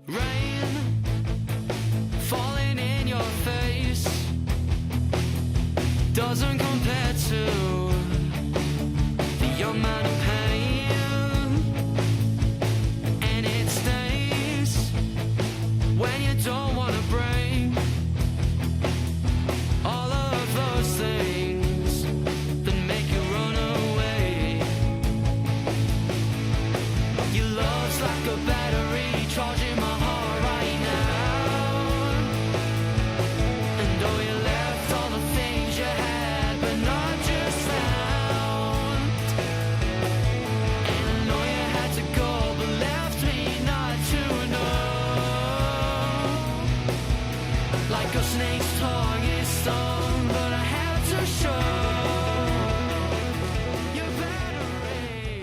Rain falling in your face doesn't compare to the amount of pain, and it stays when you don't want to break all of those things that make you run away. Your love's like a battery charging my heart right now, and though you left all the things you had but not just found, and I know you had to go but left me not to know, like a snake's tongue is stung, but I had to show your battery.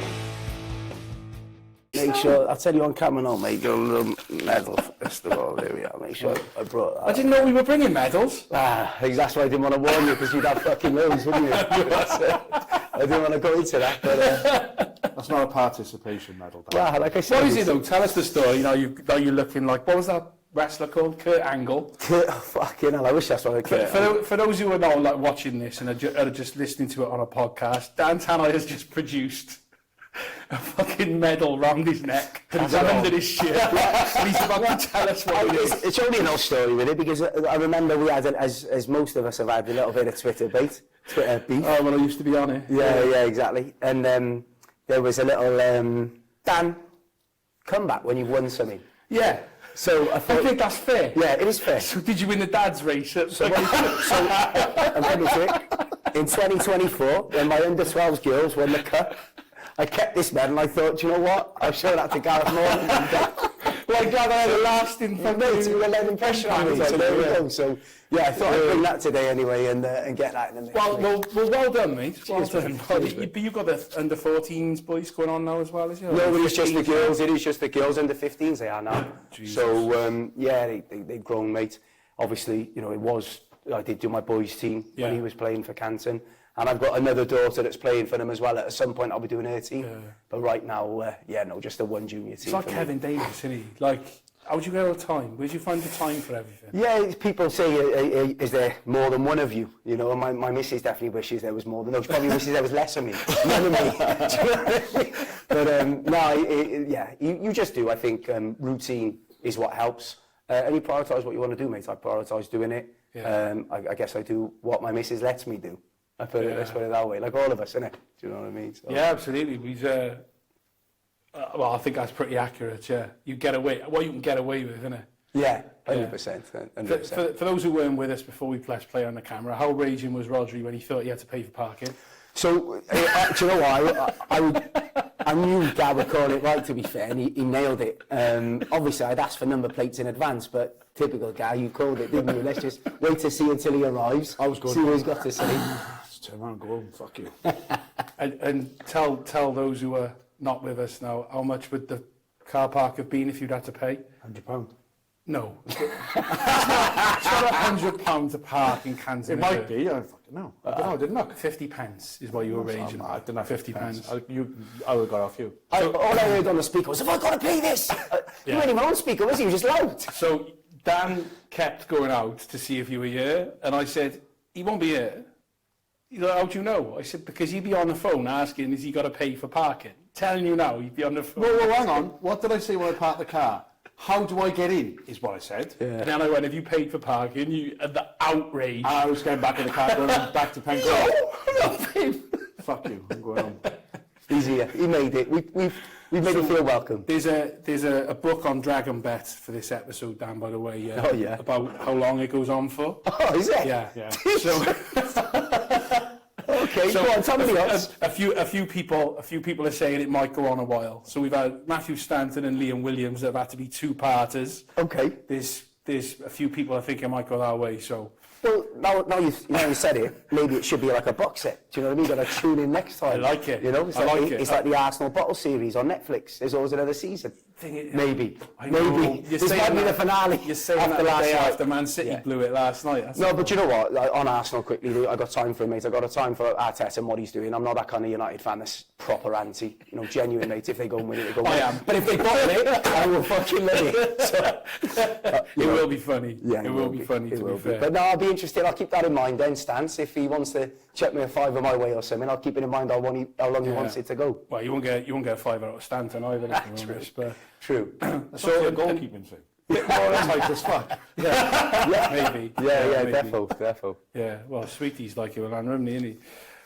Make sure, I'll tell you on camera now, mate, your little medal first of all, there we are, make sure I brought that. I didn't know we were bringing medals. That's why I didn't want to warn you, because you'd have fucking loads, wouldn't you? I didn't want to go into that, but... That's not a participation medal. Well, like I said... What is it though? Tell us the story. You know, you're looking like, what was that wrestler called? Kurt Angle. Fucking hell, I wish that's what I could. For those who are not like watching this and are just listening to it on a podcast, Dan Tanhai has just produced a fucking medal round his neck and it's under his shirt. And he's about to tell us what it is. It's only an old story with it, because I remember we had, as most of us have had, a little bit of Twitter beef. Oh, well, I used to be on it. Yeah, exactly. And there was a little Dan comeback when you've won something. Yeah. So I think that's fair. Yeah, it is fair. So did you win the dad's race? I'm ready to it. In 2024, when my under-12s girls won the cup, I kept this medal and I thought, do you know what? I'll show that to Gareth Morgan. Well, I'm glad I had a lasting impression on me. So there we go. So yeah, I thought I'd bring that today anyway and get that in the mix. Well done, mate. Well done. Cheers, But you've got the under-14s boys going on now as well, is it? No, it's just the girls. It is just the girls. Under-15s they are now. Jesus. So yeah, they've grown, mate. Obviously, you know, I did do my boys team when he was playing for Canton. And I've got another daughter that's playing for them as well. At some point, I'll be doing her team. Yeah. But right now, just the one junior team. It's like Kevin Davis, isn't he? Like, how would you get all the time? Where do you find the time for everything? Yeah, people say, is there more than one of you? You know, my missus definitely wishes there was more than those. She probably wishes there was less of me. None of me. Do you know what I mean? But you just do. I think routine is what helps. And you prioritise what you want to do, mate. I prioritise doing it. Yeah. I guess I do what my missus lets me do. Let's put it that way, like all of us, innit? Do you know what I mean? So. Yeah, absolutely. Well, I think that's pretty accurate, yeah. You get away, what you can get away with, innit? Yeah, 100%. 100%. For those who weren't with us before we pressed play on the camera, how raging was Rodri when he thought he had to pay for parking? So, do you know what? I knew Gab would call it right, to be fair, and he nailed it. Obviously, I'd asked for number plates in advance, but typical guy, you called it, didn't you? Let's just wait to see until he arrives. I was going see what he's got to say. Turn around and go home, fuck you. and tell those who are not with us now, how much would the car park have been if you'd had to pay? £100. No. It's not £100 to park in Canton. It might be, I fucking know. I don't know, didn't I? 50 pence is what you were raging. I didn't have 50 pence. I would have got off you. All I heard on the speaker was, have I got to pay this? You weren't even on speaker, was he? He was just loud. So Dan kept going out to see if you were here, and I said, he won't be here. He's like, how do you know? I said, because he'd be on the phone asking, has he got to pay for parking? Telling you now, he'd be on the phone. Well, hang on. What did I say when I parked the car? How do I get in, is what I said. Yeah. And then I went, have you paid for parking? And the outrage. I was getting back in the car, going back to Pencroft. No, I'm not paying. Fuck you, I'm going home. Easier. He made it. We've made him feel welcome. There's a book on Dragon Bet for this episode, Dan, by the way. About how long it goes on for. Oh, is it? Yeah. Okay, go on, tell me else. A few people are saying it might go on a while. So we've had Matthew Stanton and Liam Williams that have had to be two-parters. Okay. There's a few people I think it might go that way. So. Well, now you said it, maybe it should be like a box set. Do you know what I mean? You've got to tune in next time. I like it. You know, it's like the Arsenal Bottle series on Netflix. There's always another season. Maybe. I know. Maybe. You're This saying might be the that- finale. You're saying that after the last day night. after Man City Yeah. blew it last night. That's No, but you know what? Like, on Arsenal quickly, I got time for him, mate. I got a time for Arteta and what he's doing. I'm not that kind of United fan that's proper anti. You know, genuine, mate. If they go and win it, they go and win it. am. But if they bottle it, I will fucking love it. So, It will be funny. yeah, it will be funny, It to will be fair. But no, I'll be interested. I'll keep that in mind then, Stance. If he wants to chuck me a $5 my way or something, I'll keep it in mind how long he wants it to go. Well, you won't get a 5 out of Stanton either. But True. So a goalkeeping thing. Bit more tight as fuck. maybe. Yeah, maybe. defo. Yeah, well, Sweetie's like it with Anne Rumney, isn't he?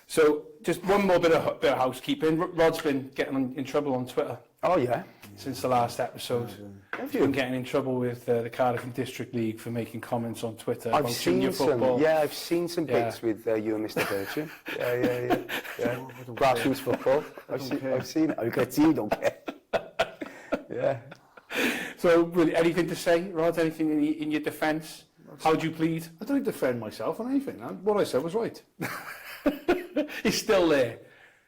So, just one more bit of housekeeping. Rod's been getting in trouble on Twitter Oh, yeah. since the last episode. Have He's been getting in trouble with the Cardiff and District League for making comments on Twitter I've about junior seen football. some. Yeah, I've seen some Yeah. bits with you and Mr. Bircham. Yeah. Grassroots football. I've seen it. Okay, you don't care. Yeah. So, really, anything to say, Rod? Anything in your defence? How do you plead? I don't defend myself on anything. What I said was right. It's still there.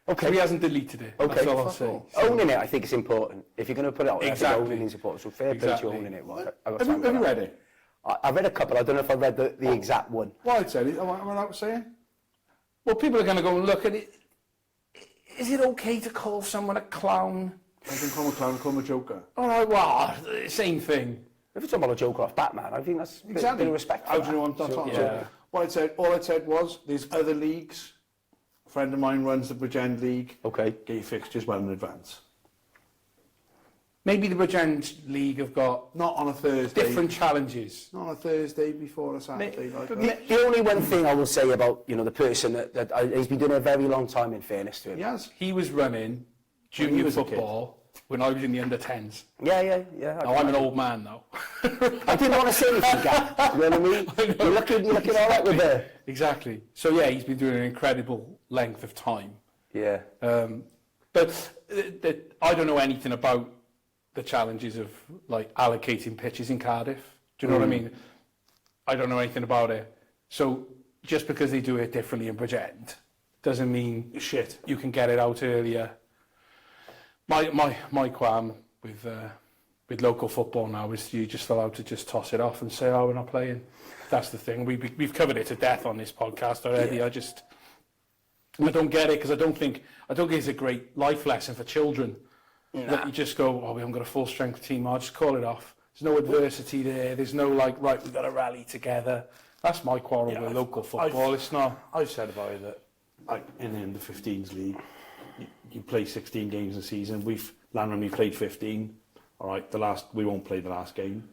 Okay. So he hasn't deleted it. Okay. That's all I'll Fuck say. all. Owning it, I think, is important. If you're going to put it out, Exactly. I think owning is important. So fair play to Exactly. you owning it. Well, Have you read it? I read a couple. I don't know if I read the exact one. What I'd said, am I right saying? Well, people are going to go and look at it. Is it okay to call someone a clown? I can call him a clown, call him a joker. All right, well, same thing. If you're talking about a joke off Batman, I think that's a bit of respect. How do you know I'm not talking yeah. about? All I said was, there's other leagues. A friend of mine runs the Bridgend League. Okay. Get your fixtures well in advance. Maybe the Bridgend League have got Not on a Thursday. different challenges. Not on a Thursday before a Saturday. Like that. The only one thing I will say about the person that he's been doing a very long time, in fairness to him. Yes. He was running When he junior was a kid. football when I was in the under-10s. Yeah. Now I'm an old man now. I didn't want to say anything, Gav. You know what I mean? You're looking all right with the... Exactly. So yeah, he's been doing an incredible length of time. Yeah. But I don't know anything about the challenges of like allocating pitches in Cardiff. Do you know what I mean? I don't know anything about it. So just because they do it differently in Bridgend doesn't mean shit. You can get it out earlier. My qualm with local football now is you're just allowed to just toss it off and say, oh, we're not playing. That's the thing. We've covered it to death on this podcast already. Yeah. I don't get it because I don't think it's a great life lesson for children. That you just go, oh, we haven't got a full strength team. I'll just call it off. There's no adversity there. There's no like, right, we've got to rally together. That's my quarrel with local football. It's not. I've said about it that, like in the under-15s league, you play 16 games a season. We played 15. All right, we won't play the last game.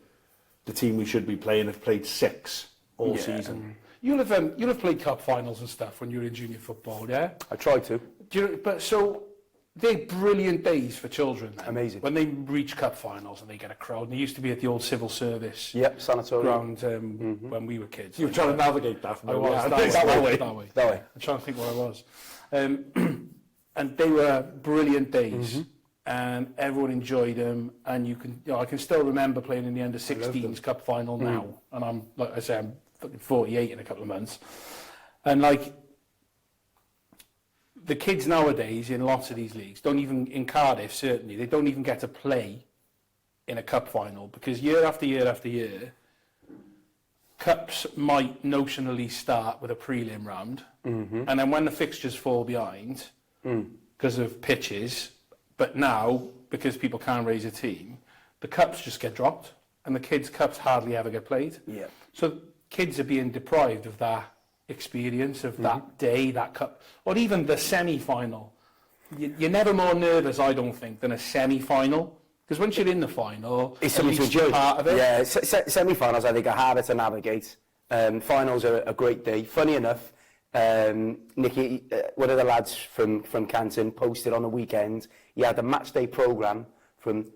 The team we should be playing have played 6 all season. You'll have played cup finals and stuff when you were in junior football, yeah? I tried to. So they're brilliant days for children. Amazing. When they reach cup finals and they get a crowd. And they used to be at the old civil service Yep, sanatorium. ground when we were kids. You were trying to navigate that from I was that way. that way. That way. I'm trying to think where I was. And they were brilliant days. And everyone enjoyed them, and I can still remember playing in the under-16s cup final now, and I'm like I say, I'm fucking 48 in a couple of months, and like the kids nowadays in lots of these leagues don't even, in Cardiff certainly, they don't even get to play in a cup final because year after year after year, cups might notionally start with a prelim round, and then when the fixtures fall behind because of pitches. But now, because people can't raise a team, the cups just get dropped, and the kids' cups hardly ever get played. Yeah. So kids are being deprived of that experience, of that day, that cup, or even the semi-final. You're never more nervous, I don't think, than a semi-final, because once you're in the final, It's at something to least you're enjoy. part of it. Yeah, semi-finals I think are harder to navigate. Finals are a great day. Funny enough, Nicky, one of the lads from Canton, posted on the weekend. He had a match day programme from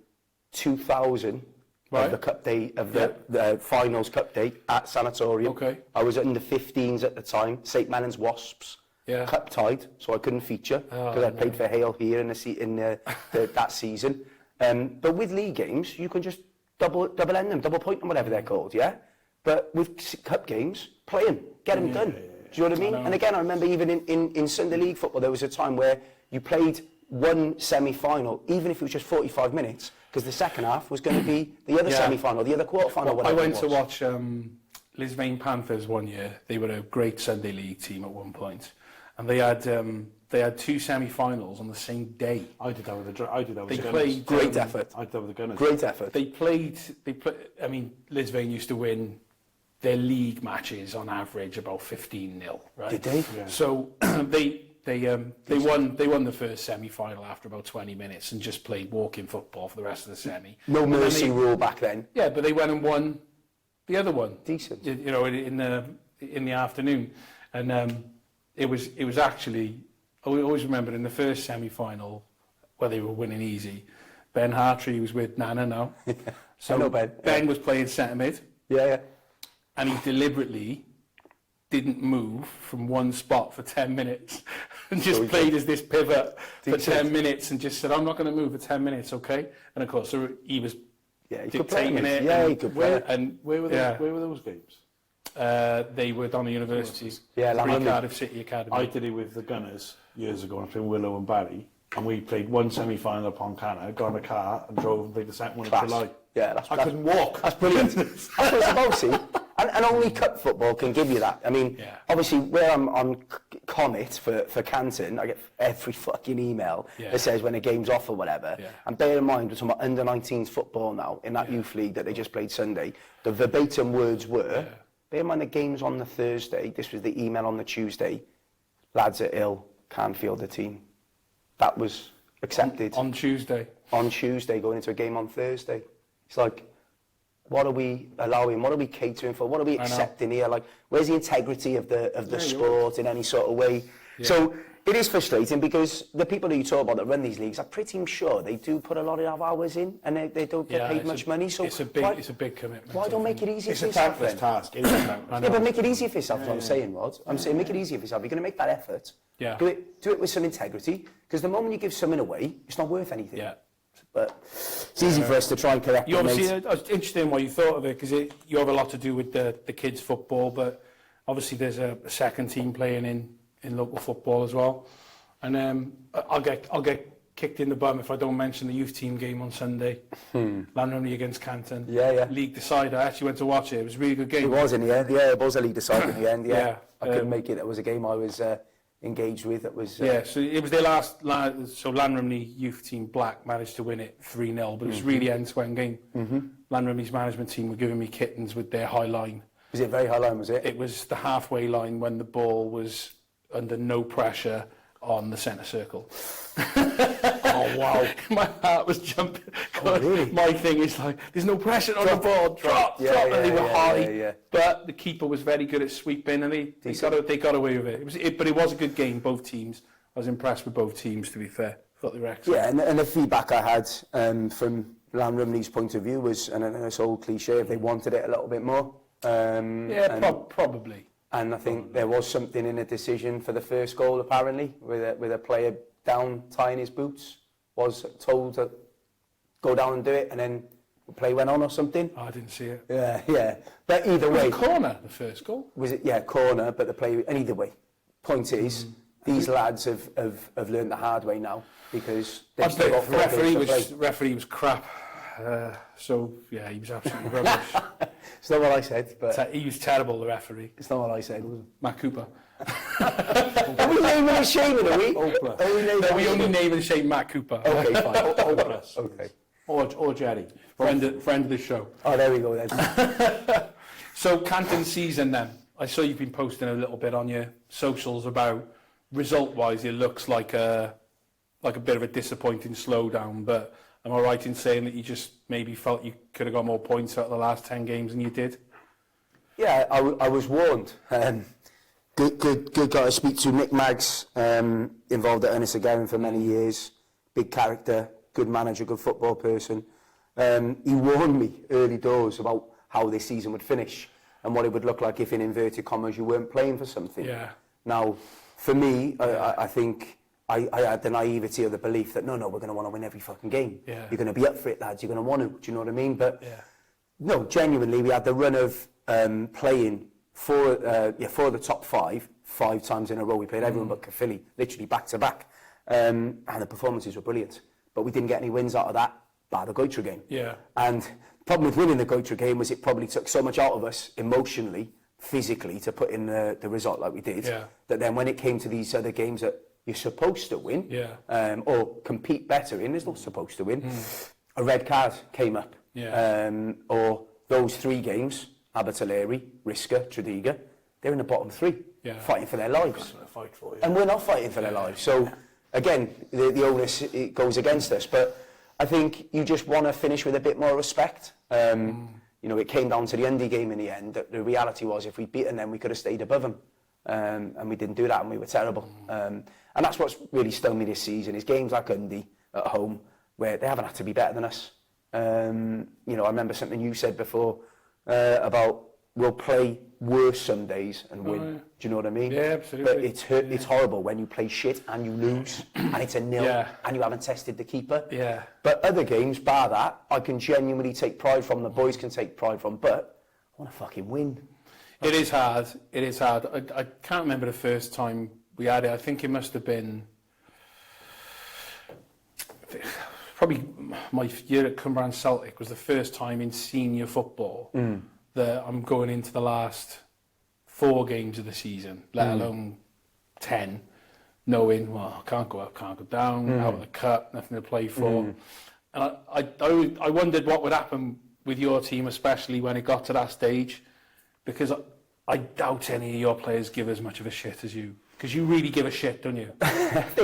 2000 of the cup day of the finals cup day at Sanatorium. Okay. I was in the 15s at the time. St Mellon's Wasps. Yeah. Cup tied, so I couldn't feature because I played for Hale here in that season. But with league games, you can just double end them, double point them, whatever they're called, yeah? But with cup games, play them, get them done. Do you know what I mean? And again, I remember even in Sunday League football, there was a time where you played one semi-final, even if it was just 45 minutes, because the second half was going to be the other semi-final, the other quarter-final, Well, I whatever went it to was. watch Lisbon Panthers one year. They were a great Sunday League team at one point, and they had two semi-finals on the same day. I did that with the Gunners. They played Great effort. I did that with the Gunners. Great effort. They played. I mean, Lisbon used to win their league matches on average about 15-0, right? Did they? Yeah. So they won the first semi-final after about 20 minutes and just played walking football for the rest of the semi. No And then mercy rule back then. Yeah, but they went and won the other one. Decent. You know, in the afternoon, and it was actually. I always remember in the first semi-final where they were winning easy. Ben Hartree was with Nana now. So I know Ben. Was playing centre mid. Yeah. And he deliberately didn't move from one spot for 10 minutes and just played as this pivot for 10 minutes and just said, I'm not going to move for 10 minutes, okay? And of course, so he was dictating it. Yeah, he could play it. And Where were those games? they were down the university. Yeah, Cardiff City Academy. I did it with the Gunners years ago. I played Willow and Barry, and we played one semi-final upon Canna, got in a car and drove and played the second one in Class. July. Yeah, I couldn't walk. That's brilliant. That's what it's about, see? And only cup football can give you that. I mean, Yeah. obviously, where I'm on Comet for Canton, I get every fucking email that says when a game's off or whatever. Yeah. And bear in mind, we're talking about under-19s football now, in that youth league that they just played Sunday. The verbatim words were, bear in mind the game's on the Thursday, this was the email on the Tuesday, lads are ill, can't field the team. That was accepted. on Tuesday. On Tuesday, going into a game on Thursday. It's like, what are we allowing? What are we catering for? What are we accepting here? Like, where's the integrity of the sport in any sort of way? Yeah. So it is frustrating because the people that you talk about that run these leagues, I'm pretty sure they do put a lot of hours in and they don't get paid much money. So it's a big commitment. Why don't make it easier It's for a yourself thankless then? task. It is a thankless Yeah, but make it easier for yourself, is what I'm saying, Rod. I'm saying make it easier for yourself. You're going to make that effort. Yeah. Do it with some integrity, because the moment you give something away, it's not worth anything. Yeah. But it's easy for us to try and correct You it, obviously, mate. I was interested in what you thought of it because you have a lot to do with the kids' football, but obviously there's a second team playing in local football as well. And I'll get kicked in the bum if I don't mention the youth team game on Sunday. Lanrumley against Canton. Yeah. League decider. I actually went to watch it. It was a really good game. It was in the end. Yeah, it was a league decider in the end. Yeah, Yeah, I couldn't make it. It was a game I was engaged with. It was. Yeah, so it was their last. So Lanrumley youth team Black managed to win it 3-0, but it was really end-to-end game. Lanrumley's management team were giving me kittens with their high line. Was it very high line? Was it? It was the halfway line when the ball was under no pressure on the centre circle. Oh wow! My heart was jumping. Really? My thing is like, there's no pressure on the ball. Drop. Yeah, And they were high. yeah. But the keeper was very good at sweeping, and they got away with it. But it was a good game. Both teams. I was impressed with both teams. To be fair, I thought they were excellent. Yeah, and the feedback I had from Lanrumley's point of view was, and it's old cliche, if they wanted it a little bit more. Probably. And I think there was something in the decision for the first goal, apparently, with a player down tying his boots, was told to go down and do it, and then the play went on or something. Oh, I didn't see it. Yeah. But either way, Corner, the first goal. was it? Yeah, corner. But the play, and either way, point is, these lads have learned the hard way now because they've still got 4 games to play. Referee was crap. So yeah, he was absolutely rubbish. It's not what I said, but He was terrible, the referee. it's not what I said. Matt Cooper. Are we naming and shaming, are we? Hopeless. Are we naming No, and we only shaming? name and shame Matt Cooper. Okay, fine. Hopeless. Okay. Or Jerry. Friend of the show. Oh, there we go then. So Canton season then. I saw you've been posting a little bit on your socials about result-wise. It looks like a bit of a disappointing slowdown. But am I right in saying that you just maybe felt you could have got more points out of the last 10 games than you did? Yeah, I was warned. Good guy to speak to. Nick Maggs, involved at Ernest Again for many years. Big character, good manager, good football person. He warned me early doors about how this season would finish and what it would look like if, in inverted commas, you weren't playing for something. Yeah. Now, for me, I think I had the naivety of the belief that, no, we're going to want to win every fucking game. Yeah. You're going to be up for it, lads. You're going to want to. Do you know what I mean? But no, genuinely, we had the run of playing for the top 5 times in a row. We played everyone but Caerphilly, literally back to back. and the performances were brilliant. But we didn't get any wins out of that, bar the Goitra game. Yeah. And the problem with winning the Goitra game was it probably took so much out of us emotionally, physically, to put in the result like we did, that then when it came to these other games that you're supposed to win, or compete better in, is not supposed to win, a red card came up. Or those 3 games, Abertillery, Risca, Tredegar, they're in the bottom 3, fighting for their lives. Fight for you. And we're not fighting for their lives. So, again, the onus it goes against us. But I think you just want to finish with a bit more respect. You know, it came down to the Undy game in the end. The reality was if we'd beaten them, we could have stayed above them. And we didn't do that, and we were terrible. And that's what's really stung me this season, is games like Undy at home, where they haven't had to be better than us. You know, I remember something you said before about we'll play worse some days and win. Right. Do you know what I mean? Yeah, absolutely. But it's horrible when you play shit and you lose and it's a 0 and you haven't tested the keeper. Yeah. But other games, bar that, I can genuinely take pride from, the boys can take pride from, but I want to fucking win. It is hard. It is hard. I can't remember the first time we had it. I think it must have been probably my year at Cumberland Celtic was the first time in senior football that I'm going into the last 4 games of the season, let alone 10, knowing, well, I can't go up, can't go down, out of the cup, nothing to play for. And I wondered what would happen with your team, especially when it got to that stage, because I doubt any of your players give as much of a shit as you. Because you really give a shit, don't you?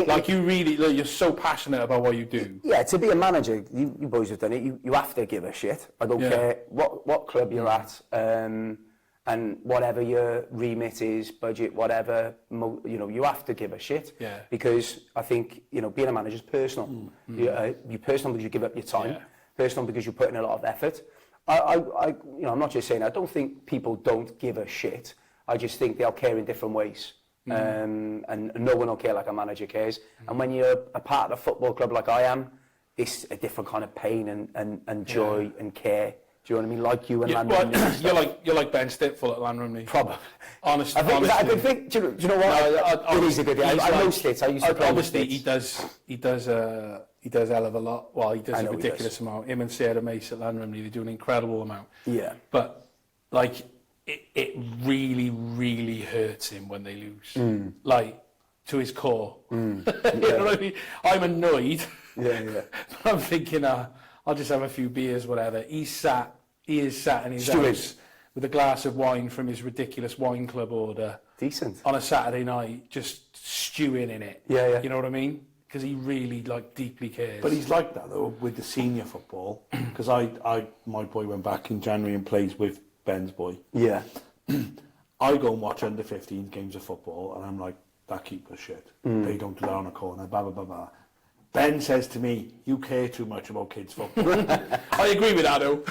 Like you're so passionate about what you do. Yeah, to be a manager, you boys have done it. You have to give a shit. I don't care what club you're at, and whatever your remit is, budget, whatever. You know, you have to give a shit. Yeah. Because I think, you know, being a manager is personal. You're personal because you give up your time. Yeah. Personal because you put in a lot of effort. You know, I'm not just saying I don't think people don't give a shit. I just think they'll care in different ways. And no one will care like a manager cares. And when you're a part of a football club like I am, it's a different kind of pain and joy and care. Do you know what I mean? Like you and Landrum. You're like Ben Stitful at Landrum. Probably. Honestly. I think, is that a good thing? Do you know what? It is a good thing. I know Stitz. I used to play with Obviously, Stitz. he does a hell of a lot. Well, he does a ridiculous amount. Him and Sarah Mace at Landrum, they do an incredible amount. Yeah. But, like, it really, really hurts him when they lose. Like, to his core. You know what I mean? I'm annoyed. Yeah. But I'm thinking, I'll just have a few beers, whatever. He is sat in his house with a glass of wine from his ridiculous wine club order. Decent. On a Saturday night, just stewing in it. Yeah. You know what I mean? Because he really, like, deeply cares. But he's like that, though, with the senior football. Because my boy went back in January and plays with Ben's boy. Yeah. I go and watch under 15 games of football, and I'm like, that keeper's shit. They don't do that on a corner, blah, blah, blah, blah. Ben says to me, you care too much about kids' football. I agree with that, though.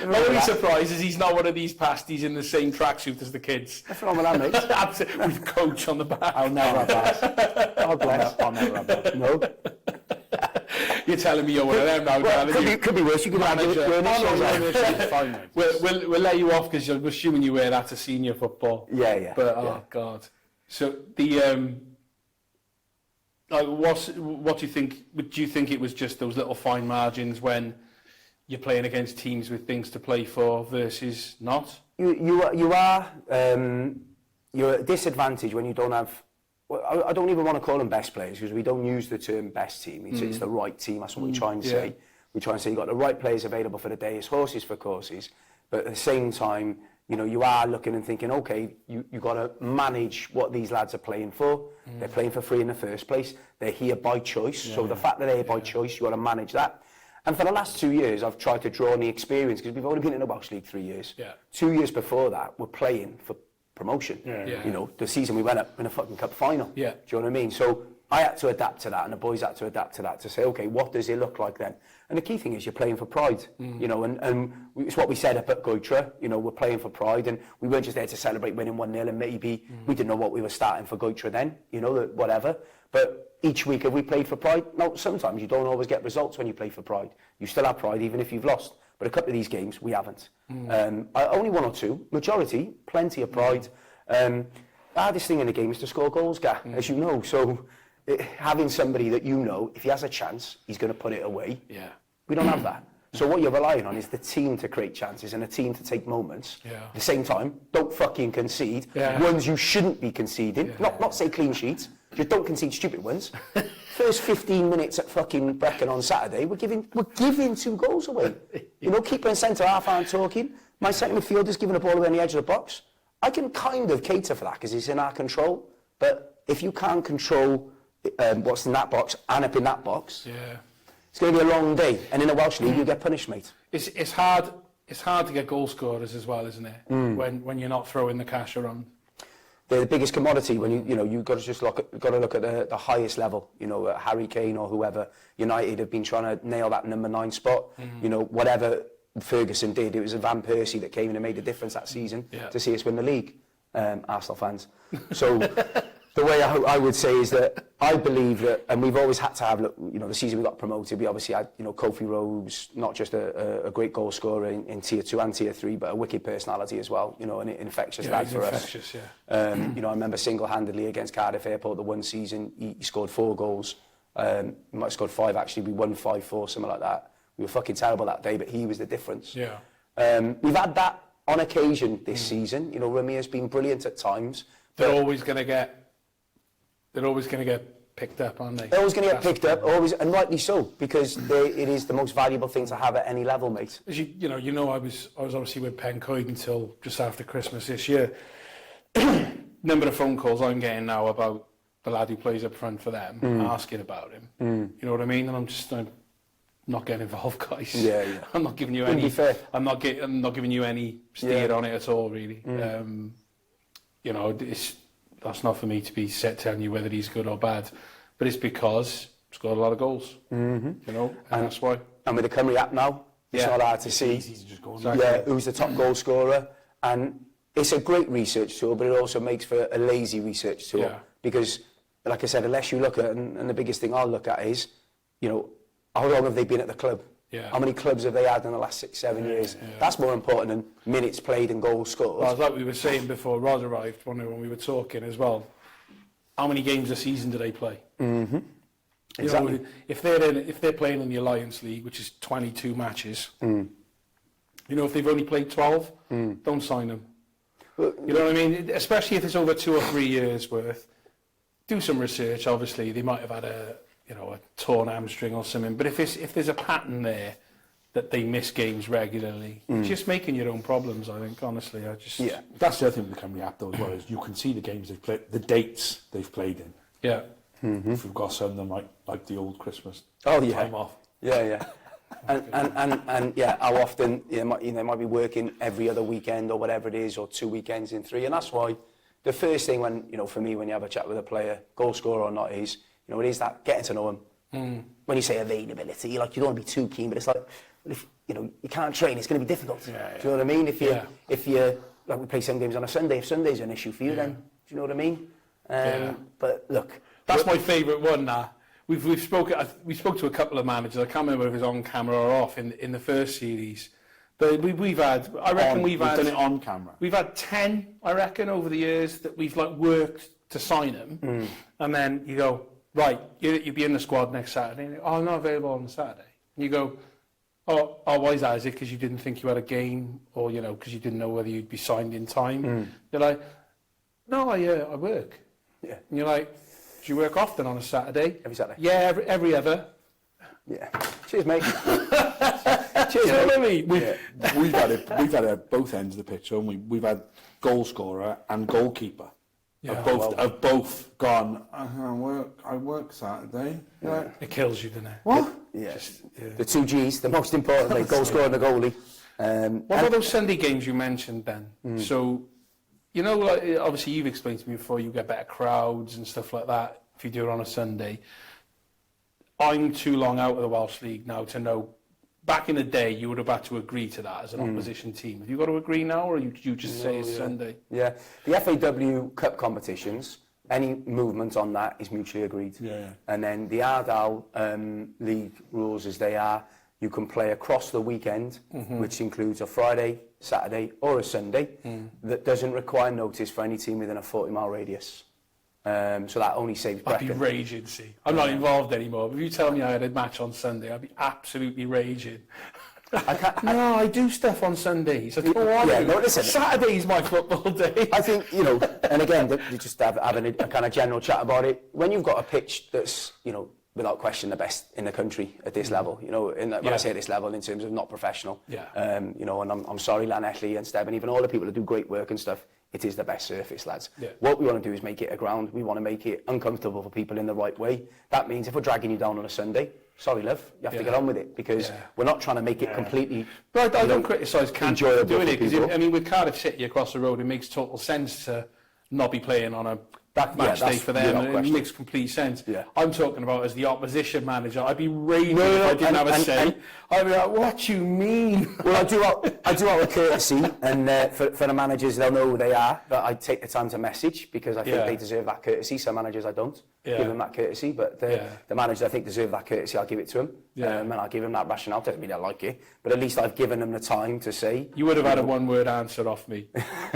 My only surprise is he's not one of these pasties in the same tracksuit as the kids. Nothing wrong with that, mate. Absolutely, with coach on the back. I'll never have that. God bless. I'll never have that. No. You're telling me you're one of them now, well, could be worse. You could manage it. We'll let you off because you're assuming you wear that to senior football. Yeah. But, oh, God. So, the... what do you think? Do you think it was just those little fine margins when you're playing against teams with things to play for versus not? You're at a disadvantage when you don't have. Well, I don't even want to call them best players because we don't use the term best team. It's the right team. That's what we try and say. We try and say you've got the right players available for the day. It's horses for courses, but at the same time, you know, you are looking and thinking, okay, you've got to manage what these lads are playing for. They're playing for free in the first place. They're here by choice. So the fact that they're here by choice, you've got to manage that. And for the last 2 years, I've tried to draw on the experience because we've only been in the Welsh League 3 years. 2 years before that, we're playing for promotion. You know, the season we went up in a fucking cup final. Do you know what I mean? So I had to adapt to that, and the boys had to adapt to that to say, okay, what does it look like then? And the key thing is you're playing for pride, you know, and it's what we said up at Goitra, you know, we're playing for pride, and we weren't just there to celebrate winning 1-0, and maybe we didn't know what we were starting for Goitra then, you know, whatever. But each week have we played for pride? No, sometimes you don't always get results when you play for pride. You still have pride even if you've lost. But a couple of these games, we haven't. Only 1 or 2, majority, plenty of pride. The hardest thing in the game is to score goals, as you know. So having somebody that you know, if he has a chance, he's going to put it away. Yeah. We don't have that. So what you're relying on is the team to create chances and a team to take moments. Yeah. At the same time, don't fucking concede Yeah. ones you shouldn't be conceding. Yeah. Not say clean sheets. Just don't concede stupid ones. First 15 minutes at fucking Brecon on Saturday, we're giving 2 goals away. You know, keeper and centre half aren't talking. My centre midfielder's giving the ball away on the edge of the box. I can kind of cater for that because it's in our control. But if you can't control what's in that box and up in that box, it's going to be a long day. And in a Welsh League, you get punished, mate. It's hard to get goal scorers as well, isn't it? When you're not throwing the cash around. They're the biggest commodity when you've got to just look at the highest level. You know, Harry Kane or whoever. United have been trying to nail that number 9 spot. You know, whatever Ferguson did, it was Van Persie that came in and made a difference that season to see us win the league. Arsenal fans. So the way I would say is that I believe that, and we've always had to have, you know, the season we got promoted, we obviously had, you know, Kofi Rose, not just a great goal scorer in Tier 2 and Tier 3, but a wicked personality as well, you know, an infectious lad for us. You know, I remember single-handedly against Cardiff Airport the one season, he scored 4 goals. He might have scored 5 actually, we won 5-4, something like that. We were fucking terrible that day, but he was the difference. We've had that on occasion this season. You know, Ramir's been brilliant at times. They're always going to get picked up, aren't they? They're always going to get picked up, always, and rightly so, because it is the most valuable thing to have at any level, mate. As you know, I was obviously with Pencoed until just after Christmas this year. Number of phone calls I'm getting now about the lad who plays up front for them, asking about him. You know what I mean? And I'm not getting involved, guys. I'm not giving you any. I'm not giving you any steer on it at all, really. You know, that's not for me to be telling you whether he's good or bad, but it's because he's got a lot of goals. You know, and that's why. And with the Cymru app now, it's not hard to see. Who's the top goal scorer, and it's a great research tool, but it also makes for a lazy research tool because, like I said, unless you look at, and the biggest thing I'll look at is, you know, how long have they been at the club? How many clubs have they had in the last 6-7 years? That's more important than minutes played and goals scored. Well, like we were saying before Rod arrived, when we were talking as well, how many games a season do they play? Exactly. You know, if they're playing in the Alliance League, which is 22 matches, you know, if they've only played 12, don't sign them. You know what I mean? Especially if it's over 2 or 3 years worth. Do some research. Obviously, they might have had a torn hamstring or something. But if there's a pattern there that they miss games regularly, just making your own problems, I think, honestly. That's the other thing with the Cymru app, though, as well, is you can see the games they've played, the dates they've played in. If we've got some of them like the old Christmas time off. And how often they might be working every other weekend or whatever it is, or 2 weekends in 3, and that's why the first thing for me when you have a chat with a player, goal scorer or not, is, you know, it is that getting to know him. When you say availability, you don't want to be too keen, but it's like, if you know you can't train, it's going to be difficult. Do you know what I mean? If you like, we play some games on a Sunday. If Sunday's an issue for you, then do you know what I mean? But look, that's my favourite one. Now we spoke to a couple of managers. I can't remember if it was on camera or off in the first series. But we've had done it on camera. We've had 10, I reckon, over the years that we've worked to sign them, and then you go, right, you'll be in the squad next Saturday. And I'm not available on the Saturday. And you go, oh, why is that? Is it because you didn't think you had a game, or because you didn't know whether you'd be signed in time? They're like, no, I work. And you're like, do you work often on a Saturday? Every Saturday. Yeah, every other. Cheers, mate. Cheers, mate. We've had it at both ends of the pitch, haven't we? We've had goal scorer and goalkeeper. Have both gone, I work Saturday. It kills you, doesn't it? What? The 2 Gs, the most important, like goal scorer and the goalie. What about those Sunday games you mentioned then? So, obviously you've explained to me before, you get better crowds and stuff like that if you do it on a Sunday. I'm too long out of the Welsh League now to know. Back in the day, you would have had to agree to that as an opposition team. Have you got to agree now, or you just say it's Sunday? The FAW Cup competitions, any movement on that is mutually agreed. And then the Ardal League rules as they are, you can play across the weekend, which includes a Friday, Saturday or a Sunday, that doesn't require notice for any team within a 40-mile radius. So that only saves I'd be Brecon. raging, see. I'm not involved anymore, but if you tell me I had a match on Sunday, I'd be absolutely raging. No, I do stuff on Sundays. I don't want to. No, listen. Saturday's my football day. I think, you know, and again, you just having a kind of general chat about it. When you've got a pitch that's, you know, without question the best in the country at this level, you know, when I say this level in terms of not professional, you know, and I'm sorry, Lanelli and Steb and even all the people that do great work and stuff, it is the best surface, lads. What we want to do is make it a ground. We want to make it uncomfortable for people in the right way. That means if we're dragging you down on a Sunday, sorry, love, you have to get on with it, because we're not trying to make it completely. But I don't criticise Canton for doing it, because I mean, with Cardiff City across the road, it makes total sense to not be playing on a match day for them, and it makes complete sense. I'm talking about as the opposition manager, I'd be raging if I didn't have a say. I'd be like, what you mean? Well, I do out of courtesy, and for the managers, they'll know who they are, but I take the time to message, because I think they deserve that courtesy. Some managers I don't give them that courtesy, but the managers I think deserve that courtesy, I'll give it to them. And I'll give them that rationale. Doesn't mean I like it, but at least I've given them the time to say. You would have had a one-word answer off me.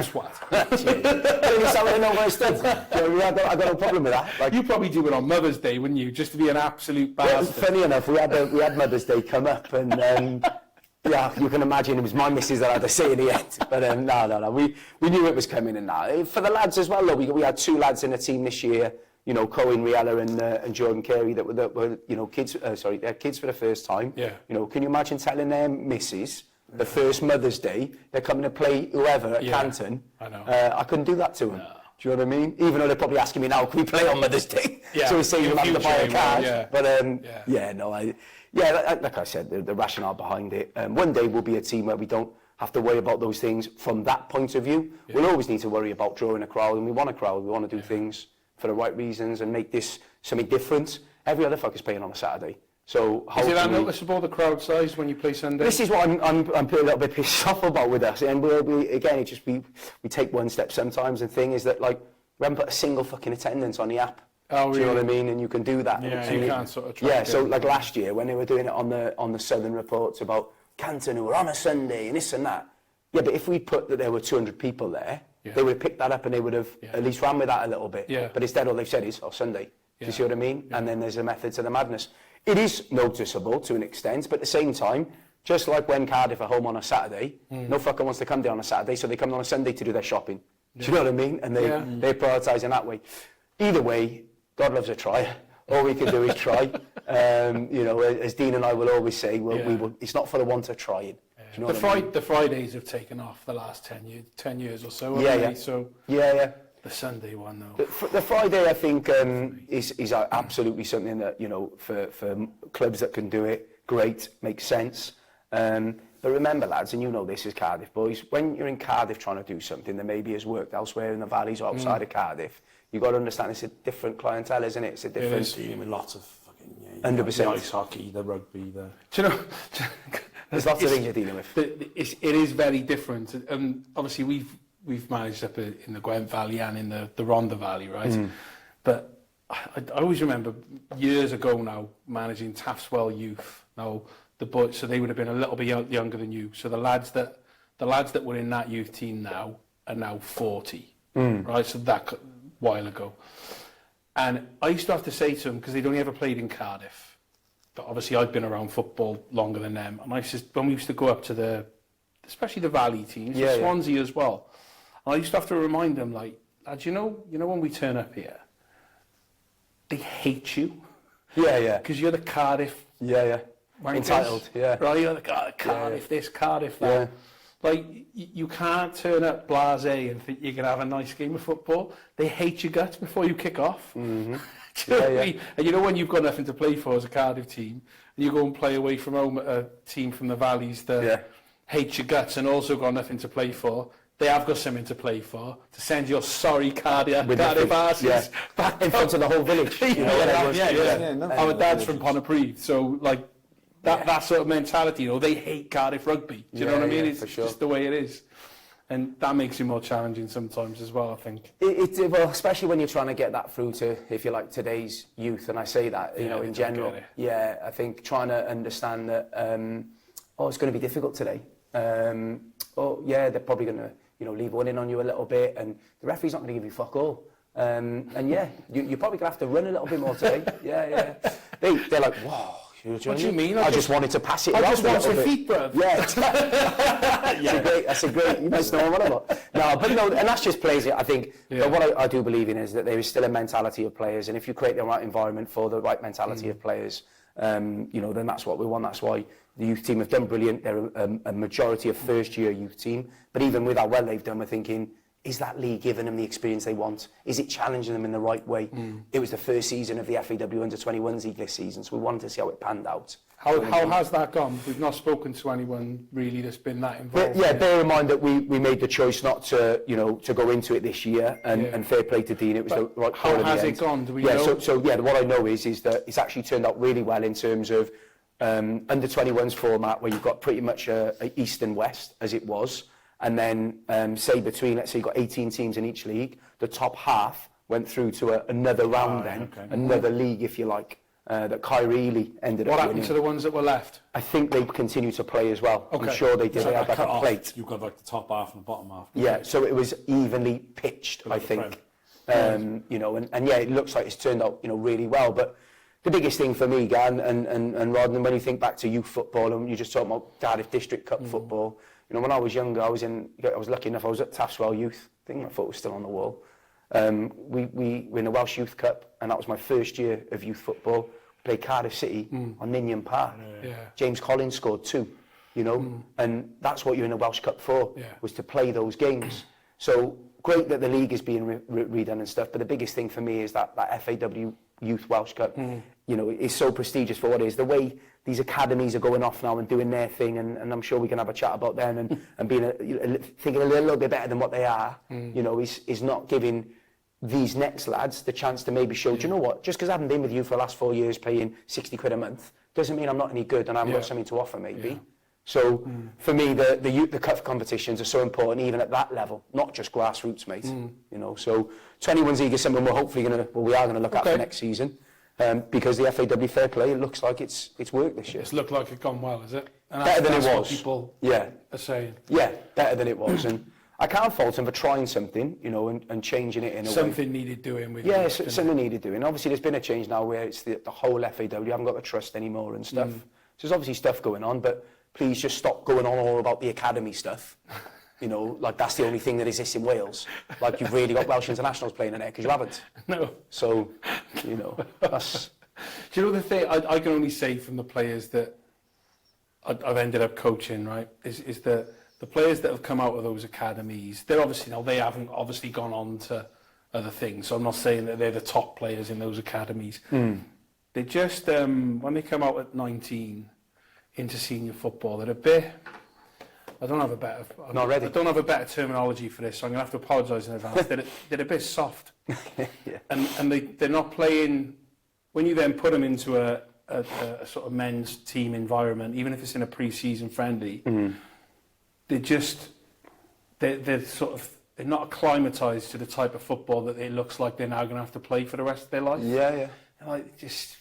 Swat. At least I would have known where I stood. I got no problem with that. Like, you probably do it on Mother's Day, wouldn't you? Just to be an absolute bastard. Funny enough, we had Mother's Day come up, and yeah, you can imagine it was my missus that had to say in the end. But no, we knew it was coming, and that for the lads as well. Though we had 2 lads in the team this year. You know, Cohen Riella and Jordan Carey that were you know kids. They're kids for the first time. You know, can you imagine telling their missus the first Mother's Day they're coming to play whoever at Canton? I know. I couldn't do that to them. No. Do you know what I mean? Even though they're probably asking me now, can we play on Mother's Day? So we say you have to buy a card. But like I said, the rationale behind it. One day we'll be a team where we don't have to worry about those things from that point of view. We'll always need to worry about drawing a crowd, and we want a crowd. We want to do things for the right reasons and make this something different. Every other fucker's playing on a Saturday. So is it that noticeable, the crowd size, when you play Sunday? This is what I'm a little bit pissed off about with us. And we take one step sometimes. And the thing is that, like, we haven't put a single fucking attendance on the app. Oh, really? Do you know what I mean? And you can do that. Yeah, you can't sort of track it. So like last year when they were doing it on the Southern reports about Canton who were on a Sunday and this and that. Yeah, but if we put that there were 200 people there, they would have picked that up and they would have at least ran with that a little bit. But instead all they've said is, Sunday. Do you see what I mean? And then there's a method to the madness. It is noticeable to an extent, but at the same time, just like when Cardiff are home on a Saturday, no fucker wants to come down on a Saturday, so they come on a Sunday to do their shopping. Do you know what I mean? And they prioritise in that way. Either way, God loves a try. All we can do is try. You know, as Dean and I will always say, we will, it's not for the want of trying. You know the Fridays have taken off the last 10 years or so. So the Sunday one though. The Friday, I think, is absolutely something that, you know, for clubs that can do it, great, makes sense. But remember, lads, and you know this as Cardiff boys, when you're in Cardiff trying to do something that maybe has worked elsewhere in the valleys or outside of Cardiff, you've got to understand it's a different clientele, isn't it? It's a different team with lots of fucking 100%. The ice hockey, the rugby, the. Do you know? There's lots of things you're dealing with. It is very different. Obviously, we've managed up in the Gwent Valley and in the Rhondda Valley, right? But I always remember years ago now managing Taftswell Youth. Now the boys, so they would have been a little bit younger than you. So the lads that were in that youth team now are now 40, right? So that while ago, and I used to have to say to them, because they'd only ever played in Cardiff. But obviously I'd been around football longer than them, and when we used to go up to especially the Valley teams, Swansea as well, and I used to have to remind them, like, lads, you know when we turn up here, they hate you. Because you're the Cardiff. Entitled. Right, you're the Cardiff this, Cardiff that. Like, you can't turn up blasé and think you're going to have a nice game of football. They hate your guts before you kick off. Do you know what I mean? And you know when you've got nothing to play for as a Cardiff team, and you go and play away from home at a team from the valleys that hate your guts and also got nothing to play for, they have got something to play for, to send your sorry Cardiff asses back in front of the whole village. Our dad's from Pontypridd, so like, that sort of mentality, you know, they hate Cardiff rugby. Do you know what I mean? It's just the way it is. And that makes it more challenging sometimes as well, I think. Well, especially when you're trying to get that through to, if you like, today's youth, and I say that, you know, in general. I think trying to understand that, it's going to be difficult today. They're probably going to, you know, leave one in on you a little bit, and the referee's not going to give you fuck all. And yeah, you're probably going to have to run a little bit more today. Yeah. They're like, whoa. What do you mean? I just wanted to pass it around. I just want my feet, bruv. Yeah, that's a great. You must know what I'm about. No, but no, and that's just plays it. I think. But what I do believe in is that there is still a mentality of players, and if you create the right environment for the right mentality of players, then that's what we want. That's why the youth team have done brilliant. They're a majority of first-year youth team, but even with how well they've done, we're thinking, is that league giving them the experience they want? Is it challenging them in the right way? It was the first season of the FAW Under-21s League this season, so we wanted to see how it panned out. How has that gone? We've not spoken to anyone really that's been that involved. But, bear in mind that we made the choice not to, to go into it this year, and fair play to Dean, it was the right call. How has it gone? Do we know? So what I know is that it's actually turned out really well in terms of under-21s format, where you've got pretty much a east and west, as it was. And then, say between, let's say you've got 18 teams in each league, the top half went through to another round another league, if you like, that Kyrie Lee ended up winning. What happened to the ones that were left? I think they continue to play as well. Okay. I'm sure they did. They had like a plate. You've got like the top half and the bottom half. Yeah, so it was evenly pitched, I think. And it looks like it's turned out, really well. But the biggest thing for me, Gan, and Rod, and when you think back to youth football, and you just talking about Cardiff District Cup football, when I was younger, I was lucky enough, I was at Taftswell Youth. I think my foot was still on the wall. We were in the Welsh Youth Cup, and that was my first year of youth football. We played Cardiff City on Ninian Park. Yeah. James Collins scored 2, and that's what you're in the Welsh Cup for, was to play those games. So great that the league is being redone and stuff, but the biggest thing for me is that FAW Youth Welsh Cup, is so prestigious for what it is. The way these academies are going off now and doing their thing, and I'm sure we can have a chat about them and being thinking a little bit better than what they are, is not giving these next lads the chance to maybe show, do you know what, just because I haven't been with you for the last 4 years paying 60 quid a month, doesn't mean I'm not any good and I haven't got something to offer maybe. Yeah. So for me, the cup competitions are so important, even at that level, not just grassroots, mate. So 21's League is something we are going to look at for next season. Because the FAW Fair Play, it looks like it's worked this year. It's looked like it's gone well, is it? And better than it was. What people are saying. Yeah, better than it was. And I can't fault him for trying something, and changing it in a way. Something needed doing with it. Something needed doing. Obviously, there's been a change now where it's the whole FAW. You haven't got the trust anymore and stuff. So there's obviously stuff going on, but please just stop going on all about the academy stuff. Like that's the only thing that exists in Wales. Like you've really got Welsh internationals playing in there because you haven't. No. So, that's... Do you know the thing I can only say from the players that I've ended up coaching, right, is that the players that have come out of those academies, they haven't obviously gone on to other things. So I'm not saying that they're the top players in those academies. They just, when they come out at 19 into senior football, they're a bit... I don't have a better terminology for this, so I'm going to have to apologise in advance. They're a bit soft. And they're not playing... When you then put them into a sort of men's team environment, even if it's in a pre-season friendly, they're not acclimatised to the type of football that it looks like they're now going to have to play for the rest of their life. Yeah. Like just,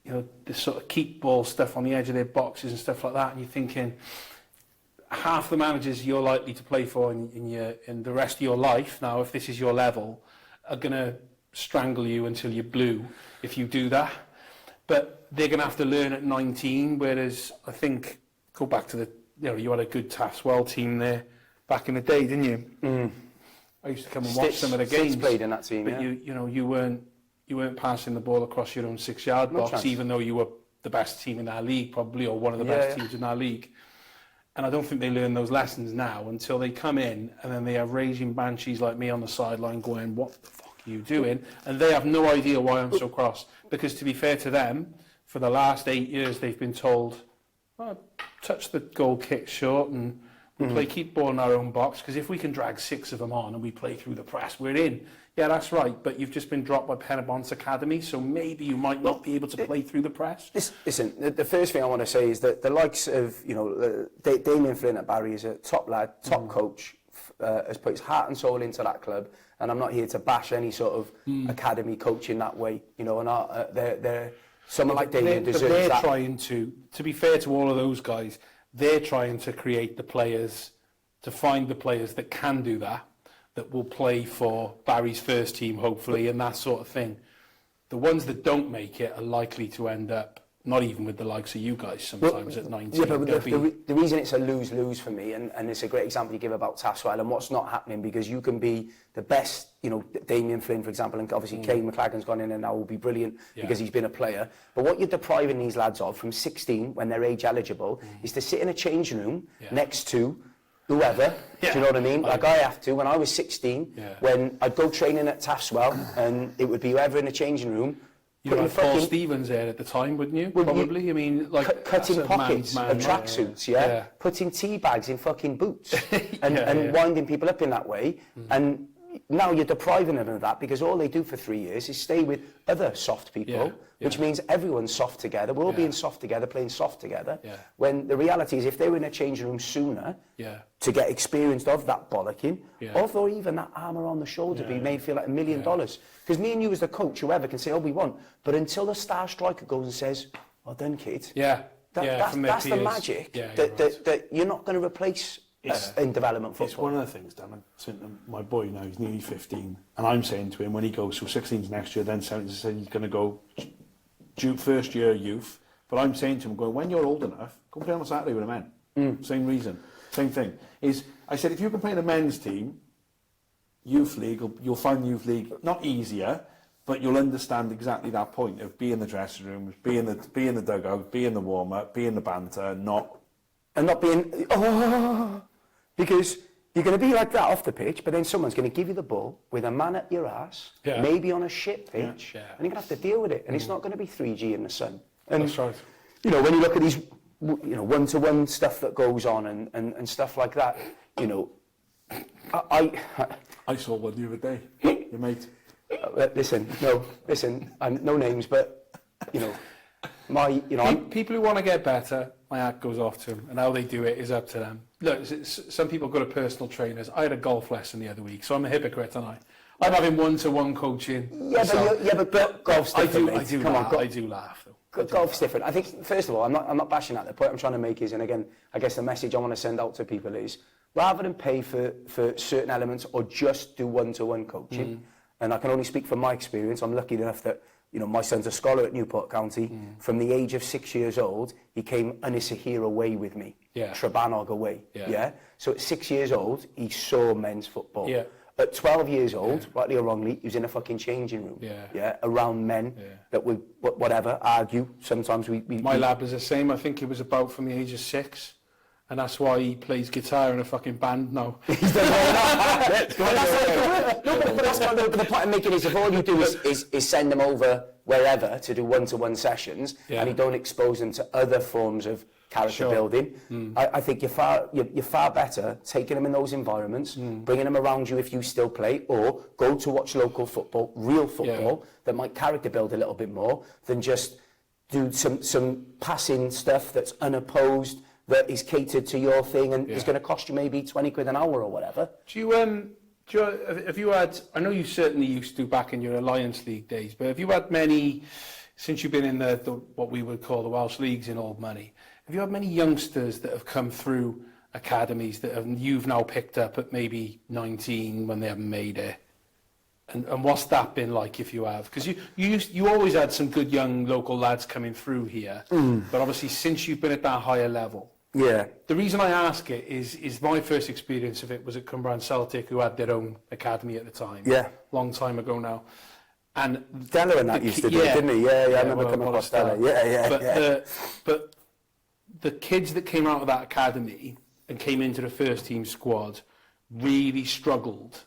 the sort of keep ball stuff on the edge of their boxes and stuff like that, and you're thinking... half the managers you're likely to play for in the rest of your life now, if this is your level, are going to strangle you until you're blue if you do that. But they're going to have to learn at 19, whereas I think, go back to you had a good Taftswell team there back in the day, didn't you? I used to come and watch some of the games. Played in that team, but you weren't passing the ball across your own 6-yard box, even though you were the best team in our league, probably, or one of the best teams in our league. And I don't think they learn those lessons now until they come in and then they have raging banshees like me on the sideline going, what the fuck are you doing? And they have no idea why I'm so cross. Because to be fair to them, for the last 8 years they've been told, touch the goal kick short and we play keep ball in our own box, because if we can drag 6 of them on and we play through the press, we're in. Yeah, that's right, but you've just been dropped by Penabon's Academy, so maybe you might not be able to play through the press. Listen, the first thing I want to say is that the likes of, Damien Flynn at Barry is a top lad, top coach, has put his heart and soul into that club, and I'm not here to bash any sort of academy coach in that way, and they're someone like Damien deserves that. They're trying to be fair to all of those guys, they're trying to create the players, to find the players that can do that that will play for Barry's first team, hopefully, and that sort of thing. The ones that don't make it are likely to end up not even with the likes of you guys sometimes at 19. Yeah, but the reason it's a lose-lose for me, and it's a great example you give about Tafswell and what's not happening, because you can be the best, Damien Flynn, for example, and obviously Kane McLagan's gone in and now will be brilliant because he's been a player. But what you're depriving these lads of from 16, when they're age eligible, is to sit in a changing room next to whoever, do you know what I mean? Like I have to, when I was 16, when I'd go training at Tafswell, and it would be whoever in the changing room. You had Paul Stevens there at the time, wouldn't you? Probably. I mean, like cutting pockets of tracksuits, putting tea bags in fucking boots, and winding people up in that way. And now you're depriving them of that, because all they do for 3 years is stay with other soft people, which means everyone's soft together. We're all being soft together, playing soft together. When the reality is, if they were in a changing room sooner to get experienced of that bollocking, or even that armour on the shoulder, be made feel like $1 million. Because me and you as the coach, whoever, can say, we won. But until the star striker goes and says, well done, kid. That's the magic that you're not going to replace in development football. It's one of the things, Dan. My boy now, he's nearly 15, and I'm saying to him, when he goes through 16s next year, then 17s, he's going to go first year youth. But I'm saying to him, when you're old enough, go play on a Saturday with the men. Same reason, same thing. I said, if you can play in a men's team, youth league, you'll find youth league not easier, but you'll understand exactly that point of be in the dressing rooms, be in the dugout, be in the warm up, be in the banter, not being because you're going to be like that off the pitch, but then someone's going to give you the ball with a man at your ass, maybe on a shit pitch, and you're going to have to deal with it, and it's not going to be 3G in the sun. And that's right. When you look at these, one-to-one stuff that goes on and stuff like that, I saw one the other day, your mate. Listen, no names, but people who want to get better, my hat goes off to them, and how they do it is up to them. Look, some people go to personal trainers. I had a golf lesson the other week, so I'm a hypocrite, aren't I? I'm having one-to-one coaching. But golf's different. I do laugh though. Golf's different. I think, first of all, I'm not bashing that. The point I'm trying to make is, and again, I guess the message I want to send out to people is, rather than pay for certain elements or just do one-to-one coaching, and I can only speak from my experience, I'm lucky enough that my son's a scholar at Newport County. From the age of 6 years old, he came Anisahir away with me, Trebanog away. So at 6 years old, he saw men's football. At 12 years old, rightly or wrongly, he was in a fucking changing room. Around men that would, whatever, argue. Sometimes My lad was the same. I think it was about from the age of 6. And that's why he plays guitar in a fucking band now. He's done but that's not the point I'm making is, if all you do is send them over wherever to do one-to-one sessions, and you don't expose them to other forms of character building, I think you're far better taking them in those environments, bringing them around you if you still play, or go to watch local football, real football, that might character build a little bit more, than just do some passing stuff that's unopposed, that is catered to your thing, and is going to cost you maybe 20 quid an hour or whatever. Have you had, I know you certainly used to back in your Alliance League days, but have you had many, since you've been in the what we would call the Welsh Leagues in old money, have you had many youngsters that have come through academies that you've now picked up at maybe 19 when they haven't made it? And what's that been like, if you have? Because you always had some good young local lads coming through here, but obviously since you've been at that higher level, the reason I ask it is my first experience of it was at Cumbrae Celtic, who had their own academy at the time. Long time ago now. And Della and that used to do it, didn't he? I remember coming across Della. But the kids that came out of that academy and came into the first team squad really struggled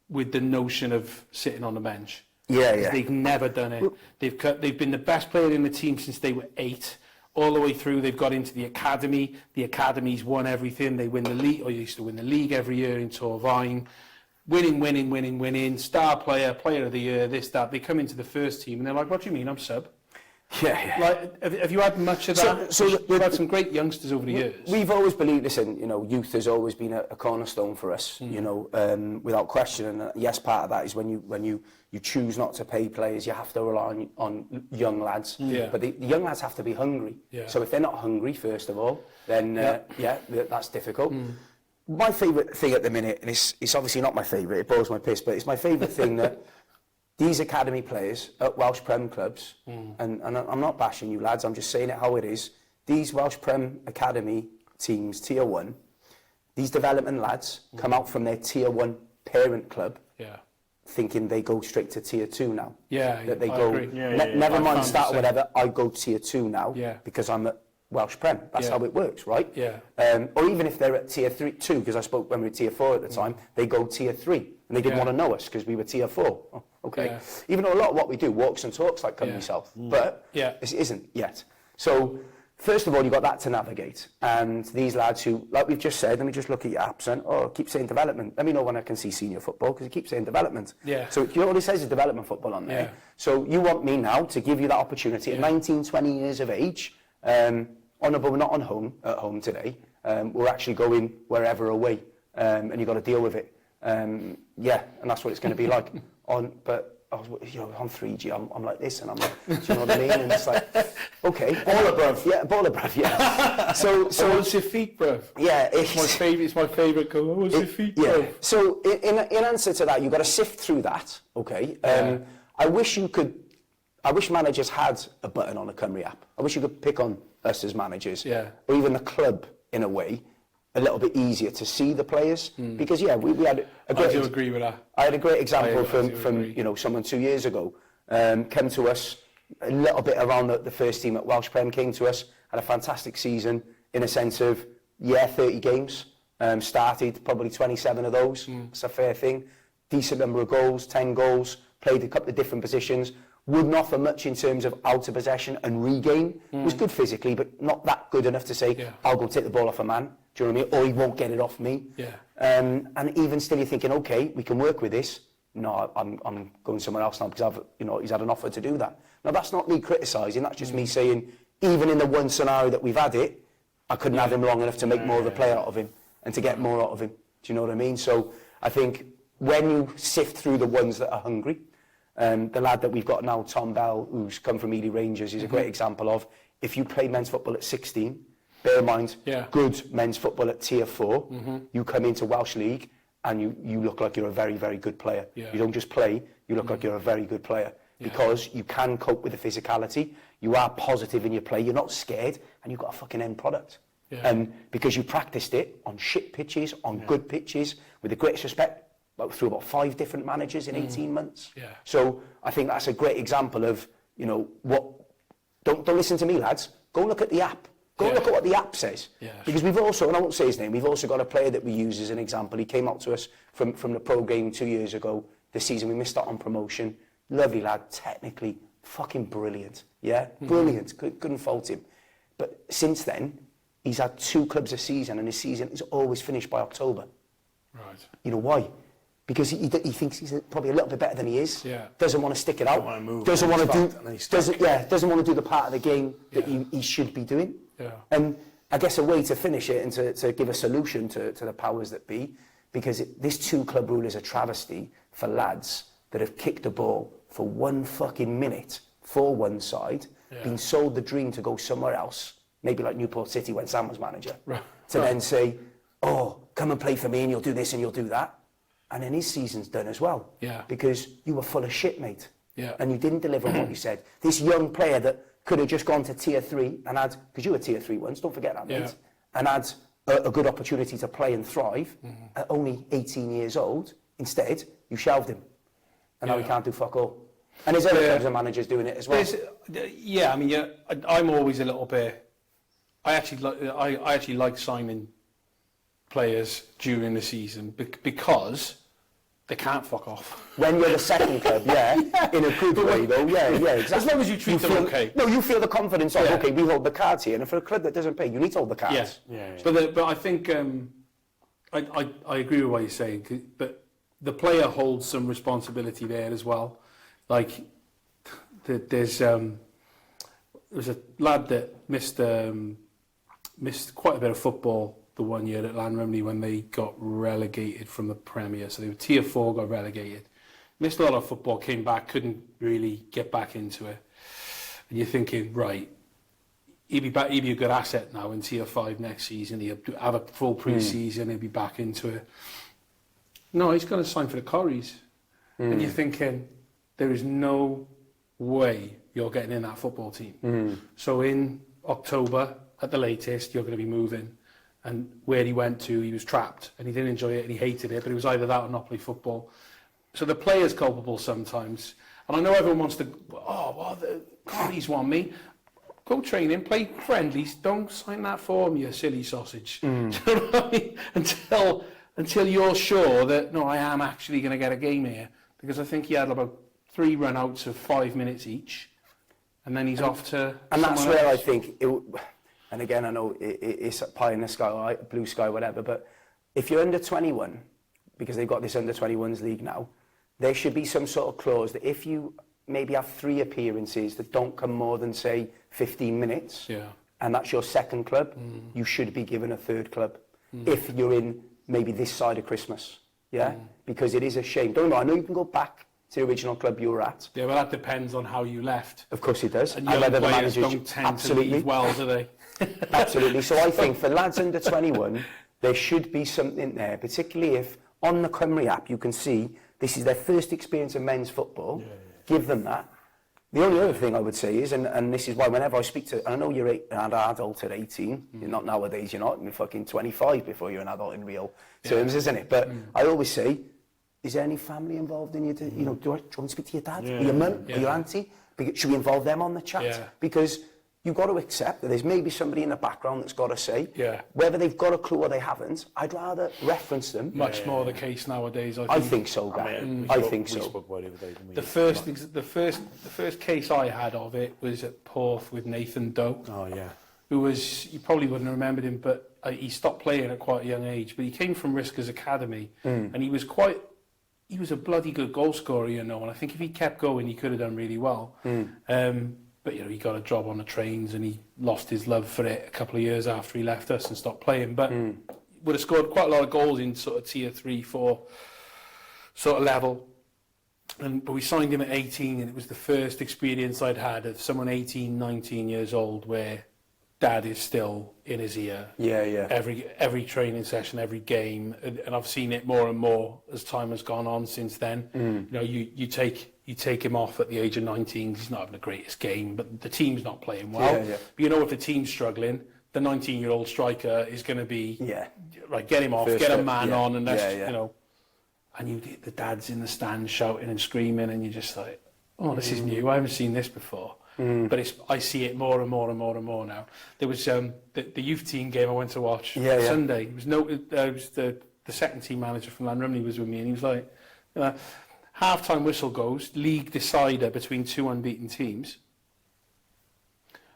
with the notion of sitting on the bench. They've never done it. They've been the best player in the team since they were 8. All the way through, they've got into the academy. The academy's won everything. They win the league, or used to win the league every year in Torvine. Winning. Star player, player of the year, this, that. They come into the first team and they're like, what do you mean, I'm sub? Like, have you had much of that? So we've had some great youngsters over the years. We've always believed, listen, youth has always been a cornerstone for us, without question. And yes, part of that is when you choose not to pay players, you have to rely on young lads. But the young lads have to be hungry. So if they're not hungry, first of all, then that's difficult. my favourite thing at the minute, and it's obviously not my favourite, it blows my piss, but it's my favourite thing that these academy players at Welsh Prem clubs, and I'm not bashing you lads, I'm just saying it how it is, these Welsh Prem academy teams, Tier 1, these development lads come out from their Tier 1 parent club, thinking they go straight to Tier 2 now. That they go, never mind start or whatever, I go Tier 2 now because I'm at Welsh Prem. That's how it works, right? Or even if they're at Tier 2, because I spoke when we were Tier 4 at the time, they go Tier 3, and they didn't want to know us because we were Tier 4. Oh, okay. Even though a lot of what we do walks and talks like company self, but it isn't yet. So, first of all, you've got that to navigate. And these lads who, like we've just said, let me just look at your apps and, keep saying development. Let me know when I can see senior football, because it keeps saying development. So, you know what it says is development football on there. So, you want me now to give you that opportunity at 19, 20 years of age, but we're not at home today. We're actually going wherever away, and you've got to deal with it. And that's what it's going to be like. But I was, on 3G, I'm like this, and I'm like, do you know what I mean? And it's like, okay, baller bruv, yeah. So what's your feet, bruv? Yeah, it's my favourite goal. What's your feet, bruv? Yeah. So in answer to that, you've got to sift through that. Okay. I wish managers had a button on a Cymru app. I wish you could pick on us as managers, or even the club in a way, a little bit easier to see the players, because we had a great. I do agree with that. I had a great example from someone 2 years ago, came to us a little bit around the first team at Welsh Prem, came to us, had a fantastic season in a sense of 30 games, started probably 27 of those. It's a fair thing. Decent number of goals, 10 goals, played a couple of different positions. Wouldn't offer much in terms of out of possession and regain. Was good physically, but not that good enough to say, I'll go take the ball off a man. Do you know what I mean? Or he won't get it off me. And even still, you're thinking, okay, we can work with this. No, I'm going somewhere else now because he's had an offer to do that. Now, that's not me criticising. That's just me saying, even in the one scenario that we've had it, I couldn't have him long enough to make more of a player out of him and to get more out of him. Do you know what I mean? So I think when you sift through the ones that are hungry, the lad that we've got now, Tom Bell, who's come from Ely Rangers, is a great example of, if you play men's football at 16, bear in mind, good men's football at Tier 4, you come into Welsh League and you look like you're a very, very good player. You don't just play, you look like you're a very good player, because you can cope with the physicality, you are positive in your play, you're not scared, and you've got a fucking end product. And because you practiced it on shit pitches, on good pitches, with the greatest respect, through about 5 different managers in 18 months. So I think that's a great example of, don't listen to me, lads. Go look at the app. Go look at what the app says. Because we've also, and I won't say his name, we've also got a player that we use as an example. He came out to us from the pro game 2 years ago. This season we missed out on promotion. Lovely lad, technically fucking brilliant. Brilliant. Couldn't fault him. But since then, he's had 2 clubs a season, and his season is always finished by October. Right. You know why? Because he thinks he's probably a little bit better than he is. Doesn't want to stick it out. Doesn't want to do the part of the game that he should be doing. And I guess a way to finish it and to give a solution to the powers that be, because this 2-club rule is a travesty for lads that have kicked the ball for 1 fucking minute for one side, been sold the dream to go somewhere else, maybe like Newport City when Sam was manager, to then say, come and play for me and you'll do this and you'll do that. And then his season's done as well. Because you were full of shit, mate. And you didn't deliver what you said. This young player that could have just gone to Tier 3 and had, because you were Tier 3 once, don't forget that, mate, and had a good opportunity to play and thrive at only 18 years old. Instead, you shelved him. And now he can't do fuck all. And there's other clubs and managers doing it as well. I'm always a little bit... I actually like signing players during the season because they can't fuck off. When you're the second club, in a good way though, exactly. As long as you treat them okay. No, you feel the confidence of, okay, we hold the cards here, and for a club that doesn't pay, you need to hold the cards. But I think, I agree with what you're saying, but the player holds some responsibility there as well. Like, there's a lad that missed quite a bit of football the 1 year at Llanrumney when they got relegated from the Premier. So they were Tier 4, got relegated. Missed a lot of football, came back, couldn't really get back into it. And you're thinking, right, he'd be back. He'd be a good asset now in Tier 5 next season. He'll have a full pre-season. He'll be back into it. No, he's going to sign for the Corries. And you're thinking, there is no way you're getting in that football team. So in October, at the latest, you're going to be moving. And where he went to, he was trapped. And he didn't enjoy it and he hated it. But it was either that or not play football. So the player's culpable sometimes. And I know everyone wants to, the Corries want me. Go training, play friendlies. Don't sign that form, you silly sausage. Do you know what I mean? Until you're sure that, no, I am actually going to get a game here. Because I think he had about 3 run-outs of 5 minutes each. And then he's off to And that's someone where else. I think, and again, I know it's pie in the sky, blue sky, whatever, but if you're under 21, because they've got this under 21s league now, there should be some sort of clause that if you maybe have 3 appearances that don't come more than, say, 15 minutes, and that's your second club, you should be given a third club if you're in maybe this side of Christmas. Because it is a shame. Don't know, I know you can go back to the original club you were at. Yeah, well, that depends on how you left. Of course it does. And young players don't tend to leave well, do they? Absolutely. So I think for lads under 21, there should be something there, particularly if on the Cymru app you can see this is their first experience of men's football. Give them that. The only other thing I would say is, and this is why whenever I speak to, and I know you're an adult at 18, you're not nowadays, you're not, you're fucking 25 before you're an adult in real terms, isn't it? But I always say, is there any family involved in you? Do you want to speak to your dad, or your mum, or your auntie? Should we involve them on the chat? Because you've got to accept that there's maybe somebody in the background that's got to say, whether they've got a clue or they haven't, I'd rather reference them. Much more the case nowadays, I think so, Gary. I think so. The first case I had of it was at Porth with Nathan Doe. Who was, you probably wouldn't have remembered him, but he stopped playing at quite a young age. But he came from Risker's Academy, and he was a bloody good goal scorer, and I think if he kept going, he could have done really well. But he got a job on the trains, and he lost his love for it a couple of years after he left us and stopped playing. But would have scored quite a lot of goals in sort of tier 3, 4 sort of level. But we signed him at 18, and it was the first experience I'd had of someone 18, 19 years old where dad is still in his ear. Every training session, every game, and I've seen it more and more as time has gone on since then. You take him off at the age of 19. He's not having the greatest game, but the team's not playing well. But if the team's struggling, the 19-year-old striker is going to be right. Get him off, get a man on, and let's And the dad's in the stand shouting and screaming, and you're just like, oh, this is new. I haven't seen this before. But I see it more and more and more and more now. There was the youth team game I went to watch Sunday. It was the second team manager from Llanrumney was with me, and he was like, half-time whistle goes, league decider between 2 unbeaten teams.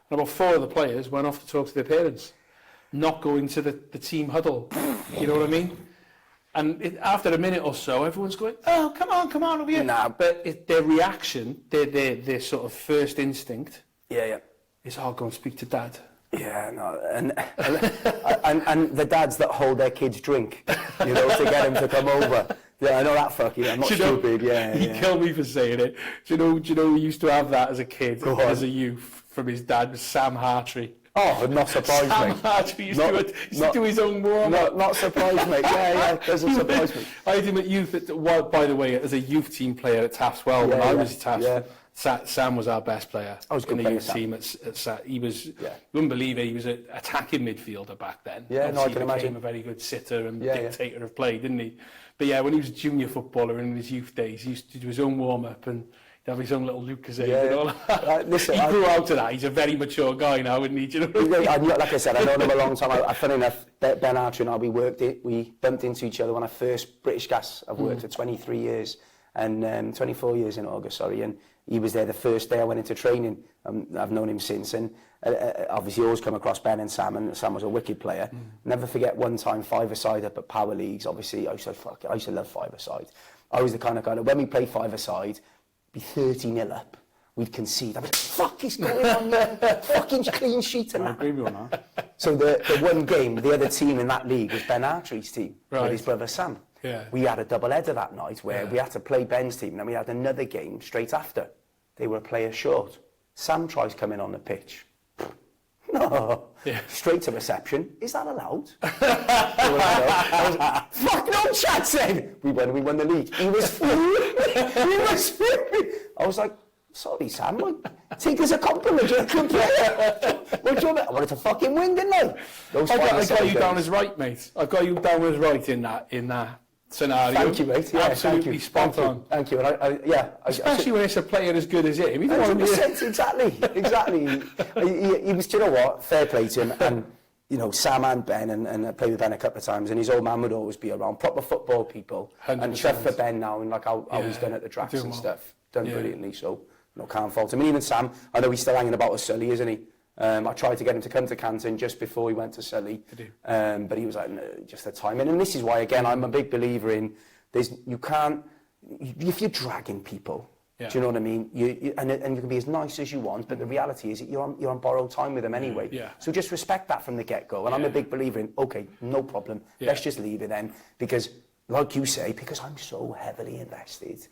And about 4 of the players went off to talk to their parents, not going to the team huddle. You know what I mean? And after a minute or so, everyone's going, oh, come on over here. But their reaction, their sort of first instinct is, I'll go and speak to dad. And the dads that hold their kids' drink, to get them to come over. Yeah, I know that fucking. I'm not stupid. You kill me for saying it. Do you know we used to have that as a kid, as a youth, from his dad, Sam Hartree. Oh, not surprised, mate. Sam Hartree used to do his own warm-up. Not surprised, mate. Doesn't surprise me. I had him at youth. By the way, as a youth team player at Taffs when I was at Taffs, Sam was our best player in the youth team at SAT. He was, you wouldn't believe it, he was an attacking midfielder back then. I can imagine. He became a very good sitter and dictator of play, didn't he? But when he was a junior footballer in his youth days, he used to do his own warm-up and he'd have his own little Lucozade and all that. Listen, he grew out of that. He's a very mature guy now, isn't he? Do you know what I mean? Like I said, I've known him a long time. Funny enough, Ben Archer and I, we bumped into each other when I first British Gas. I've worked for 23 years and 24 years in August, and he was there the first day I went into training. I've known him since, and obviously always come across Ben and Sam was a wicked player. Never forget one time, 5-a-side up at Power Leagues. Obviously, I used to love 5-a-side. I was the kind of guy that when we played 5-a-side, be 30-0 up, we'd concede. I was like, fuck is going on here? Fucking clean sheet and that. I agree with you on that. So the one game, the other team in that league was Ben Archery's team with his brother Sam. We had a double header that night where we had to play Ben's team, and then we had another game straight after. They were a player short. Sam tries coming on the pitch. No. Yeah. Straight to reception. Is that allowed? I was like, fuck no, Chad said. We won the league. He was fuming. I was like, sorry, Sam. Take it as a compliment. You're a good player. What do you want? I wanted to fucking win, didn't I? I got you down as right, mate. I got you down as right in that scenario. Thank you, mate. Yeah, absolutely thank you. spot on. Thank you. And Especially when it's a player as good as him. You don't want to be 100%, exactly. He was, do you know what? Fair play to him. And, you know, Sam and Ben, and I played with Ben a couple of times, and his old man would always be around. Proper football people. 100%. And chuff for Ben now, and like how he's done at the drafts and stuff. Done brilliantly, so can't fault him. And even Sam, I know he's still hanging about with Sully, isn't he? I tried to get him to come to Canton just before he went to Sully, but he was like, no, just the timing. And this is why, again, I'm a big believer in you can't, if you're dragging people, do you know what I mean? And you can be as nice as you want, but the reality is that you're on borrowed time with them anyway. So just respect that from the get-go. And I'm a big believer in, okay, no problem, let's just leave it then, because, like you say, because I'm so heavily invested.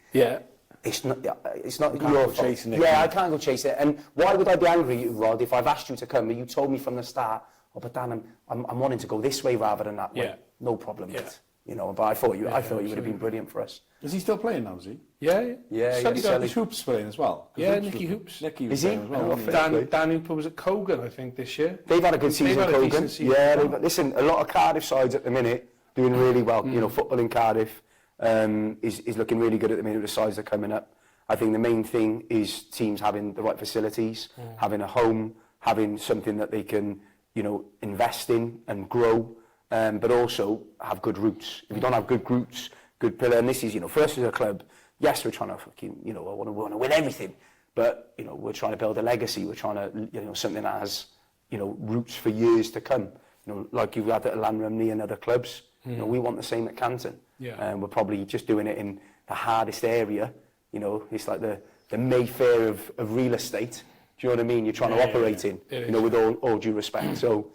It's not your fault. I can't go chasing it. And why would I be angry at you, Rod, if I've asked you to come and you told me from the start, oh, but Dan, I'm wanting to go this way rather than that way. No problem, mate. You know, but I thought you would have been brilliant for us. Is he still playing now, is he? Yeah. Sully got his Hoops playing as well. Nicky Hoops. Nicky was playing as well. Dan Hooper was at Cogan, I think, this year. They've had a good season, Cogan. Listen, a lot of Cardiff sides at the minute doing really well. You know, football in Cardiff is looking really good at the minute with the sides that are coming up. I think the main thing is teams having the right facilities, having a home, having something that they can, you know, invest in and grow. But also have good roots. If you don't have good roots, good pillar, and this is, you know, for us as a club, yes, we're trying to fucking, you know, I want to win everything, but, you know, we're trying to build a legacy. We're trying to, you know, something that has, you know, roots for years to come. You know, like you've had at Llanrumney and other clubs. You know, we want the same at Canton. We're probably just doing it in the hardest area. You know, it's like the Mayfair of real estate. Do you know what I mean? You're trying to operate in, you know, with all due respect. So.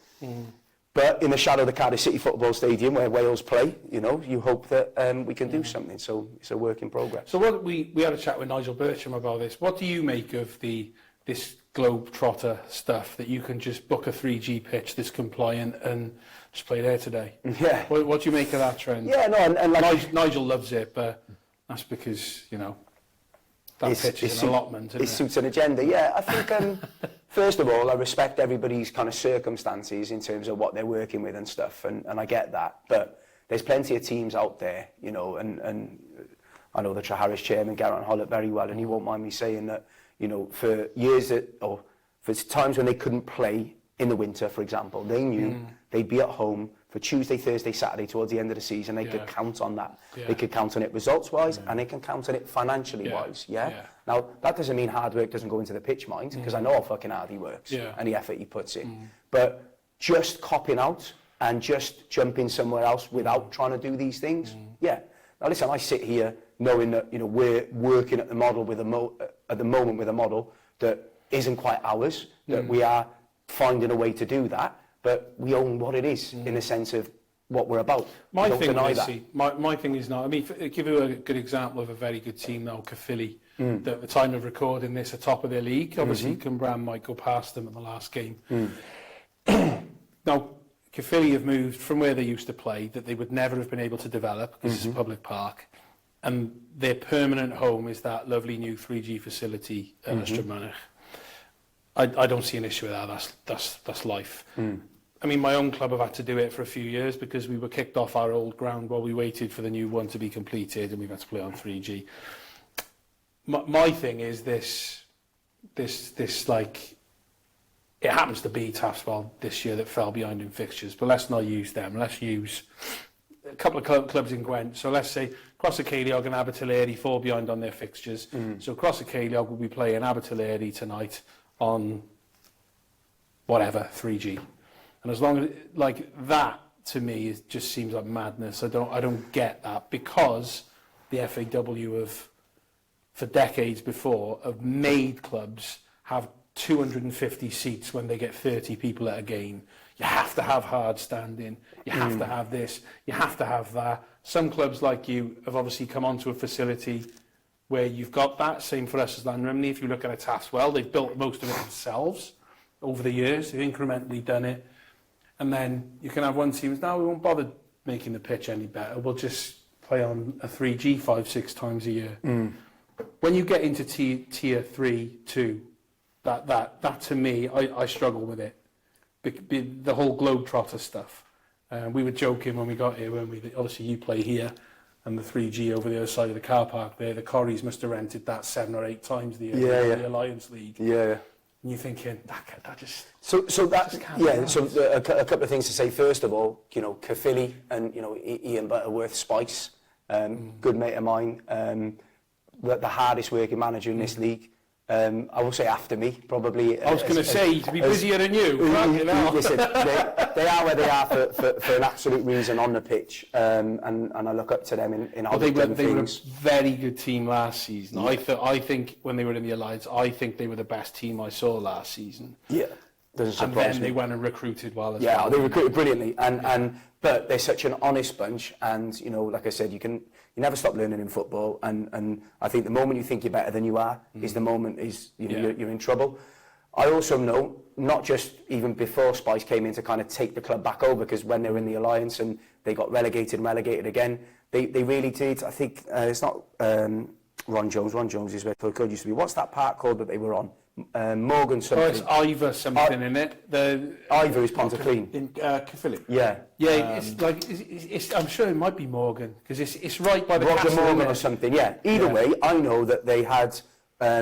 But in the shadow of the Cardiff City Football Stadium, where Wales play, you know, you hope that we can do something. So it's a work in progress. So what we had a chat with Nigel Bircham about this. What do you make of this Globetrotter stuff that you can just book a 3G pitch that's compliant and just play there today? Yeah. What do you make of that trend? Yeah, no, and like Nigel loves it, but that's because, you know, that pitch is an allotment. It suits an agenda. Yeah, I think. First of all, I respect everybody's kind of circumstances in terms of what they're working with and stuff, and I get that. But there's plenty of teams out there, you know, and I know the Treharris chairman, Geraint Hollett, very well, and he won't mind me saying that, you know, for years or for times when they couldn't play in the winter, for example, they knew they'd be at home for Tuesday, Thursday, Saturday towards the end of the season. They could count on that. They could count on it results-wise, and they can count on it financially-wise, Now, that doesn't mean hard work doesn't go into the pitch, mind, because I know how fucking hard he works and the effort he puts in. But just copping out and just jumping somewhere else without trying to do these things, Now, listen, I sit here knowing that, you know, we're working at the model with at the moment with a model that isn't quite ours, that we are finding a way to do that, but we own what it is in the sense of what we're about. My thing is not. I mean, give you a good example of a very good team now, Caerphilly. That at the time of recording this, are top of their league. Obviously, Cwmbran might go past them in the last game. Now, Caerphilly have moved from where they used to play, that they would never have been able to develop because it's a public park, and their permanent home is that lovely new 3G facility at Ystrad Mynach. I don't see an issue with that. That's life. I mean, my own club have had to do it for a few years because we were kicked off our old ground while we waited for the new one to be completed, and we've had to play on 3G. My thing is this like, it happens to be Taftswell this year that fell behind in fixtures, but let's not use them. Let's use a couple of clubs in Gwent. So let's say Cross y Ceiliog and Abertillery fall behind on their fixtures. So Cross y Ceiliog will be playing Abertillery tonight on whatever 3G, and as long as like that, to me, it just seems like madness. I don't get that, because the FAW have, for decades before, have made clubs have 250 seats when they get 30 people at a game. You have to have hard standing. You have to have this. You have to have that. Some clubs like you have obviously come onto a facility where you've got that. Same for us as Llanrumney. If you look at a Taftswell, they've built most of it themselves over the years. They've incrementally done it. And then you can have one team, now we won't bother making the pitch any better. We'll just play on a 3G 5-6 times a year. When you get into tier 3, 2, that to me, I struggle with it. The whole Globetrotter stuff. We were joking when we got here, when obviously you play here, and the 3G over the other side of the car park there, the Corries must have rented that 7 or 8 times the the Alliance League. Yeah. And you're thinking, that just... So a couple of things to say. First of all, you know, Caerphilly and, you know, Ian Butterworth, Spice, good mate of mine, the hardest working manager in this league. I will say after me, probably. I was going to say, to be busier than you. Listen, they are where they are for an absolute reason on the pitch, and I look up to them in all they were things. a very good team last season. Yeah. I think when they were in the Alliance, I think they were the best team I saw last season. Yeah, doesn't surprise me. And then they went and recruited well as well. Yeah, they recruited brilliantly, but they're such an honest bunch, and you know, like I said, you never stop learning in football, and I think the moment you think you're better than you are is the moment you're in trouble. I also know, not just even before Spice came in to kind of take the club back over, because when they were in the Alliance and they got relegated again, they really did. I think it's not Ron Jones is where Phil used to be. What's that park called that they were on? Morgan something. Oh, it's Ivor something in it. Ivor is Pontyclean. In Caerphilly. Yeah. Yeah, it's like it's I'm sure it might be Morgan, because it's right by the Roger castle. Morgan or something. Yeah. Either way, I know that they had a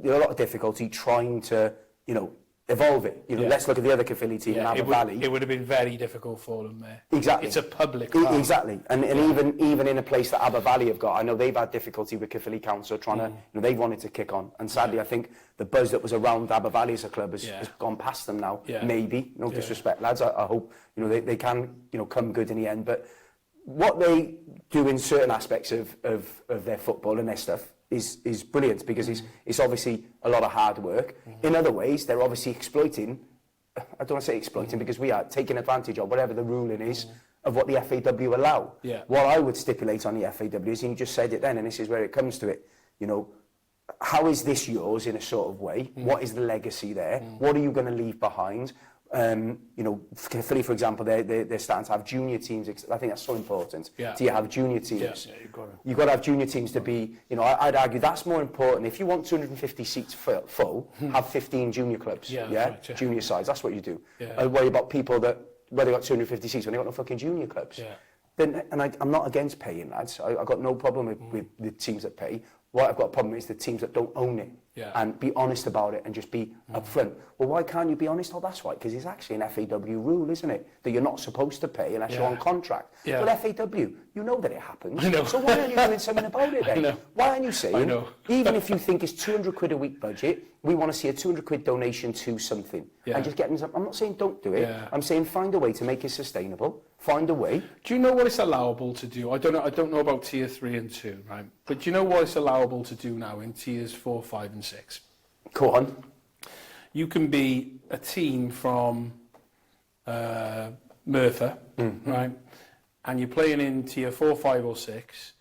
lot of difficulty trying to, you know, evolve it. You know, let's look at the other Caerphilly team in Aber Valley. It would have been very difficult for them there. Exactly. It's a public park. Exactly. And even in a place that Aber Valley have got, I know they've had difficulty with Caerphilly Council trying to, you know, they wanted to kick on. And sadly, I think the buzz that was around Aber Valley as a club has gone past them now. Yeah. Maybe. No disrespect, lads. I hope, you know, they can, you know, come good in the end. But what they do in certain aspects of their football and their stuff is brilliant, because it's obviously a lot of hard work. In other ways, they're obviously exploiting, I don't want to say exploiting, because we are taking advantage of whatever the ruling is of what the FAW allow. Yeah. What I would stipulate on the FAW is, and you just said it then, and this is where it comes to it, you know, how is this yours in a sort of way? What is the legacy there? What are you going to leave behind? You know, Philly, for example, they're starting to have junior teams. I think that's so important. Yeah. Do you have junior teams? Yeah, you've got to have junior teams to be, you know, I'd argue that's more important. If you want 250 seats full, have 15 junior clubs. Right, junior sides, that's what you do. I worry about people that, where they got 250 seats when they got no fucking junior clubs. Yeah. Then, and I'm not against paying, lads. I've got no problem with the teams that pay. What I've got a problem is the teams that don't own it. Yeah. And be honest about it and just be upfront. Well, why can't you be honest? Oh, that's right, because it's actually an FAW rule, isn't it? That you're not supposed to pay unless you're on contract. Yeah. But FAW, you know that it happens. I know. So why aren't you doing something about it then? I know. Why aren't you saying, even if you think it's 200 quid a week budget, we want to see a 200 quid donation to something. Yeah. And just getting some, I'm not saying don't do it. Yeah. I'm saying find a way to make it sustainable. Find a way. Do you know what it's allowable to do? I don't know about tier 3 and 2, right? But do you know what it's allowable to do now in tiers 4, 5 and 6? Go on. You can be a team from Merthyr, right? And you're playing in tier 4, 5 or 6,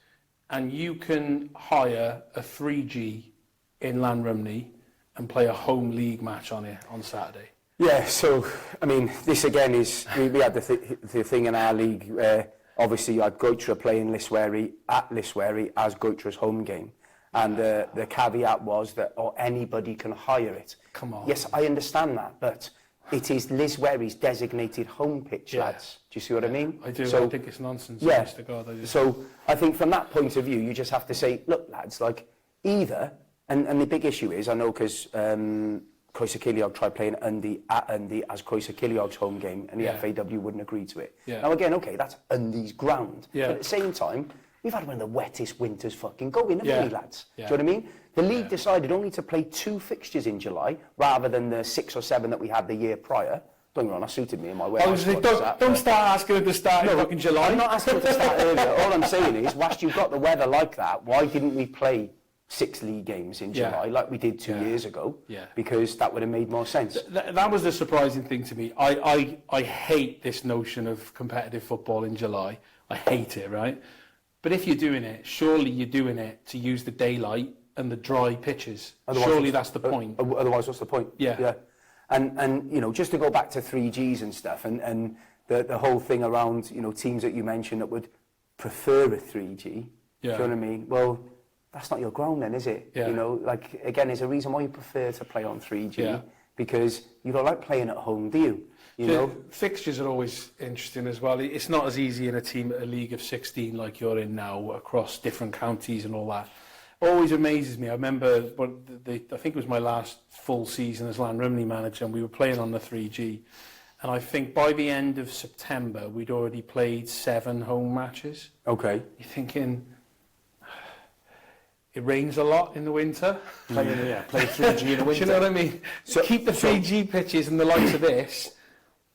and you can hire a 3G in Llanrumney and play a home league match on it on Saturday. Yeah, so, I mean, this again is, we had the thing in our league where obviously you had Goitra playing Liswery at Liswery as Goitra's home game. And the caveat was that anybody can hire it. Come on. Yes, I understand that, but it is Liswery's designated home pitch, lads. Do you see what I mean? I do. So, I think it's nonsense. Yeah. So I think from that point of view, you just have to say, look, lads, like either, and the big issue is, I know because Croeso Ceiliog tried playing at Undy as Croeso Ceiliog's home game, and the FAW wouldn't agree to it. Yeah. Now again, okay, that's Undy's ground. Yeah. But at the same time, we've had one of the wettest winters fucking going, haven't we, lads? Yeah. Do you know what I mean? The league decided only to play 2 fixtures in July, rather than the 6 or 7 that we had the year prior. Don't get me wrong, that suited me in my way. Don't start asking at the start of fucking July. I'm not asking at the start earlier. All I'm saying is, whilst you've got the weather like that, why didn't we play 6 league games in July like we did 2 years ago? Yeah. Because that would have made more sense. That was the surprising thing to me. I hate this notion of competitive football in July. I hate it, right? But if you're doing it, surely you're doing it to use the daylight and the dry pitches. Surely that's the point. Otherwise, what's the point? Yeah. And you know, just to go back to 3Gs and stuff, and the whole thing around, you know, teams that you mentioned that would prefer a 3G. Do you know what I mean? Well, that's not your ground then, is it? Yeah. You know, like, again, there's a reason why you prefer to play on 3G, because you don't like playing at home, do you? You know? Fixtures are always interesting as well. It's not as easy in a team at a league of 16 like you're in now, across different counties and all that. Always amazes me. I remember, I think it was my last full season as Llanrumney manager, and we were playing on the 3G. And I think by the end of September, we'd already played 7 home matches. Okay. You're thinking, it rains a lot in the winter. Play 3G in the winter. Do you know what I mean? So keep the 3G pitches and the likes of this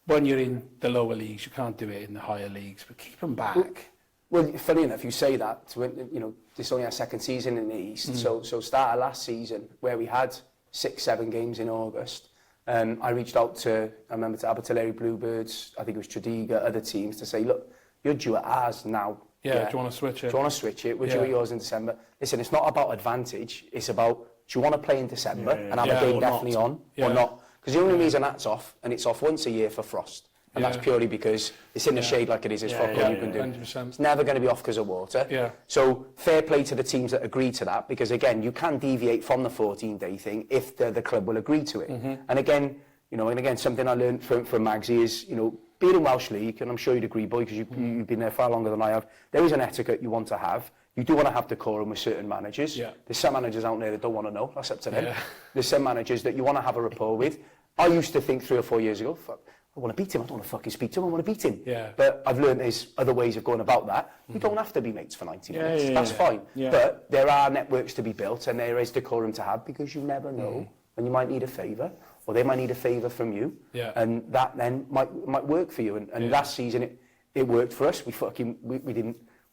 when you're in the lower leagues. You can't do it in the higher leagues, but keep them back. Well, funny enough, you say that. You know, this is only our second season in the East. So start of last season, where we had 6-7 games in August, I reached out to Abertillery Bluebirds, I think it was Tredegar, other teams, to say, look, you're due at ours now. Yeah, do you want to switch it? Do you want to switch it? We're due at yours in December. Listen, it's not about advantage. It's about, do you want to play in December and have a game definitely on or not? Because the only reason that's off, and it's off once a year for frost, and that's purely because it's in the shade like it is. It's fuck all you can do. 100%. It's never going to be off because of water. Yeah. So fair play to the teams that agree to that, because again, you can deviate from the 14-day thing if the club will agree to it. And again, you know, something I learned from Magsy is, you know, being in Welsh League, and I'm sure you'd agree, boy, because you've been there far longer than I have, there is an etiquette you want to have. You do want to have decorum with certain managers. Yeah. There's some managers out there that don't want to know. That's up to them. Yeah. There's some managers that you want to have a rapport with. I used to think 3 or 4 years ago, fuck, I want to beat him. I don't want to fucking speak to him. I want to beat him. Yeah. But I've learned there's other ways of going about that. You don't have to be mates for 90 minutes. That's fine. Yeah. But there are networks to be built, and there is decorum to have, because you never know when you might need a favour, or they might need a favour from you. Yeah. And that then might work for you. And last season it worked for us. We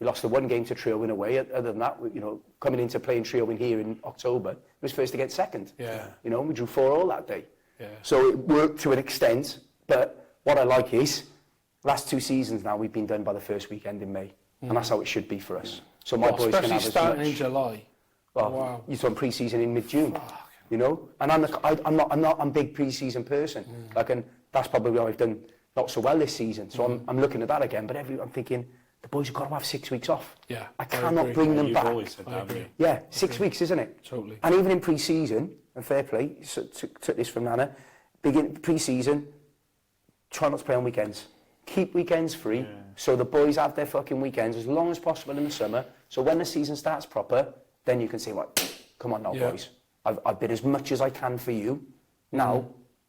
lost the 1 game to Trio Win away. Other than that, you know, coming into playing Trio Win here in October, it was first against second. Yeah. You know, we drew 4-4 that day. Yeah. So it worked to an extent. But what I like is, last 2 seasons now, we've been done by the first weekend in May, and that's how it should be for us. So my boys can have as much. Especially starting in July. Well, wow. You're talking pre-season in mid-June. You know, and I'm not a big pre-season person. Like, and that's probably why I've done not so well this season. So I'm looking at that again. But I'm thinking, the boys have got to have 6 weeks off. Yeah, I cannot bring them back. Always said that, yeah, 6 weeks, isn't it? Totally. And even in pre-season, and fair play, took this from Nana, pre-season, try not to play on weekends. Keep weekends free, so the boys have their fucking weekends as long as possible in the summer. So when the season starts proper, then you can say, "What? Come on now, boys. I've been as much as I can for you. Now,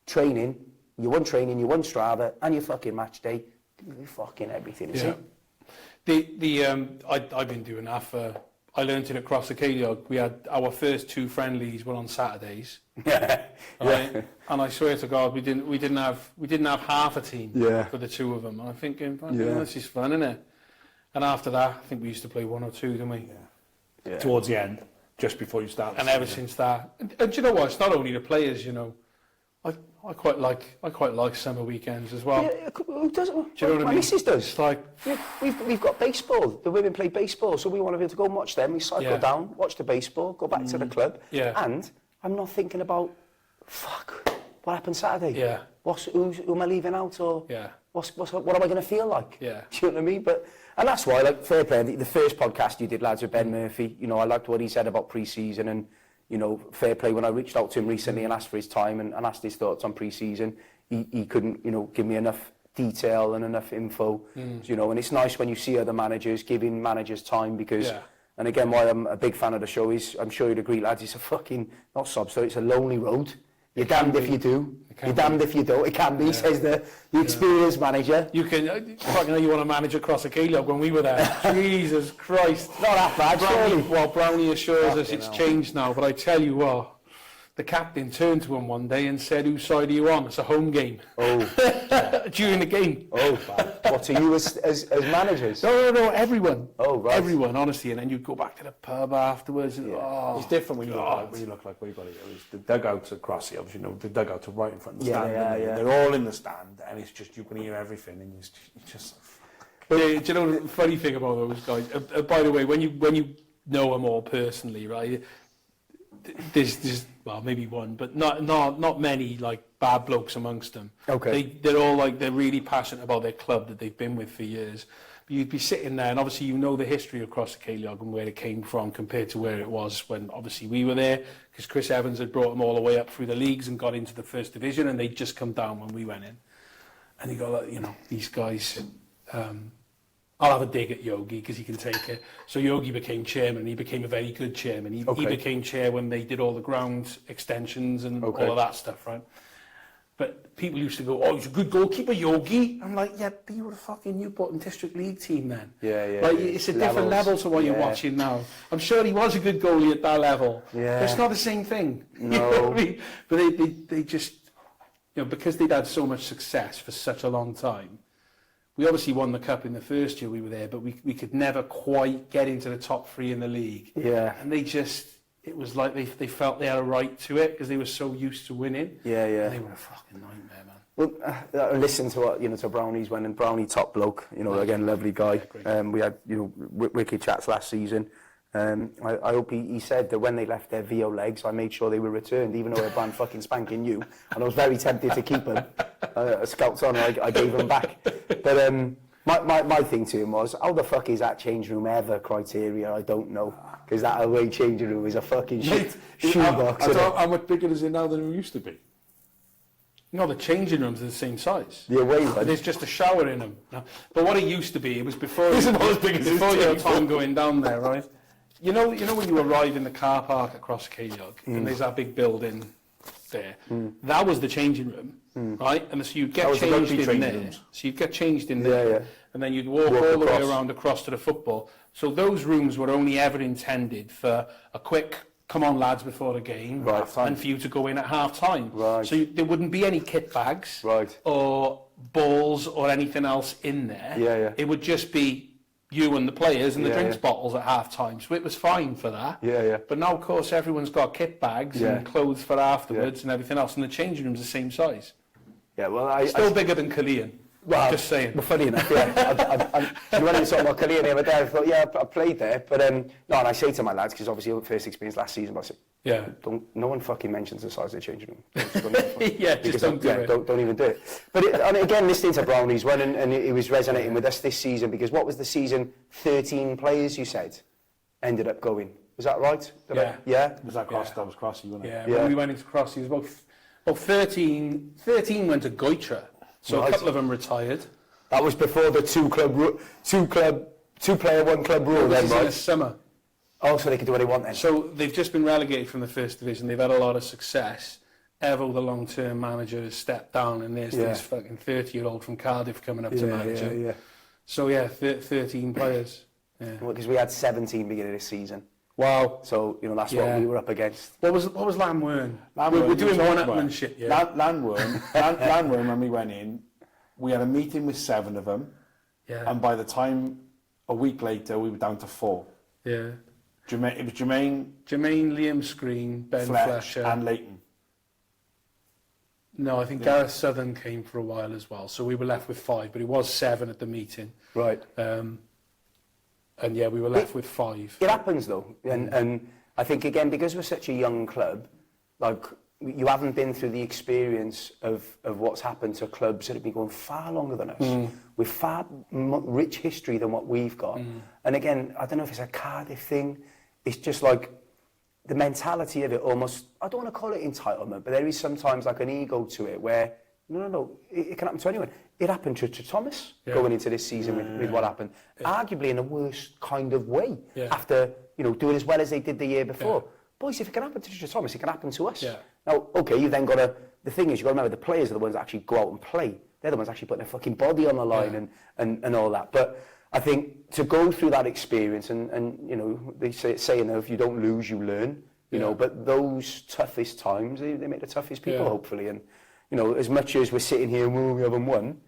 training, you won Strava, and your fucking match day, you fucking everything, is it?" I've been doing that for. I learned it across the Ceiliog. We had our first 2 friendlies were on Saturdays. Right? And I swear to God, we didn't have half a team for the 2 of them. And I'm thinking, this is fun, isn't it? And after that, I think we used to play 1 or 2, didn't we? Yeah. Towards the end, just before you start. And ever since that, and do you know what? It's not only the players, you know. I quite like summer weekends as well. Yeah, who doesn't? Do you know what I mean? My missus does. It's like we've got baseball. The women play baseball, so we want to be able to go and watch them. We cycle down, watch the baseball, go back to the club. Yeah. And I'm not thinking about, fuck, what happened Saturday? Yeah. Who am I leaving out, or what am I going to feel like? Yeah. Do you know what I mean? And that's why, like, fair play. The first podcast you did, lads, with Ben Murphy, you know, I liked what he said about pre-season, and you know, fair play, when I reached out to him recently and asked for his time and asked his thoughts on pre-season, he couldn't, you know, give me enough detail and enough info, you know, and it's nice when you see other managers giving managers time, because, and again, why I'm a big fan of the show is, I'm sure you'd agree, lads, it's a fucking, not sob story, it's a lonely road. You're damned if you do, you're damned if you don't. It can be, says the experienced manager. You can, fucking hell, you want to manage across a Ceiliog when we were there. Jesus Christ. Not that bad, surely. Well, Brownie assures us it's changed now, but I tell you what, the captain turned to him one day and said, "Whose side are you on? It's a home game." Oh. During the game. Oh, what, to you as managers? No, everyone. Oh, right. Everyone, honestly. And then you'd go back to the pub afterwards. And, it's different when you look like we've got it. The dugouts across the, obviously, you know, the dugouts are right in front of the stand. They're all in the stand, and it's just, you can hear everything, and it's just do you know the funny thing about those guys? By the way, when you know them all personally, right? there's well, maybe one, but not many like bad blokes amongst them. Okay. They're all like, they're really passionate about their club that they've been with for years. But you'd be sitting there, and obviously you know the history across the Ceiliog and where it came from compared to where it was when obviously we were there, because Chris Evans had brought them all the way up through the leagues and got into the first division, and they'd just come down when we went in. And you go, like, you know, these guys. I'll have a dig at Yogi because he can take it. So Yogi became chairman, and he became a very good chairman. He became chair when they did all the ground extensions and all of that stuff, right? But people used to go, oh, he's a good goalkeeper, Yogi. I'm like, yeah, but you were a fucking Newport and District League team then. Yeah. Like, it's a different level to what you're watching now. I'm sure he was a good goalie at that level. Yeah. But it's not the same thing. No. You know what I mean? But they just, you know, because they'd had so much success for such a long time, we obviously won the cup in the first year we were there, but we could never quite get into the top 3 in the league. Yeah. And it was like they felt they had a right to it because they were so used to winning. Yeah. And they were a fucking nightmare, man. Well, listen to what, you know, to Brownie's when, and Brownie top bloke, you know, again, lovely guy. We had, you know, wicked chats last season. I hope he said that when they left their VO legs, I made sure they were returned, even though they're brand fucking spanking new. And I was very tempted to keep them. A scout's honour, I gave them back. But my thing to him was, how the fuck is that change room ever criteria? I don't know. Because that away changing room is a fucking shoebox. How much bigger is it now than it used to be? No, the changing rooms are the same size. The away one. There's just a shower in them. But what it used to be, it was before your time going down there, right? You know when you arrive in the car park across Ceiliog and there's that big building there. That was the changing room, right? And so you'd get changed in there. So you'd get changed in there, and then you'd walk all the way around across to the football. So those rooms were only ever intended for a quick come on lads before the game, and for you to go in at half time. So there wouldn't be any kit bags or balls or anything else in there. It would just be you and the players and the drinks bottles at half time, so it was fine for that. But now, of course, everyone's got kit bags and clothes for afterwards and everything else, and the changing room's the same size. Still bigger than Killian. Well, just saying. Well, funny enough, you went and saw my Killian the other day. I thought, I played there, but no. And I say to my lads, because obviously first experience last season, but I said, no one fucking mentions the size of the changing room. Just don't do it. Don't even do it. But and again, listening to Brownie's one, and it was resonating with us this season, because what was the season? 13 players, you said, ended up going. Was that right? Was that Cross? That was Crossy, wasn't it? When we went into Crossy, it was about 13 went to Goitra. So a couple of them retired. That was before the two player, one club rule then, right? In the summer. Oh, so they could do what they want then. So they've just been relegated from the first division. They've had a lot of success. Evo, the long-term manager, has stepped down, and there's this fucking 30-year-old from Cardiff coming up to manager. So 13 players. Well, because we had 17 beginning of the season. Wow. So, you know, that's what we were up against. What was Llanwern? We're doing one-upmanship, Llanwern, when we went in, we had a meeting with 7 of them, and by the time, a week later, we were down to 4. Yeah. It was Jermaine, Liam Screen, Ben Fletcher, and Leighton. No, I think Gareth Southern came for a while as well, so we were left with 5, but it was 7 at the meeting. Right. And we were left with 5. It happens though, and I think again, because we're such a young club, like, you haven't been through the experience of what's happened to clubs that have been going far longer than us, with far rich history than what we've got. And again, I don't know if it's a Cardiff thing, it's just like the mentality of it almost, I don't want to call it entitlement, but there is sometimes like an ego to it where, no, it can happen to anyone. It happened to Thomas going into this season with what happened, arguably in the worst kind of way, after, you know, doing as well as they did the year before. Boys, if it can happen to Thomas, it can happen to us. Now, okay, you've then got to, the thing is, you've got to remember the players are the ones that actually go out and play. They're the ones actually putting their fucking body on the line and all that. But I think to go through that experience and you know, they say, you know, if you don't lose, you learn, you know, but those toughest times, they make the toughest people, hopefully. And, you know, as much as we're sitting here and we haven't won,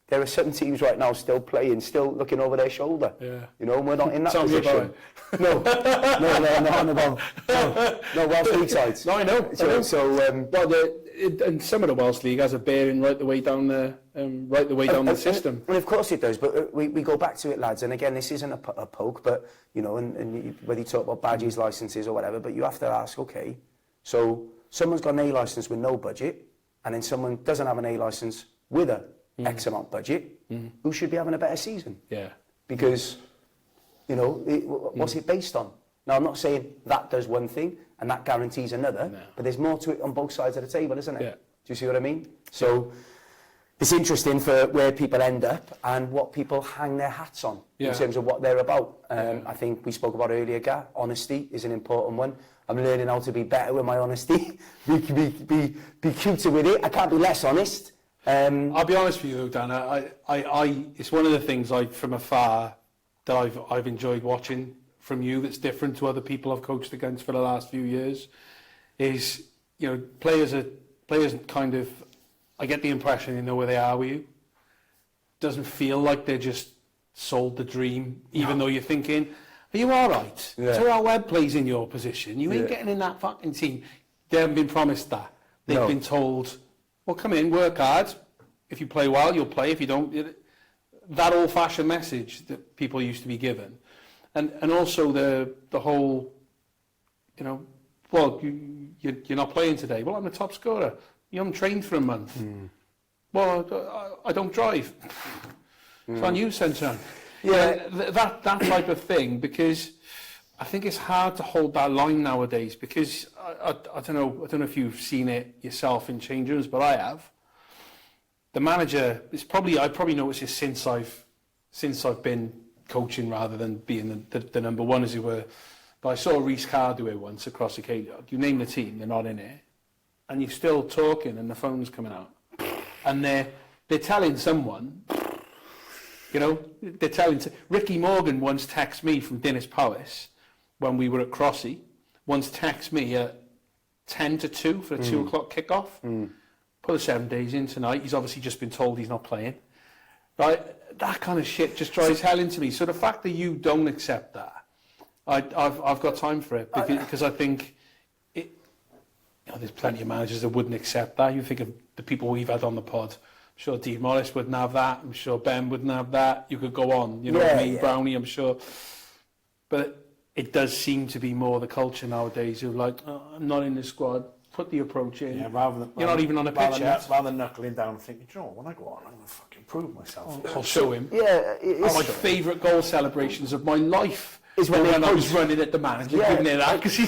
there are some teams right now still playing, still looking over their shoulder. You know, and we're not in that position. No, Welsh League sides. No, I know. And some of the Welsh League has a bearing right the way down the system. Well, of course it does, but we go back to it, lads. And again, this isn't a poke, but, you know, and whether you talk about badges, licences or whatever, but you have to ask, okay, So someone's got an A licence with no budget, and then someone doesn't have an A licence with a X amount budget, who should be having a better season? Yeah. Because, you know, what's it based on? Now, I'm not saying that does one thing and that guarantees another, but there's more to it on both sides of the table, isn't it? Yeah. Do you see what I mean? So it's interesting for where people end up and what people hang their hats on in terms of what they're about. I think we spoke about earlier, Gar, honesty is an important one. I'm learning how to be better with my honesty, be cuter with it. I can't be less honest. I'll be honest with you, Dan. It's one of the things from afar that I've enjoyed watching from you. That's different to other people I've coached against for the last few years. Is, you know, players kind of, I get the impression they know where they are with you. Doesn't feel like they're just sold the dream, even though you're thinking, are you all right? Yeah. So our web plays in your position. You ain't getting in that fucking team. They haven't been promised that. They've been told, well, come in, work hard. If you play well, you'll play. If you don't, that old-fashioned message that people used to be given. And also the whole, you know, well, you're not playing today. Well, I'm the top scorer. You haven't trained for a month. Well, I don't drive. It's on you, sunshine. Yeah, that type of thing, because I think it's hard to hold that line nowadays, because I don't know if you've seen it yourself in change rooms, but I have. The manager, I probably noticed it since I've been coaching rather than being the number one, as it were. But I saw Reece Carr do it once across the Cape Yard. You name the team, they're not in it, and you're still talking, and the phone's coming out, and they're telling someone. You know, they're telling... Ricky Morgan once texted me from Dinas Powys when we were at Crossy, once texted me at 10 to 2 for a 2 o'clock kickoff. Put the 7 days in tonight. He's obviously just been told he's not playing. Right? That kind of shit just drives hell into me. So the fact that you don't accept that, I've got time for it, because I think... You know, there's plenty of managers that wouldn't accept that. You think of the people we've had on the pod. I'm sure Dean Morris wouldn't have that. I'm sure Ben wouldn't have that. You could go on, you know, Brownie, I'm sure. But it does seem to be more the culture nowadays of like, oh, I'm not in the squad, put the approach in. Yeah, you're not even on a pitch yet. Rather than knuckling down and thinking, you know, when I go on, I'm going to fucking prove myself. I'll show him. Yeah, My favourite goal celebrations of my life is when I was running at the manager, giving it that, because he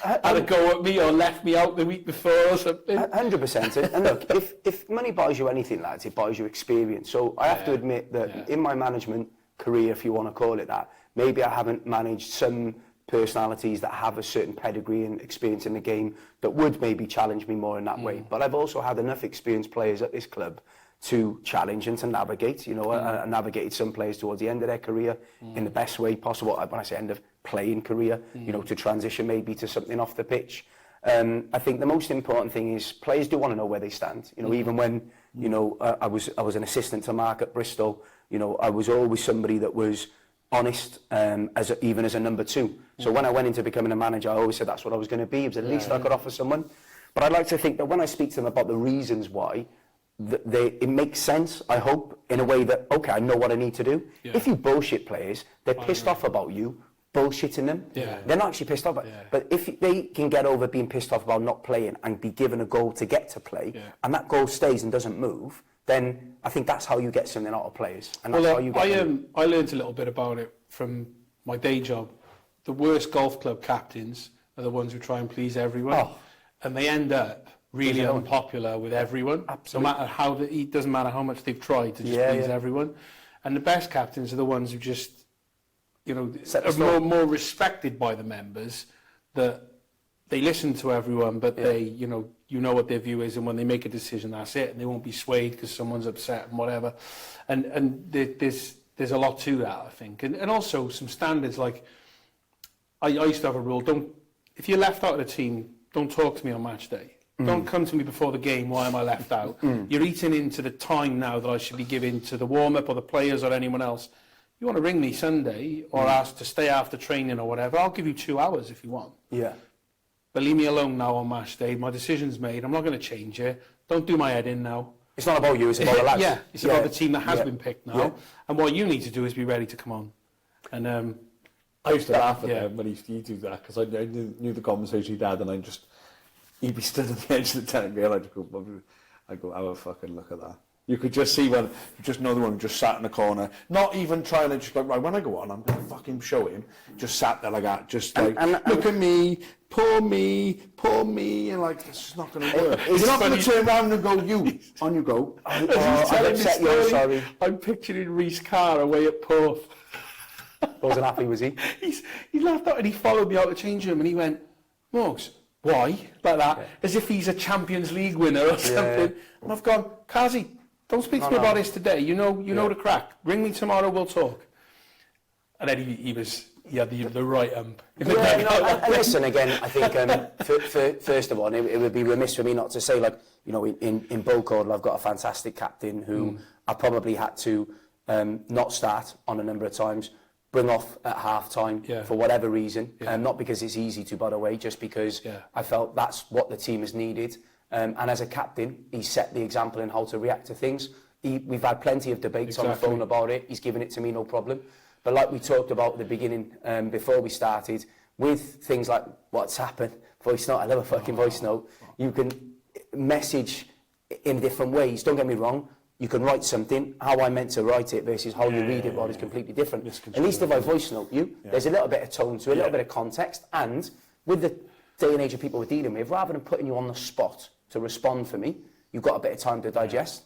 had a go at me or left me out the week before or something. 100%. And look, if money buys you anything, lads, it buys you experience. So I have to admit that in my management career, if you want to call it that, maybe I haven't managed some personalities that have a certain pedigree and experience in the game that would maybe challenge me more in that way. But I've also had enough experienced players at this club to challenge and to navigate. You know, I navigated some players towards the end of their career in the best way possible. When I say end of playing career, you know, to transition maybe to something off the pitch. I think the most important thing is players do want to know where they stand. You know, even when, you know, I was an assistant to Mark at Bristol, you know, I was always somebody that was honest, even as a number two. So when I went into becoming a manager, I always said that's what I was going to be. It was the least I could offer someone. But I'd like to think that when I speak to them about the reasons why, it makes sense, I hope, in a way that, okay, I know what I need to do. Yeah. If you bullshit players, they're pissed off about you bullshitting them. Yeah. They're not actually pissed off. But if they can get over being pissed off about not playing and be given a goal to get to play, and that goal stays and doesn't move, then I think that's how you get something out of players. And that's how you get I learned a little bit about it from my day job. The worst golf club captains are the ones who try and please everyone. And they end up really unpopular with everyone. Absolutely. No matter it doesn't matter how much they've tried to just please everyone. And the best captains are the ones who just, you know, are more respected by the members, that they listen to everyone, but they, you know what their view is, and when they make a decision, that's it, and they won't be swayed because someone's upset and whatever. And there's a lot to that, I think. And also some standards, like, I used to have a rule, if you're left out of the team, don't talk to me on match day. Don't come to me before the game, why am I left out? You're eating into the time now that I should be giving to the warm-up or the players or anyone else. You want to ring me Sunday or ask to stay after training or whatever, I'll give you 2 hours if you want. Yeah. But leave me alone now on match day. My decision's made. I'm not going to change it. Don't do my head in now. It's not about you, it's about the lads. Yeah, it's about the team that has been picked now. Yeah. And what you need to do is be ready to come on. And I used to laugh at them when he do that, because I knew the conversation he'd had, and I just he'd be stood at the edge of the tent and I'd go, have a fucking look at that. You could just see one, just another one just sat in the corner, not even trying to just go, right, when I go on, I'm going to fucking show him. Just sat there like that, just like, look at me, and like, this is not going to work. You're not going to turn around and go, you, on you go. I've upset you, sorry. I'm picturing Rhys Carr away at Porth. Wasn't happy, was he? He laughed out and he followed me out of the change room and he went, Morgs, why? Like that, as if he's a Champions League winner or something. And I've gone, Kazi, don't speak to me about this today. You know the crack. Ring me tomorrow, we'll talk. And then he had the right listen, again, I think first of all, it would be remiss for me not to say, like, you know, in Bull Caudle, I've got a fantastic captain who I probably had to not start on a number of times, bring off at half time for whatever reason, not because it's easy to, by the way, just because I felt that's what the team has needed. And as a captain, he set the example in how to react to things. We've had plenty of debates on the phone about it. He's given it to me, no problem. But like we talked about at the beginning, before we started, with things like WhatsApp, voice note, I love a fucking voice note, you can message in different ways. Don't get me wrong, you can write something, how I meant to write it versus how you read it, is completely different. At least if I voice note you, there's a little bit of tone to it, a little bit of context, and with the day and age of people we're dealing with, rather than putting you on the spot to respond for me, you've got a bit of time to digest.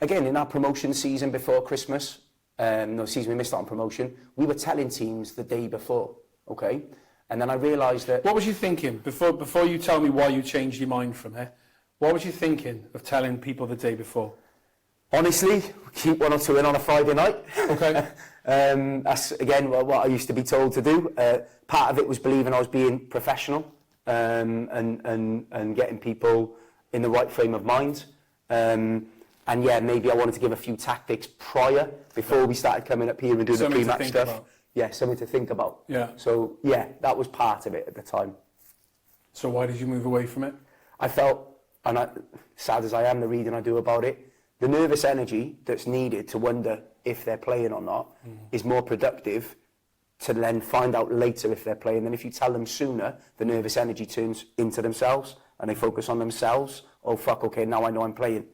Again, in our promotion season before Christmas, season we missed out on promotion, we were telling teams the day before, okay? And then I realised that... What was you thinking? Before you tell me why you changed your mind from it, what was you thinking of telling people the day before? Honestly, keep 1 or 2 in on a Friday night. Okay. That's, again, what I used to be told to do. Part of it was believing I was being professional and getting people in the right frame of mind. And yeah, maybe I wanted to give a few tactics prior, before we started coming up here and doing the pre-match stuff. About. Yeah, something to think about. Yeah. So yeah, that was part of it at the time. So why did you move away from it? I felt, sad as I am, the reading I do about it, the nervous energy that's needed to wonder if they're playing or not is more productive to then find out later if they're playing. Then if you tell them sooner, the nervous energy turns into themselves and they focus on themselves. Oh, fuck, okay, now I know I'm playing.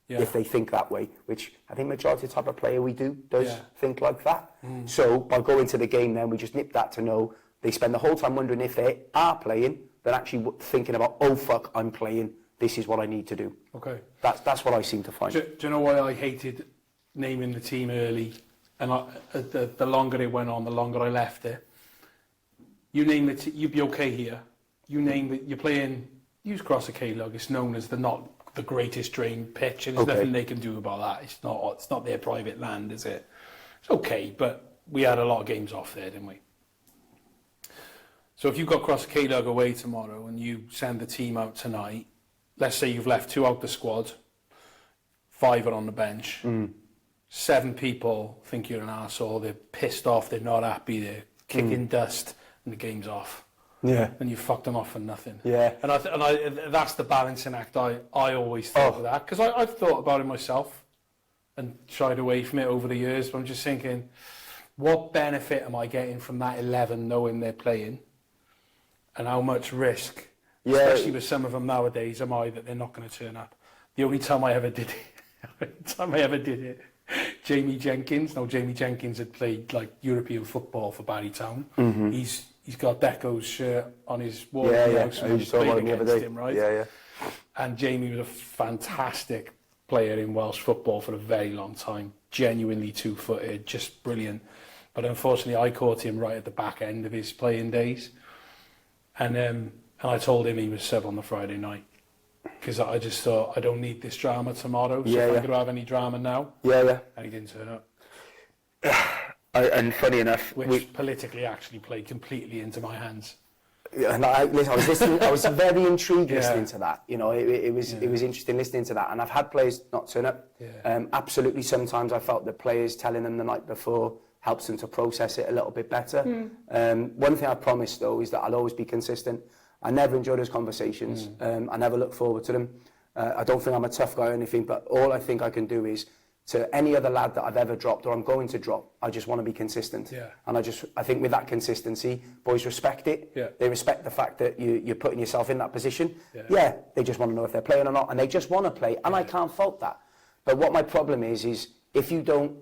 Yeah. If they think that way, which I think majority of the type of player we do does think like that. So by going to the game then, we just nip that to know they spend the whole time wondering if they are playing, than actually thinking about, oh, fuck, I'm playing. This is what I need to do. Okay. That's what I seem to find. Do you know why I hated naming the team early? And the longer it went on, the longer I left it. You name it, you'd be okay here. You name it, you're playing, use Cross a K-Log, it's known as the greatest drained pitch, and there's nothing they can do about that. It's not their private land, is it? It's okay, but we had a lot of games off there, didn't we? So if you've got Cross a K-Log away tomorrow and you send the team out tonight, let's say you've left 2 out the squad, 5 are on the bench. 7 people think you're an arsehole, they're pissed off, they're not happy, they're kicking dust, and the game's off. Yeah. And you fucked them off for nothing. Yeah. And I that's the balancing act I always thought of that, because I've thought about it myself and shied away from it over the years, but I'm just thinking, what benefit am I getting from that 11 knowing they're playing, and how much risk, especially with some of them nowadays, am I that they're not going to turn up? The only time I ever did it, Jamie Jenkins had played like European football for Barrytown. He's got Deco's shirt on his wall. I just saw one the other day. Him, right? Yeah. And Jamie was a fantastic player in Welsh football for a very long time. Genuinely 2-footed, just brilliant. But unfortunately, I caught him right at the back end of his playing days. And I told him he was sub on the Friday night, because I just thought, I don't need this drama tomorrow, so if I could have any drama now. And he didn't turn up. And funny enough... Which politically actually played completely into my hands. And I was listening, I was very intrigued listening to that. You know, it was interesting listening to that. And I've had players not turn up. Absolutely, sometimes I felt that players telling them the night before helps them to process it a little bit better. One thing I promise, though, is that I'll always be consistent. I never enjoy those conversations. I never look forward to them. I don't think I'm a tough guy or anything, but all I think I can do is to any other lad that I've ever dropped or I'm going to drop. I just want to be consistent. Yeah. And I think with that consistency, boys respect it. Yeah. They respect the fact that you're putting yourself in that position. Yeah. They just want to know if they're playing or not, and they just want to play, and I can't fault that. But what my problem is if you don't,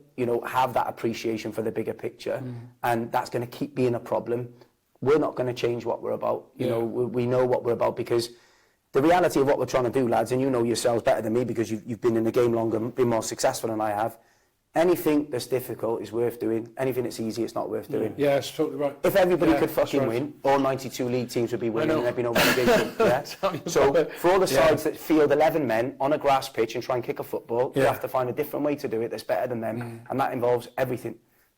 have that appreciation for the bigger picture, and that's going to keep being a problem, we're not going to change what we're about. We know what we're about, because the reality of what we're trying to do, lads, and you know yourselves better than me because you've been in the game longer, been more successful than I have. Anything that's difficult is worth doing. Anything that's easy, it's not worth doing. Yeah, it's totally right. If everybody could fucking win, all 92 league teams would be winning and there'd be no relegation. So for all the sides that field 11 men on a grass pitch and try and kick a football, you have to find a different way to do it that's better than them, and that involves everything.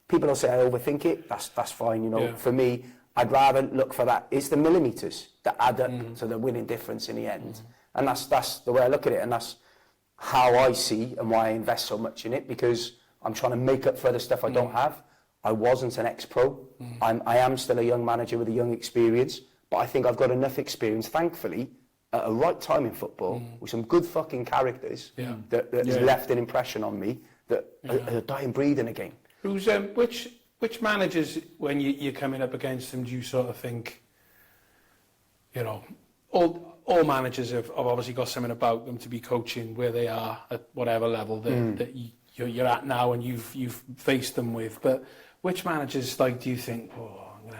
People will say I overthink it. That's fine. For me, I'd rather look for that. It's the millimetres that add up to the winning difference in the end. And that's the way I look at it, and that's how I see and why I invest so much in it, because I'm trying to make up for the stuff I don't have. I wasn't an ex-pro. I am still a young manager with a young experience, but I think I've got enough experience, thankfully, at a right time in football, with some good fucking characters that has left an impression on me that are dying breathing again. Who's which managers, when you're coming up against them, do you sort of think, all managers have obviously got something about them to be coaching where they are at whatever level that you're at now and you've faced them with, but which managers do you think, I'm gonna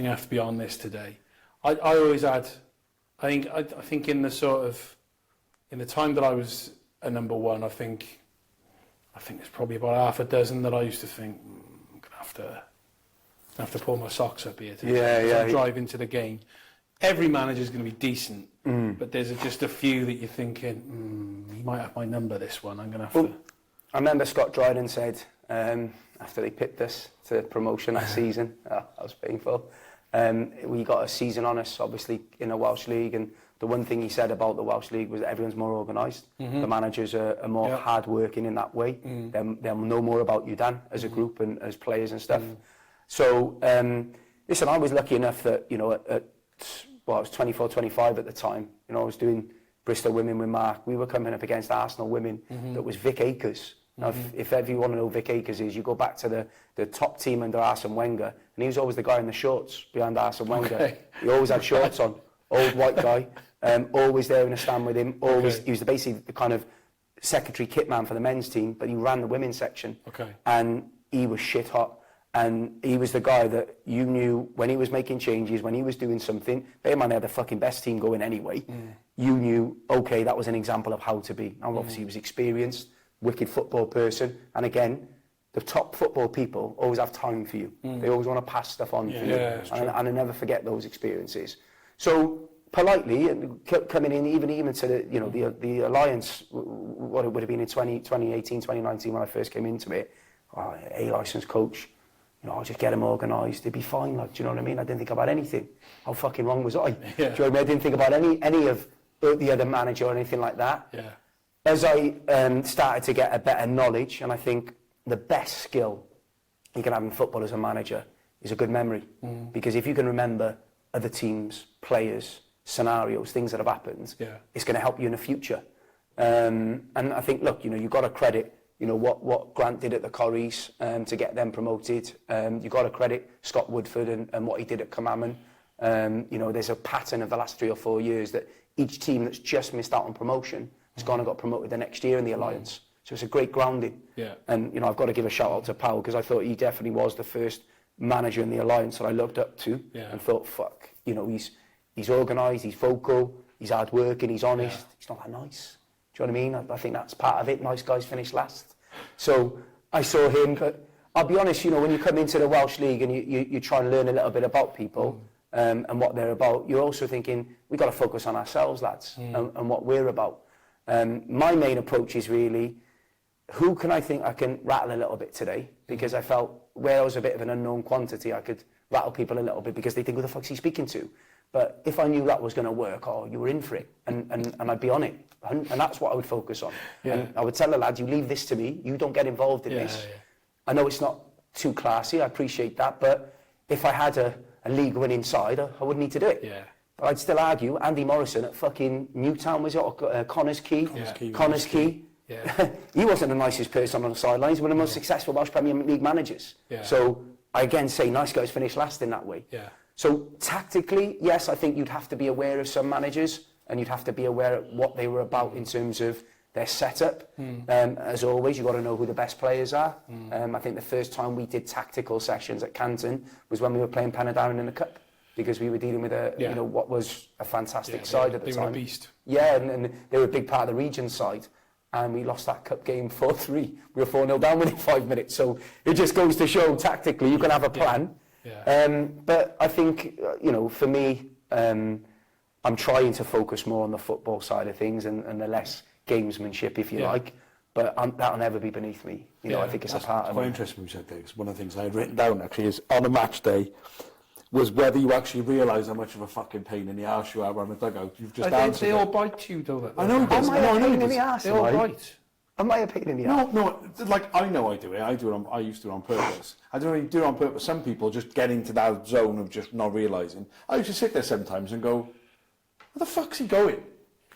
have to be on this today? I always had, I think in the time that I was a number one, I think there's probably about half a dozen that I used to think I'm gonna have to pull my socks up here today. I'm driving to the game. Every manager's going to be decent, but there's just a few that you're thinking, he might have my number this one. I'm going to have to. I remember Scott Dryden said after they picked us to promotion that season, that was painful. We got a season on us, obviously, in the Welsh League, and the one thing he said about the Welsh League was that everyone's more organised. The managers are more hard-working in that way. They'll know more about you, Dan, as a group and as players and stuff. So, listen, I was lucky enough that, I was 24, 25 at the time. I was doing Bristol Women with Mark. We were coming up against Arsenal women that was Vic Akers. Now, if ever you want to know who Vic Akers is, you go back to the top team under Arsene Wenger, and he was always the guy in the shorts behind Arsene Wenger. Okay. He always had shorts on. Old white guy, always there in a stand with him. Always, he was basically the kind of secretary kit man for the men's team, but he ran the women's section. And he was shit hot. And he was the guy that you knew when he was making changes, when he was doing something, they might have the fucking best team going anyway. You knew, okay, that was an example of how to be. Now, obviously, he was experienced, wicked football person. And again, the top football people always have time for you. They always want to pass stuff on for you. And I never forget those experiences. So, politely, and coming in even to the Alliance, what it would have been in 2018, 2019 when I first came into it, A-licensed coach. I'll just get them organised. They'd be fine, do you know what I mean? I didn't think about anything. How fucking wrong was I? Do you know what I mean? I didn't think about any of the other manager or anything like that. As I started to get a better knowledge, and I think the best skill you can have in football as a manager is a good memory. Because if you can remember other teams, players, scenarios, things that have happened, it's going to help you in the future. And I think, look, you've got to credit what Grant did at the Corries to get them promoted. You've got to credit Scott Woodford and what he did at Commandment. There's a pattern of the last 3 or 4 years that each team that's just missed out on promotion has gone and got promoted the next year in the Alliance. So it's a great grounding. And, I've got to give a shout out to Powell, because I thought he definitely was the first manager in the Alliance that I looked up to and thought, fuck, he's organised, he's vocal, he's hard working, he's honest, he's not that nice. Do you know what I mean? I think that's part of it. Nice guys finish last. So I saw him, but I'll be honest, when you come into the Welsh League and you try and learn a little bit about people and what they're about, you're also thinking, we've got to focus on ourselves, lads, and what we're about. My main approach is really, who can I think I can rattle a little bit today? Because I felt where I was a bit of an unknown quantity, I could rattle people a little bit because they think, who the fuck's he speaking to? But if I knew that was going to work, you were in for it, and I'd be on it. And that's what I would focus on. And I would tell the lads, you leave this to me, you don't get involved in this. I know it's not too classy, I appreciate that, but if I had a league winning side, I wouldn't need to do it. But I'd still argue, Andy Morrison at fucking Newtown, was it, or Connors Quay? Connors Quay. Yeah. He wasn't the nicest person on the sidelines. One of the most successful Welsh Premier League managers. Yeah. So I again say nice guys finish last in that way. Yeah. So tactically, yes, I think you'd have to be aware of some managers, and you'd have to be aware of what they were about in terms of their setup. As always, you've got to know who the best players are. I think the first time we did tactical sessions at Canton was when we were playing Penydarren in the Cup, because we were dealing with what was a fantastic side at the time. They were a beast. Yeah, and they were a big part of the region side. And we lost that cup game 4-3. We were 4-0 down within 5 minutes. So it just goes to show tactically you can have a plan. Yeah. But I think, for me, I'm trying to focus more on the football side of things and the less gamesmanship, if you like. But that'll never be beneath me. I think it's a part of it. Quite interesting when you said that, 'cause one of the things I had written down actually is on a match day was whether you actually realise how much of a fucking pain in the arse you are around the dugout. You've just answered They it. all bite you, though. I know. Am I a pain in the arse? They all bite. Am I a pain in the arse? No, like I know I do it. I used to do it on purpose. I don't really do it on purpose. Some people just get into that zone of just not realising. I used to sit there sometimes and go, where the fuck's he going?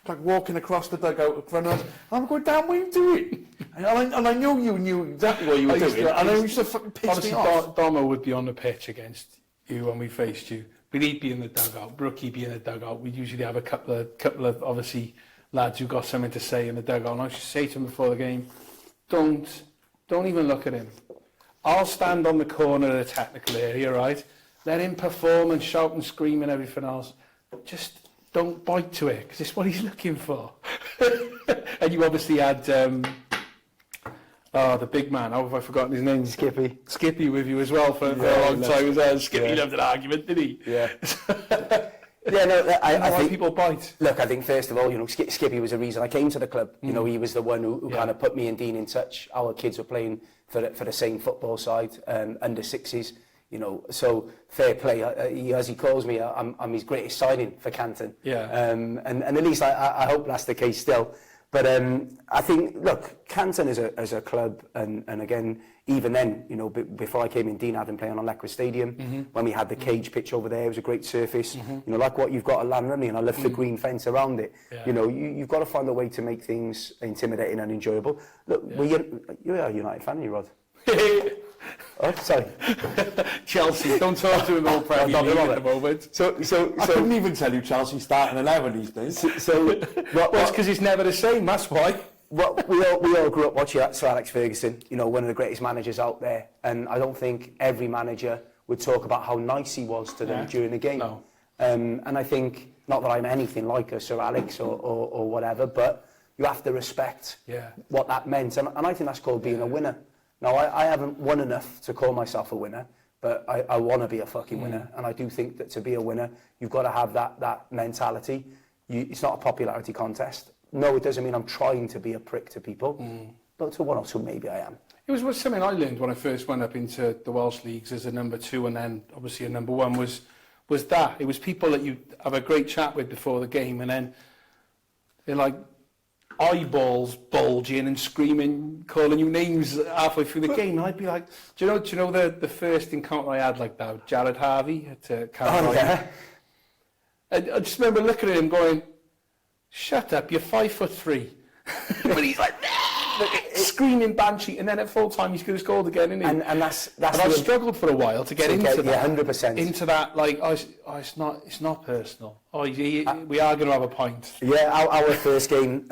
Like walking across the dugout in front of us. I'm going, Dan, what are you doing? And I know you knew exactly what you were doing. And I used to fucking piss me off. Domo would be on the pitch against you when we faced you. But he'd be in the dugout. Brookie be in the dugout. We'd usually have a couple of obviously lads who got something to say in the dugout. And I used to say to him before the game, don't even look at him. I'll stand on the corner of the technical area, right? Let him perform and shout and scream and everything else. Just don't bite to it, because it's what he's looking for. And you obviously had the big man. How have I forgotten his name? Skippy with you as well for a long time as well. Skippy loved an argument, didn't he? Yeah. I think people bite. Look, I think first of all, Skippy was the reason I came to the club. He was the one who kind of put me and Dean in touch. Our kids were playing for the same football side, under sixes. So fair play. As he calls me, I'm his greatest signing for Canton. Yeah. And at least I hope that's the case still. But I think, look, Canton as a club, and again, even then, before I came in, Dean had him playing on Leckwith Stadium. When we had the cage pitch over there, it was a great surface. Like what you've got at Lanrunny, and I love the green fence around it. Yeah. You've got to find a way to make things intimidating and enjoyable. Look, you're a United fan, you, Rod? Oh, sorry. Chelsea, don't talk to him all Premier League at the moment. So I couldn't even tell you Chelsea starting 11 these days. Well, it's because it's never the same, that's why. Well, we all grew up watching Sir Alex Ferguson, one of the greatest managers out there. And I don't think every manager would talk about how nice he was to them during the game. No. And I think, not that I'm anything like a Sir Alex or whatever, but you have to respect what that meant. And I think that's called being a winner. Now, I haven't won enough to call myself a winner, but I want to be a fucking winner. And I do think that to be a winner, you've got to have that mentality. It's not a popularity contest. No, it doesn't mean I'm trying to be a prick to people, but to one or two, maybe I am. It was something I learned when I first went up into the Welsh Leagues as a number 2 and then obviously a number 1 was that. It was people that you have a great chat with before the game, and then they're like, eyeballs bulging and screaming, calling you names halfway through the game. And I'd be like, do you know the first encounter I had like that, Jared Harvey at Canton? And I just remember looking at him going, shut up, you're 5'3". But he's like, screaming banshee, and then at full time he's going to score again, isn't he? And that's and I've struggled for a while to get into that. Yeah, 100%. Into that, like, it's not personal. We are going to have a pint. Yeah, our first game,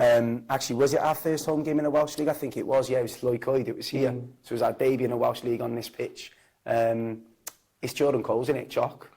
actually, was it our first home game in the Welsh League? I think it was, yeah, it was Lloyd, it was here. So it was our debut in the Welsh League on this pitch. It's Jordan Coles, isn't it, Jock?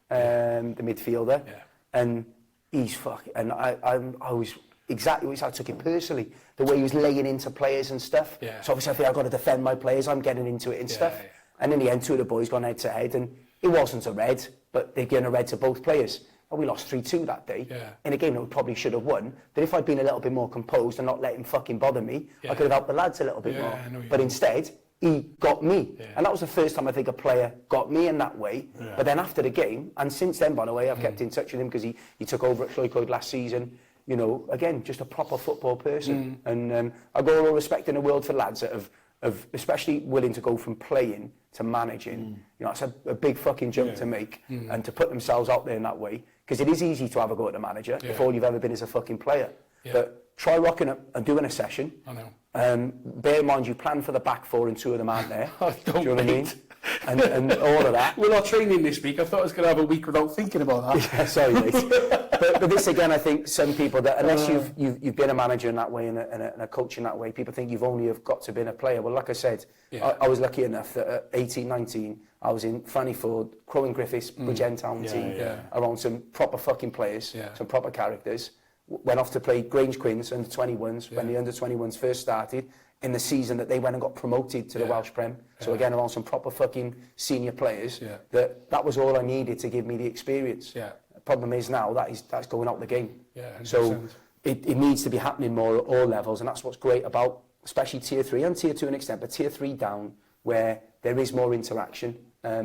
The midfielder. Yeah. And he's fucking, and I was exactly what I took it personally, the way he was laying into players and stuff. Yeah. So obviously I think I've got to defend my players, I'm getting into it and stuff. Yeah. And in the end, 2 of the boys gone head to head, and it wasn't a red, but they've given a red to both players. And we lost 3-2 that day, in a game that we probably should have won. But if I'd been a little bit more composed and not let him fucking bother me, I could have helped the lads a little bit more. But instead, he got me. And that was the first time I think a player got me in that way. But then after the game, and since then, by the way, I've kept in touch with him because he took over at Lloyd last season. Again, just a proper football person. And I've got all the respect in the world for lads that have especially willing to go from playing to managing. It's a big fucking jump to make, and to put themselves out there in that way. Because it is easy to have a go at the manager if all you've ever been is a fucking player. But try rocking up and doing a session. I know. Bear in mind, you plan for the back four and 2 of them aren't there. Oh, Do you know what I mean? And all of that. We're not training this week. I thought I was going to have a week without thinking about that. Yeah, sorry, mate. but this again, I think some people that unless you've been a manager in that way and a coach in that way, people think you've only have got to be a player. Well, like I said, I was lucky enough that at 18, 19, I was in Fanny Ford, Crowing Griffiths, Bridgend Town team, around some proper fucking players, some proper characters. Went off to play Grange Quins under 21s when the under 21s first started in the season that they went and got promoted to the Welsh Prem. So again, around some proper fucking senior players. That was all I needed to give me the experience. The problem is now that's going out the game. So it needs to be happening more at all levels, and that's what's great about especially tier 3 and tier 2 an extent, but tier 3 down where there is more interaction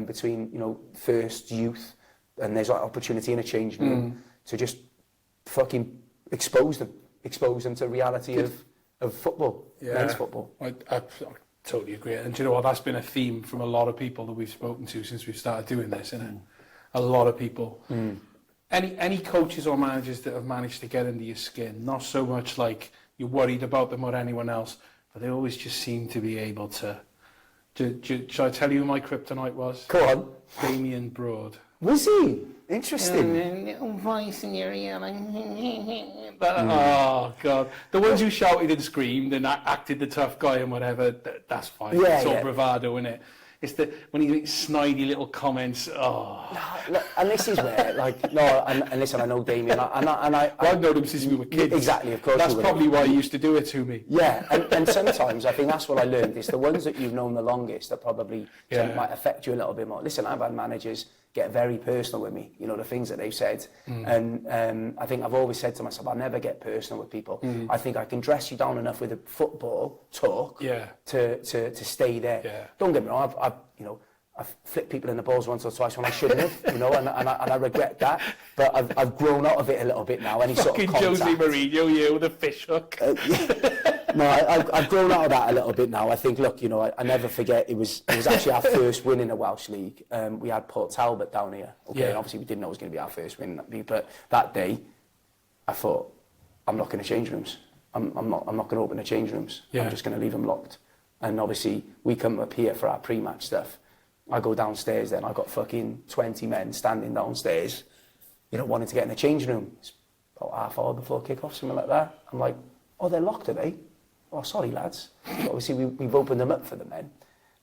between first youth, and there's like opportunity in a change room to just fucking expose them to reality of football, men's football. I totally agree. And do you know what? That's been a theme from a lot of people that we've spoken to since we've started doing this, isn't it? A lot of people. Any coaches or managers that have managed to get under your skin, not so much like you're worried about them or anyone else, but they always just seem to be able to... Shall I tell you who my kryptonite was? Go on. Damien Broad. Was he? Interesting. Little voice in your ear. Oh, God. The ones who shouted and screamed and acted the tough guy and whatever, that's fine. It's all bravado, isn't it? It's when you make snidey little comments. Oh. No, look, and this is where, and listen, I know Damien, I've known him since we were kids. Exactly, of course. That's probably why he used to do it to me. Yeah, and sometimes I think that's what I learned. It's the ones that you've known the longest that probably might affect you a little bit more. Listen, I've had managers get very personal with me, the things that they've said. And I think I've always said to myself, I'll never get personal with people. I think I can dress you down enough with a football talk to stay there. Don't get me wrong, I've flipped people in the balls once or twice when I shouldn't have, and I regret that. But I've grown out of it a little bit now. Any sort of contact. Jose Mourinho, you, the fish hook. No, I've grown out of that a little bit now. I think, look, I never forget, it was actually our first win in the Welsh League. We had Port Talbot down here. And obviously we didn't know it was going to be our first win. But that day, I thought, I'm not going to change rooms. I'm not going to open the change rooms. I'm just going to leave them locked. And obviously, we come up here for our pre-match stuff. I go downstairs then, I got fucking 20 men standing downstairs, wanting to get in the change room. It's about half hour before kick-off, something like that. I'm like, oh, they're locked, are they? Oh, sorry, lads. So obviously, we've opened them up for the men.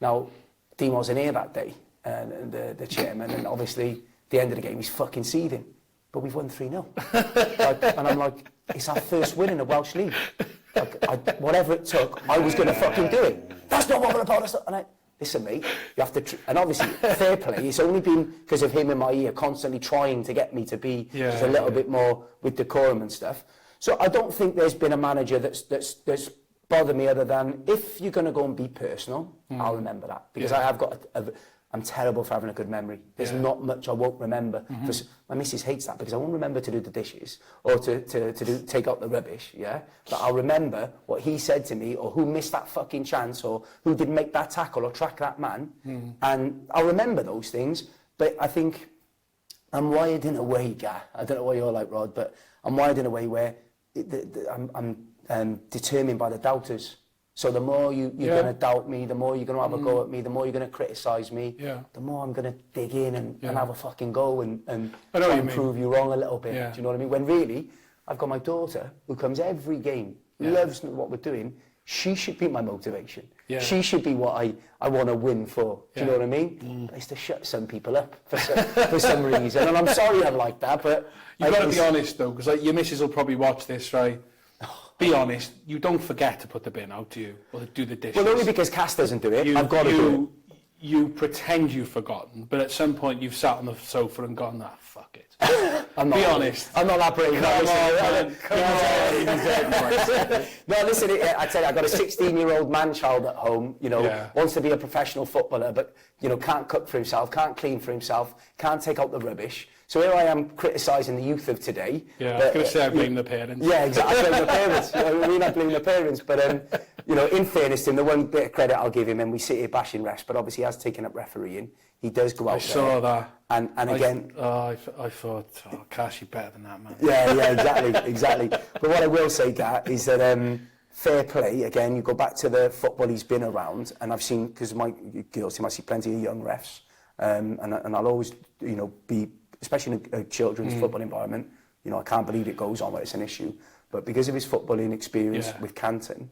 Now, Dean wasn't here that day, and the chairman, and obviously, at the end of the game, he's fucking seething. But we've won 3-0. And I'm like, it's our first win in the Welsh League. Whatever it took, I was going to fucking do it. That's not what we're about. And listen, mate, you have to... and obviously, fair play, it's only been because of him in my ear constantly trying to get me to be just a little bit more with decorum and stuff. So I don't think there's been a manager that's bothered me other than if you're going to go and be personal, I'll remember that. Because I have got I'm terrible for having a good memory. There's not much I won't remember. My missus hates that because I won't remember to do the dishes or to take out the rubbish, But I'll remember what he said to me or who missed that fucking chance or who didn't make that tackle or track that man. And I'll remember those things. But I think I'm wired in a way, Gar. I don't know what you're like, Rod, but I'm wired in a way where I'm determined by the doubters. So the more you're going to doubt me, the more you're going to have a go at me, the more you're going to criticise me, the more I'm going to dig in and have a fucking go and try and prove you wrong a little bit. Do you know what I mean? When really, I've got my daughter who comes every game, loves what we're doing. She should be my motivation. She should be what I want to win for. Do you know what I mean? But it's to shut some people up for some reason. And I'm sorry I'm like that, but... You've got to be honest, though, because your missus will probably watch this, right? Be honest, you don't forget to put the bin out, do you? Or to do the dishes. Well, only because Cass doesn't do it. I've got to do it. You pretend you've forgotten, but at some point you've sat on the sofa and gone, fuck it. Be honest. I'm not that brave. Come on. No, listen, I tell you, I've got a 16-year-old man-child at home, wants to be a professional footballer, but, can't cook for himself, can't clean for himself, can't take out the rubbish. So here I am criticising the youth of today. Yeah, I was going to say I blame the parents. Yeah, exactly. I blame the parents. You know what I mean? I blame the parents. But, you know, in fairness to him, the one bit of credit I'll give him, and we sit here bashing refs, but obviously he has taken up refereeing. He does go out I saw that. And again... I thought, Cash, you better than that, man. Yeah, exactly. But what I will say, Gat, is that fair play, again, you go back to the football he's been around, and I've seen, because my girls team, I see plenty of young refs, and I'll always, you know, be, especially in a children's football environment, you know, I can't believe it goes on where it's an issue. But because of his footballing experience with Canton,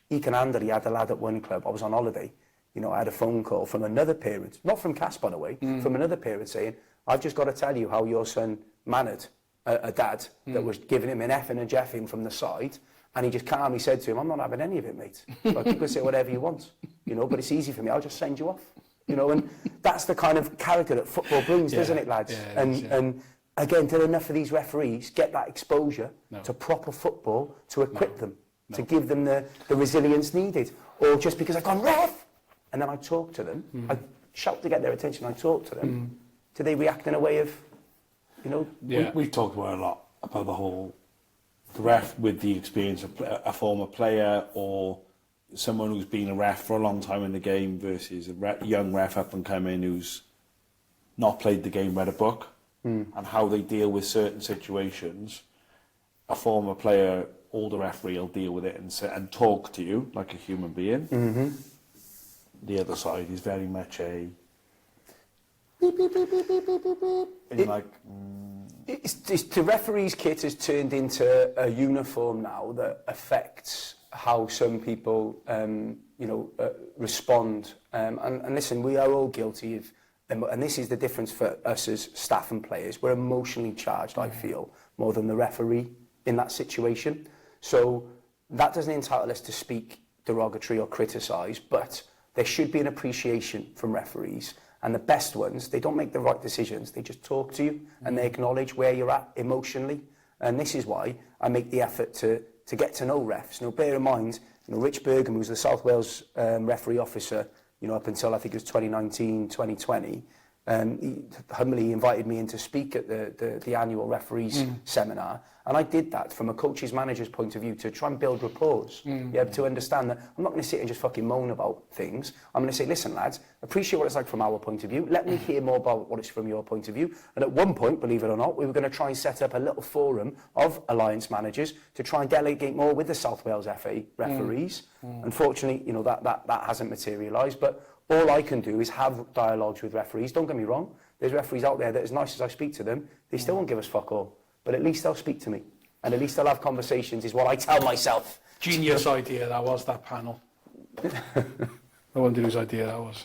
he can handle, he had a lad at one club, I was on holiday, you know, I had a phone call from another parent, not from Cass, by the way, from another parent saying, I've just got to tell you how your son mannered a dad that was giving him an F and a jeffing from the side, and he just calmly said to him, I'm not having any of it, mate. Like, you can say whatever you want, you know, but it's easy for me, I'll just send you off. You know, and that's the kind of character that football brings, doesn't it, lads? Yeah, and again, did enough of these referees get that exposure to proper football to equip them, to give them the resilience needed? Or just because I've gone, ref! And then I talk to them, I shout to get their attention, I talk to them, do they react in a way of, you know? Yeah. We've talked about a lot about the ref with the experience of a former player or someone who's been a ref for a long time in the game versus a young ref up and coming who's not played the game, read a book, and how they deal with certain situations. A former player, older referee will deal with it and talk to you like a human being. The other side is very much a beep, beep, beep, beep, beep, beep, beep, beep. And you're like... The referee's kit has turned into a uniform now that affects how some people, you know, respond. And listen, we are all guilty of, and this is the difference for us as staff and players. We're emotionally charged, I feel, more than the referee in that situation. So that doesn't entitle us to speak derogatory or criticise, but there should be an appreciation from referees. And the best ones, they don't make the right decisions. They just talk to you and they acknowledge where you're at emotionally. And this is why I make the effort to get to know refs. You know, bear in mind, you know, Rich Bergham, who was the South Wales referee officer, you know, up until I think it was 2019, 2020, he humbly invited me in to speak at the annual referees seminar. And I did that from a coach's manager's point of view to try and build rapport, to understand that I'm not going to sit and just fucking moan about things. I'm going to say, listen, lads, appreciate what it's like from our point of view. Let me hear more about what it's from your point of view. And at one point, believe it or not, we were going to try and set up a little forum of alliance managers to try and delegate more with the South Wales FA referees. Unfortunately, you know, that hasn't materialised. But all I can do is have dialogues with referees. Don't get me wrong. There's referees out there that, as nice as I speak to them, they still won't give us fuck all. But at least they'll speak to me. And at least they'll have conversations, is what I tell myself. Genius idea that was, that panel. I wonder whose idea that was.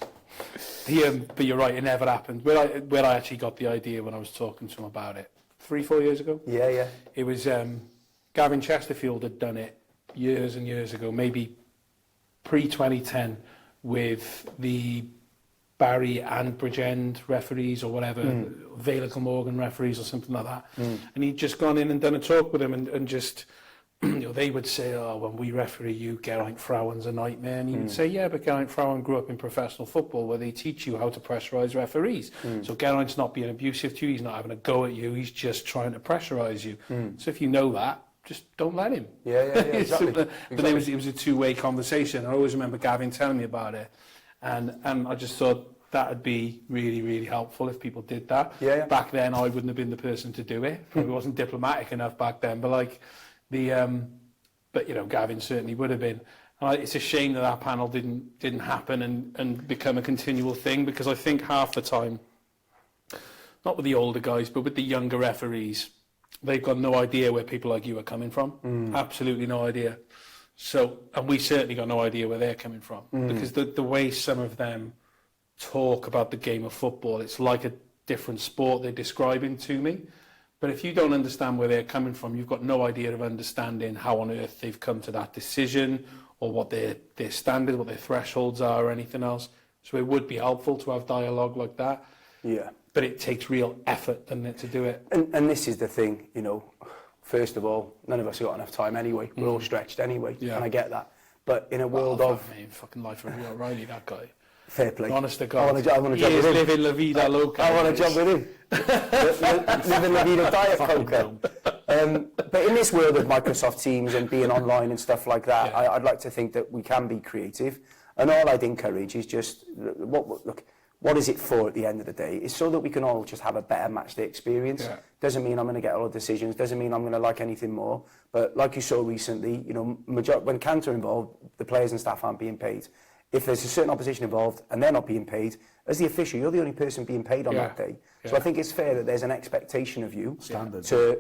But you're right, it never happened. Where I actually got the idea when I was talking to him about it, 3-4 years ago. Yeah. It was Gavin Chesterfield had done it years and years ago, maybe pre-2010, with the Barry and Bridgend referees or whatever, Vale Glamorgan referees or something like that. And he'd just gone in and done a talk with them and just, you know, they would say, oh, when we referee you, Geraint Frawen's a nightmare. And he would say, yeah, but Geraint Frawen grew up in professional football where they teach you how to pressurise referees. So Geraint's not being abusive to you, he's not having a go at you, he's just trying to pressurise you. So if you know that, just don't let him. Yeah, exactly. But it was a two-way conversation. I always remember Gavin telling me about it. And I just thought that would be really, really helpful if people did that. Yeah. Back then, I wouldn't have been the person to do it. Probably wasn't diplomatic enough back then. But like but you know, Gavin certainly would have been. And it's a shame that panel didn't happen and become a continual thing, because I think half the time, not with the older guys, but with the younger referees, they've got no idea where people like you are coming from. Absolutely no idea. So, and we certainly got no idea where they're coming from, because the way some of them talk about the game of football, it's like a different sport they're describing to me. But if you don't understand where they're coming from, you've got no idea of understanding how on earth they've come to that decision, or what their standards, what their thresholds are, or anything else. So it would be helpful to have dialogue like that. Yeah. But it takes real effort, doesn't it, to do it? And this is the thing, you know, first of all, none of us have got enough time anyway. We're all stretched anyway, and I get that. But in a world of... fucking life of O'Reilly, that guy. Fair play. Honest to God. I want to jump with him. living La Vida Loca. I want to jump with him. Living La Vida Diet Coca. But in this world of Microsoft Teams and being online and stuff like that, I'd like to think that we can be creative. And all I'd encourage is just, what is it for at the end of the day? It's so that we can all just have a better match day experience. Yeah. Doesn't mean I'm going to get all the decisions, doesn't mean I'm going to like anything more. But like you saw recently, when Canton involved, the players and staff aren't being paid. If there's a certain opposition involved and they're not being paid, as the official, you're the only person being paid on that day. Yeah. So I think it's fair that there's an expectation of you to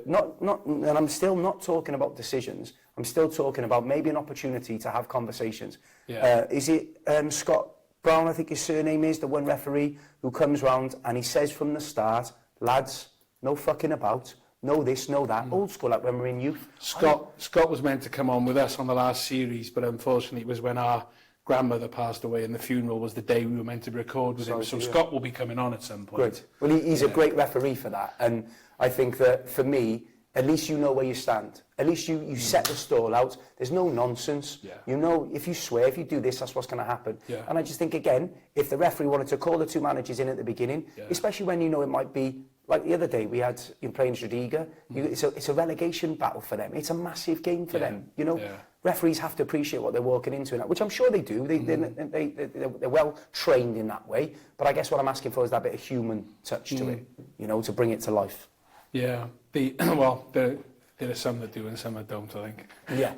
and I'm still not talking about decisions. I'm still talking about maybe an opportunity to have conversations. Yeah. Is it Scott Brown, I think his surname is, the one referee who comes round and he says from the start, lads, no fucking about, no this, no that, old school like when we're in youth. Scott was meant to come on with us on the last series, but unfortunately it was when our grandmother passed away and the funeral was the day we were meant to record with him. So Scott will be coming on at some point. Great. Well, he's a great referee for that. And I think that for me, at least you know where you stand. At least you set the stall out. There's no nonsense. Yeah. You know, if you swear, if you do this, that's what's going to happen. Yeah. And I just think, again, if the referee wanted to call the two managers in at the beginning, especially when you know it might be, like the other day we had playing Stradiga, it's a relegation battle for them. It's a massive game for them. You know, referees have to appreciate what they're walking into, which I'm sure they do. They're well trained in that way. But I guess what I'm asking for is that bit of human touch to it, to bring it to life. Yeah. There are some that do and some that don't, I think. Yeah.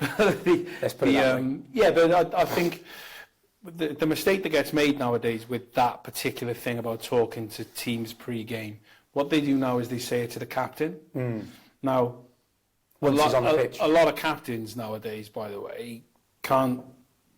Let's put it that way. Yeah, but I think the mistake that gets made nowadays with that particular thing about talking to teams pre-game, what they do now is they say it to the captain. Now, a lot of captains nowadays, by the way, can't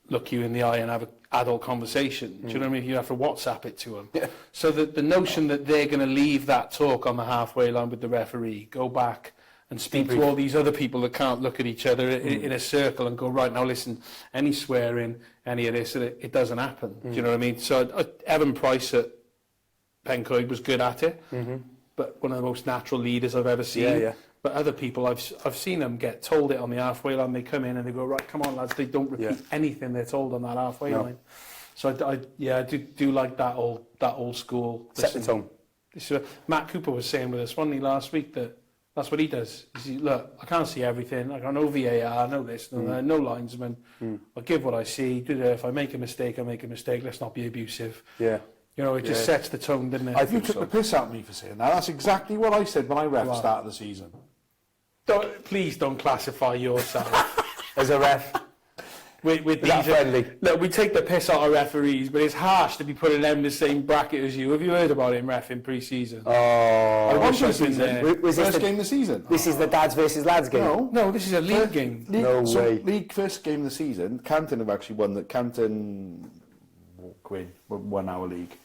look you in the eye and have an adult conversation. Do you know what I mean? You have to WhatsApp it to them. Yeah. So the notion that they're going to leave that talk on the halfway line with the referee, go back and speak to all these other people that can't look at each other in a circle and go, right, now listen, any swearing, any of this, it doesn't happen. Do you know what I mean? So Evan Price at Pencoed was good at it, but one of the most natural leaders I've ever seen. Yeah, yeah. But other people, I've seen them get told it on the halfway line. They come in and they go, right, come on, lads. They don't repeat anything they're told on that halfway line. So I do like that old school. Set the tone. Matt Cooper was saying with us, wasn't he, last week, that that's what he does. Look, I can't see everything. I got no VAR, no this, no linesman. I give what I see. If I make a mistake, I make a mistake. Let's not be abusive. Yeah. It just sets the tone, doesn't it? You took the piss out of me for saying that. That's exactly what I said when I ref started the season. Please don't classify yourself as a ref. With these, friendly? Look, we take the piss out of referees, but it's harsh to be putting them in the same bracket as you. Have you heard about him reffing pre-season? Oh, I wish I'd been there. First game of the season. This is the dads versus lads game. No, this is a league game. No way. League first game of the season. Canton have actually won. Canton won our league.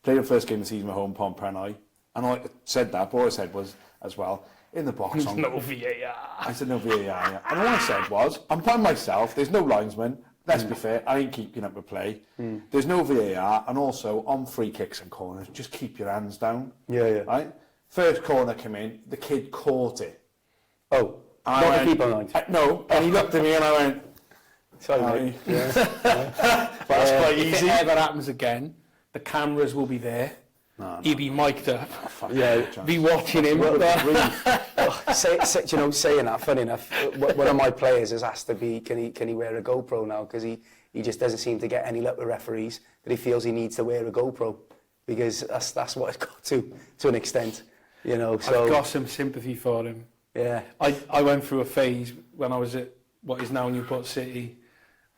Played the first game of the season at home, Pontprenai, and I said that. But what I said was as well in the box. There's no VAR. I said no VAR. Yeah. And all I said was, I'm by myself. There's no linesman. Let's be fair. I ain't keeping up with play. There's no VAR, and also on free kicks and corners, just keep your hands down. Yeah, yeah. Right. First corner came in. The kid caught it. Oh, not the keeper line. No, and he looked at me and I went, sorry, mate. Yeah. But that's quite easy. If it ever happens again, the cameras will be there. He'll be mic'd up. Be watching him. Saying that, funny enough, one of my players has asked to be, can he wear a GoPro now? Because he just doesn't seem to get any luck with referees, but he feels he needs to wear a GoPro because that's what it's got to an extent. So I've got some sympathy for him. Yeah. I went through a phase when I was at what is now Newport City,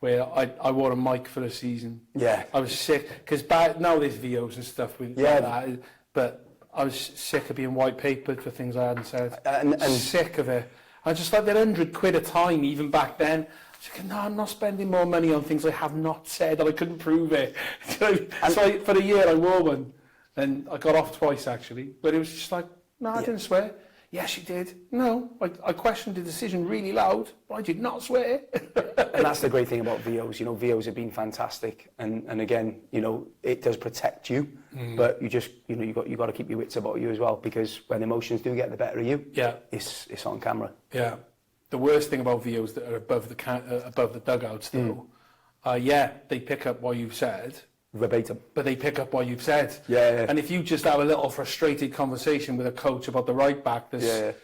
where I wore a mic for a season. Yeah. I was sick, because now there's VOs and stuff with that, but I was sick of being white papered for things I hadn't said. And sick of it. I just like that £100 a time, even back then. I was like, no, I'm not spending more money on things I have not said, and I couldn't prove it. So for the year I wore one, and I got off twice actually, but it was just like, no, I didn't swear. Yes, you did. No, I questioned the decision really loud, but I did not swear. And that's the great thing about VOs. VOs have been fantastic, and again, it does protect you, but you just, you got to keep your wits about you as well, because when emotions do get the better of you, it's on camera. Yeah. The worst thing about VOs that are above the dugouts, though, they pick up what you've said, verbatim. but they pick up what you've said. Yeah. And if you just have a little frustrated conversation with a coach about the right back that's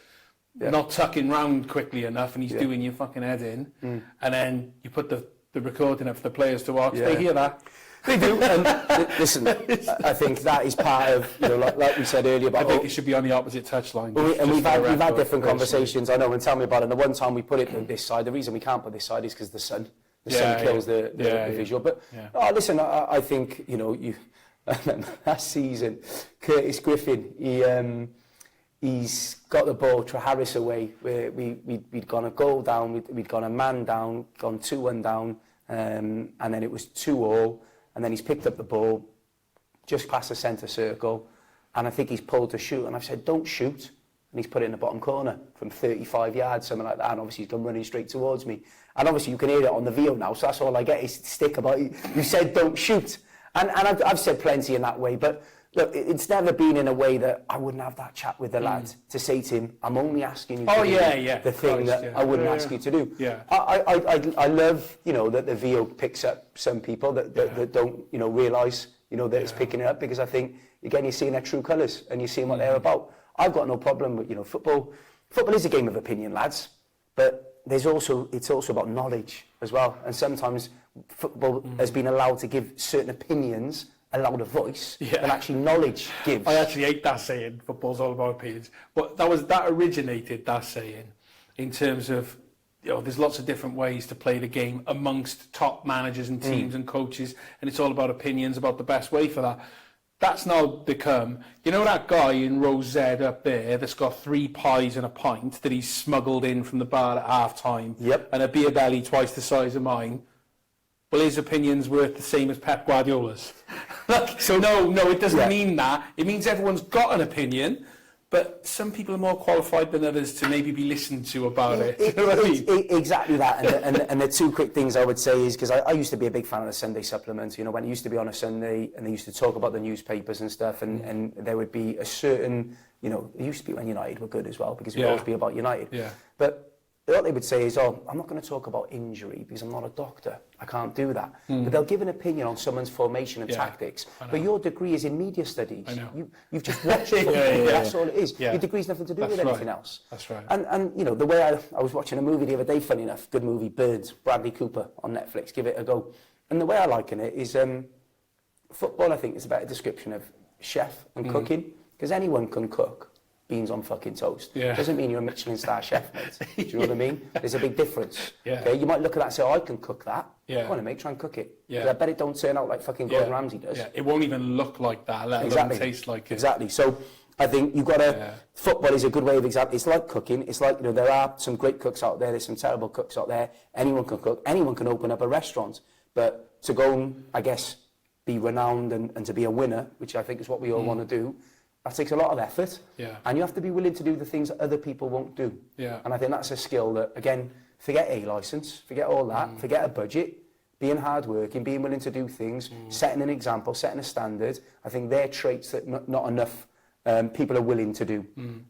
not tucking round quickly enough and he's doing your fucking head in, and then you put the recording up for the players to watch, they hear that. They do. And listen, I think that is part of, like we said earlier about... I think it should be on the opposite touchline. We've had different conversations, I know, and tell me about it. And the one time we put it on this side, the reason we can't put this side is because the sun kills the visual. But listen, I think, that season, Curtis Griffin, he's got the ball, Traharis away, where we'd gone a goal down, we'd gone a man down, gone 2-1 down, and then it was 2-2, and then he's picked up the ball just past the centre circle, and I think he's pulled to shoot, and I've said, don't shoot, and he's put it in the bottom corner from 35 yards, something like that, and obviously he's come running straight towards me. And obviously you can hear it on the video now, so that's all I get is stick about it. You said don't shoot. And I've said plenty in that way, but look, it's never been in a way that I wouldn't have that chat with the lad to say to him, I'm only asking you to do the thing that I wouldn't ask you to do. Yeah. I love, that the VO picks up some people that don't, realise, that it's picking it up, because I think, again, you're seeing their true colours and you're seeing what they're about. I've got no problem with, football. Football is a game of opinion, lads, but it's also about knowledge as well. And sometimes football has been allowed to give certain opinions a louder voice than actually knowledge gives. I actually hate that saying, football's all about opinions. But that originated, that saying, in terms of, there's lots of different ways to play the game amongst top managers and teams and coaches, and it's all about opinions, about the best way for that. That's now become, that guy in row Z up there that's got 3 pies and a pint that he's smuggled in from the bar at half-time, and a beer belly twice the size of mine. Well, his opinion's worth the same as Pep Guardiola's. No, it doesn't mean that. It means everyone's got an opinion, but some people are more qualified than others to maybe be listened to about it. You know what I mean? Exactly that. And the two quick things I would say is, because I used to be a big fan of the Sunday supplement, when it used to be on a Sunday and they used to talk about the newspapers and stuff, and there would be a certain, it used to be when United were good as well, because it would always be about United. Yeah. But what they would say is, I'm not going to talk about injury because I'm not a doctor. I can't do that. But they'll give an opinion on someone's formation and tactics. But your degree is in media studies. I know. You've just watched it. That's all it is. Your degree's nothing to do with anything else. That's right. And the way I was watching a movie the other day, funny enough, good movie, Birds, Bradley Cooper on Netflix, give it a go. And the way I liken it is football, I think, is a better description of chef and cooking, because anyone can cook. Beans on fucking toast. Doesn't mean you're a Michelin star chef, mate. Do you know what I mean? There's a big difference. Okay, you might look at that and say, I can cook that. Go on, mate, try and cook it. I bet it don't turn out like fucking Gordon Ramsay does. It won't even look like that, let alone taste like it. Exactly. So I think you've got to... Football is a good way of example. It's like cooking. It's like, there are some great cooks out there. There's some terrible cooks out there. Anyone can cook. Anyone can open up a restaurant. But to go and, I guess, be renowned and to be a winner, which I think is what we all want to do, that takes a lot of effort, and you have to be willing to do the things that other people won't do. And I think that's a skill that, again, forget a licence, forget all that, forget a budget, being hardworking, being willing to do things, setting an example, setting a standard. I think they're traits that not enough people are willing to do.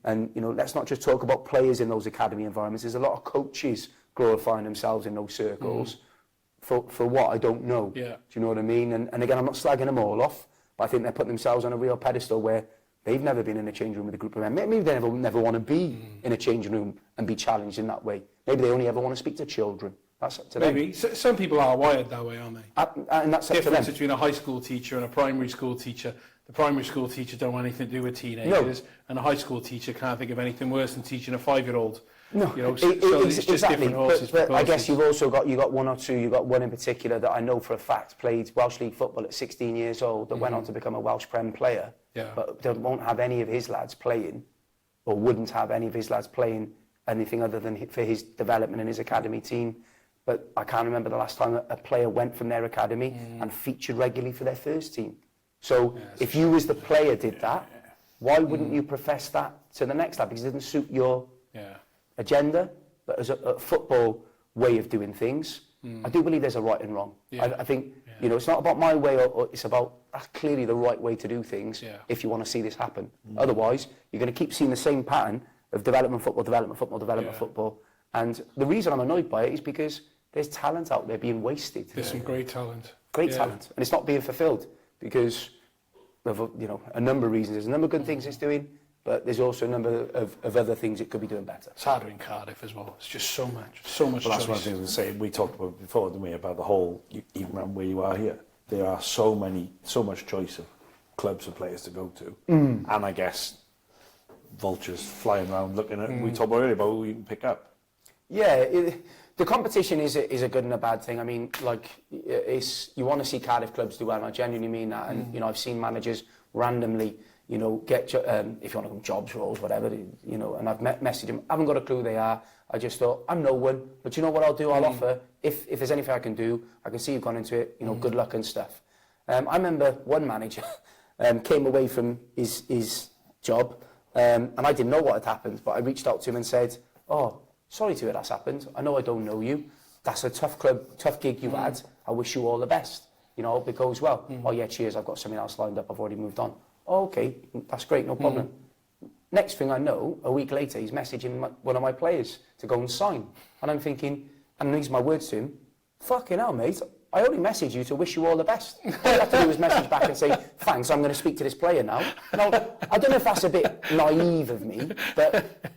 And, let's not just talk about players in those academy environments. There's a lot of coaches glorifying themselves in those circles for what I don't know. Do you know what I mean? And again, I'm not slagging them all off, but I think they're putting themselves on a real pedestal where they've never been in a changing room with a group of men. Maybe they never want to be in a changing room and be challenged in that way. Maybe they only ever want to speak to children. That's up to them. Maybe. Some people are wired that way, aren't they? And that's up to them. Difference between a high school teacher and a primary school teacher. The primary school teacher don't want anything to do with teenagers, and a high school teacher can't think of anything worse than teaching a 5-year-old. No, so it's just exactly. different horses. But I guess you've also got one or two. You've got one in particular that I know for a fact played Welsh League football at 16 years old, that went on to become a Welsh Prem player. But they won't have any of his lads playing, or wouldn't have any of his lads playing anything other than for his development in his academy team. But I can't remember the last time a player went from their academy and featured regularly for their first team. So if you as the player did that, why wouldn't you profess that to the next lad? Because it doesn't suit your agenda, but as a football way of doing things, I do believe there's a right and wrong. I think, it's not about my way, or it's about that's clearly the right way to do things if you want to see this happen. Otherwise, you're going to keep seeing the same pattern of development football. And the reason I'm annoyed by it is because there's talent out there being wasted. There's some great talent. Great talent, and it's not being fulfilled because of a number of reasons. There's a number of good things it's doing, but there's also a number of other things it could be doing better. It's harder in Cardiff as well. It's just so much Well, that's choice. one of the things we say. We talked about before, didn't we, about the whole, even around where you are here, there are so much choice of clubs for players to go to. And I guess vultures flying around looking at, we talked earlier about who you can pick up. Yeah, the competition is a good and a bad thing. I mean, like, you want to see Cardiff clubs do well, and I genuinely mean that. And, I've seen managers randomly, get, if you want to call them jobs, roles, whatever, and I've messaged them. I haven't got a clue who they are. I just thought, I'm no one, but you know what I'll do? I'll offer, if there's anything I can do, I can see you've gone into it, good luck and stuff. I remember one manager came away from his job, and I didn't know what had happened, but I reached out to him and said, oh, sorry to hear that's happened. I know I don't know you. That's a tough gig you've had. I wish you all the best. Hope it goes well. Oh yeah, cheers, I've got something else lined up. I've already moved on. Oh, okay, that's great, no problem. Next thing I know, a week later, he's messaging one of my players to go and sign. And I'm thinking, and these are my words to him, fucking hell, mate, I only messaged you to wish you all the best. All you have to do is message back and say, thanks, I'm going to speak to this player now. Now, I don't know if that's a bit naive of me, but,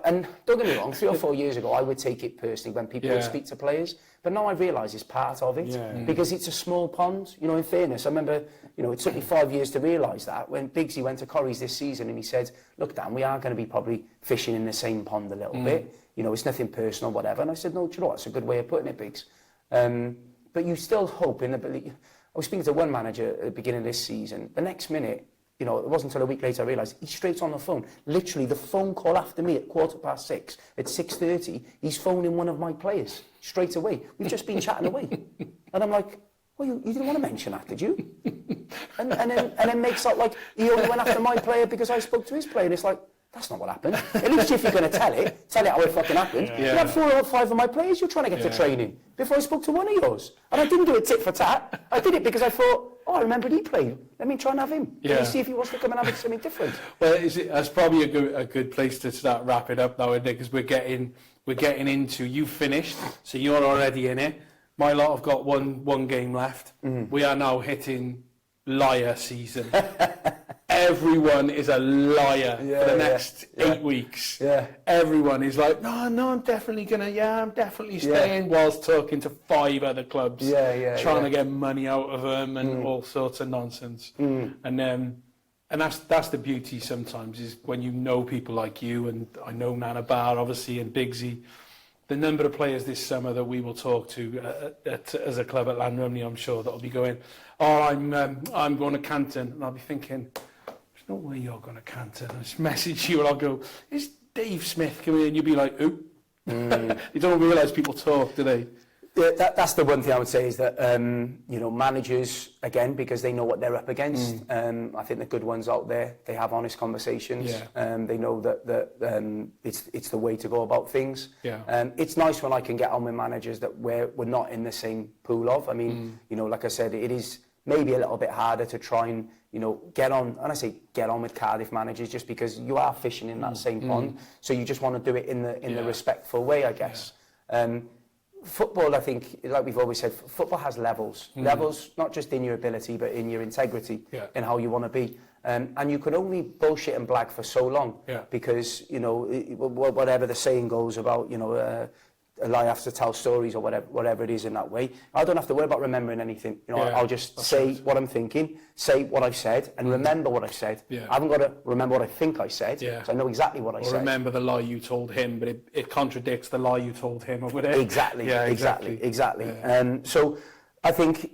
and don't get me wrong, 3 or 4 years ago, I would take it personally when people would speak to players. But now I realise it's part of it, because it's a small pond. In fairness, I remember, it took me 5 years to realise that when Biggsy went to Corrie's this season and he said, look, Dan, we are going to be probably fishing in the same pond a little bit. It's nothing personal, whatever. And I said, no, do you know what? That's a good way of putting it, Biggs. But you still hope in the... I was speaking to one manager at the beginning of this season. The next minute, it wasn't until a week later I realised he's straight on the phone. Literally, the phone call after me at 6:15, at 6:30, he's phoning one of my players straight away. We've just been chatting away. And I'm like, well, you didn't want to mention that, did you? And then makes out like he only went after my player because I spoke to his player. And it's like, that's not what happened. At least if you're going to tell it how it fucking happened. You had 4 or 5 of my players you're trying to get to training before I spoke to one of yours. And I didn't do it tit for tat. I did it because I thought, I remembered he played. Let me try and have him. Let me see if he wants to come and have something different. Well, that's probably a good place to start wrapping up now, isn't it? Because we're getting into, you finished, so you're already in it. My lot have got one game left. We are now hitting liar season. Everyone is a liar for the next 8 weeks. Yeah. Everyone is like, no, I'm definitely I'm definitely staying, whilst talking to 5 other clubs, trying to get money out of them and all sorts of nonsense. And that's the beauty sometimes, is when you know people like you, and I know Nana Barr obviously, and Biggsy. The number of players this summer that we will talk to as a club at Llanrumney, I'm sure that'll be going, oh, I'm going to Canton, and I'll be thinking, there's no way you're going to Canton. I'll just message you and I'll go, is Dave Smith coming in? And you'll be like, who? You don't realise people talk, do they? Yeah, that's the one thing I would say, is that managers, again, because they know what they're up against. I think the good ones out there, they have honest conversations. They know that it's the way to go about things. It's nice when I can get on with managers that we're not in the same pool of. I mean, like I said, it is maybe a little bit harder to try and get on, and I say get on with Cardiff managers, just because you are fishing in that same pond. So you just want to do it in the respectful way, I guess. Football, I think, like we've always said, football has levels. Levels, not just in your ability, but in your integrity, in how you want to be. And you can only bullshit and blag for so long, because, whatever the saying goes about, a lie has to tell stories, or whatever it is in that way. I don't have to worry about remembering anything. I'll just say what I'm thinking, say what I've said, and remember what I've said. I haven't got to remember what I think I said, so I know exactly what I said. Or remember the lie you told him, but it contradicts the lie you told him, or whatever. Exactly. So I think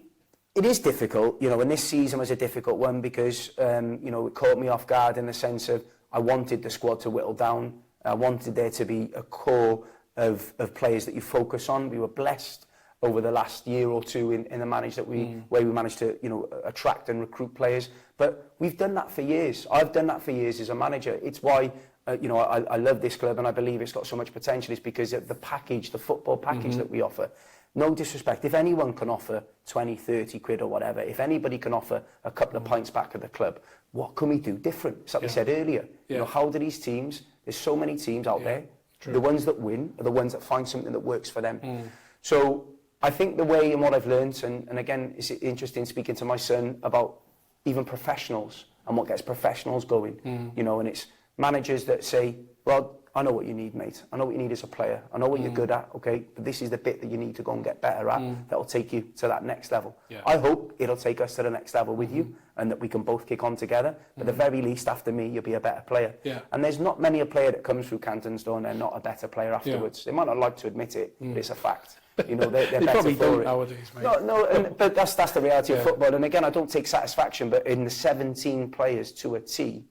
it is difficult, and this season was a difficult one because, it caught me off guard in the sense of I wanted the squad to whittle down. I wanted there to be a core of players that you focus on. We were blessed over the last year or two in the manage that where we managed to attract and recruit players. But we've done that for years. I've done that for years as a manager. It's why I love this club, and I believe it's got so much potential. Is because of the package, the football package that we offer. No disrespect, if anyone can offer 20, 30 quid or whatever, if anybody can offer a couple of pints back at the club, what can we do different? It's like we said earlier. How do these teams, there's so many teams out there. True. The ones that win are the ones that find something that works for them. So I think the way and what I've learned, and again, it's interesting speaking to my son about even professionals and what gets professionals going, you know, and it's managers that say, well, I know what you need, mate. I know what you need as a player. I know what you're good at, okay? But this is the bit that you need to go and get better at that will take you to that next level. Yeah. I hope it'll take us to the next level with you and that we can both kick on together. But at the very least, after me, you'll be a better player. Yeah. And there's not many a player that comes through Canton's door and they're not a better player afterwards. They might not like to admit it, but it's a fact. You know, they're They better probably for don't it. nowadays, mate. No, but that's the reality of football. And again, I don't take satisfaction, but in the 17 players to a T,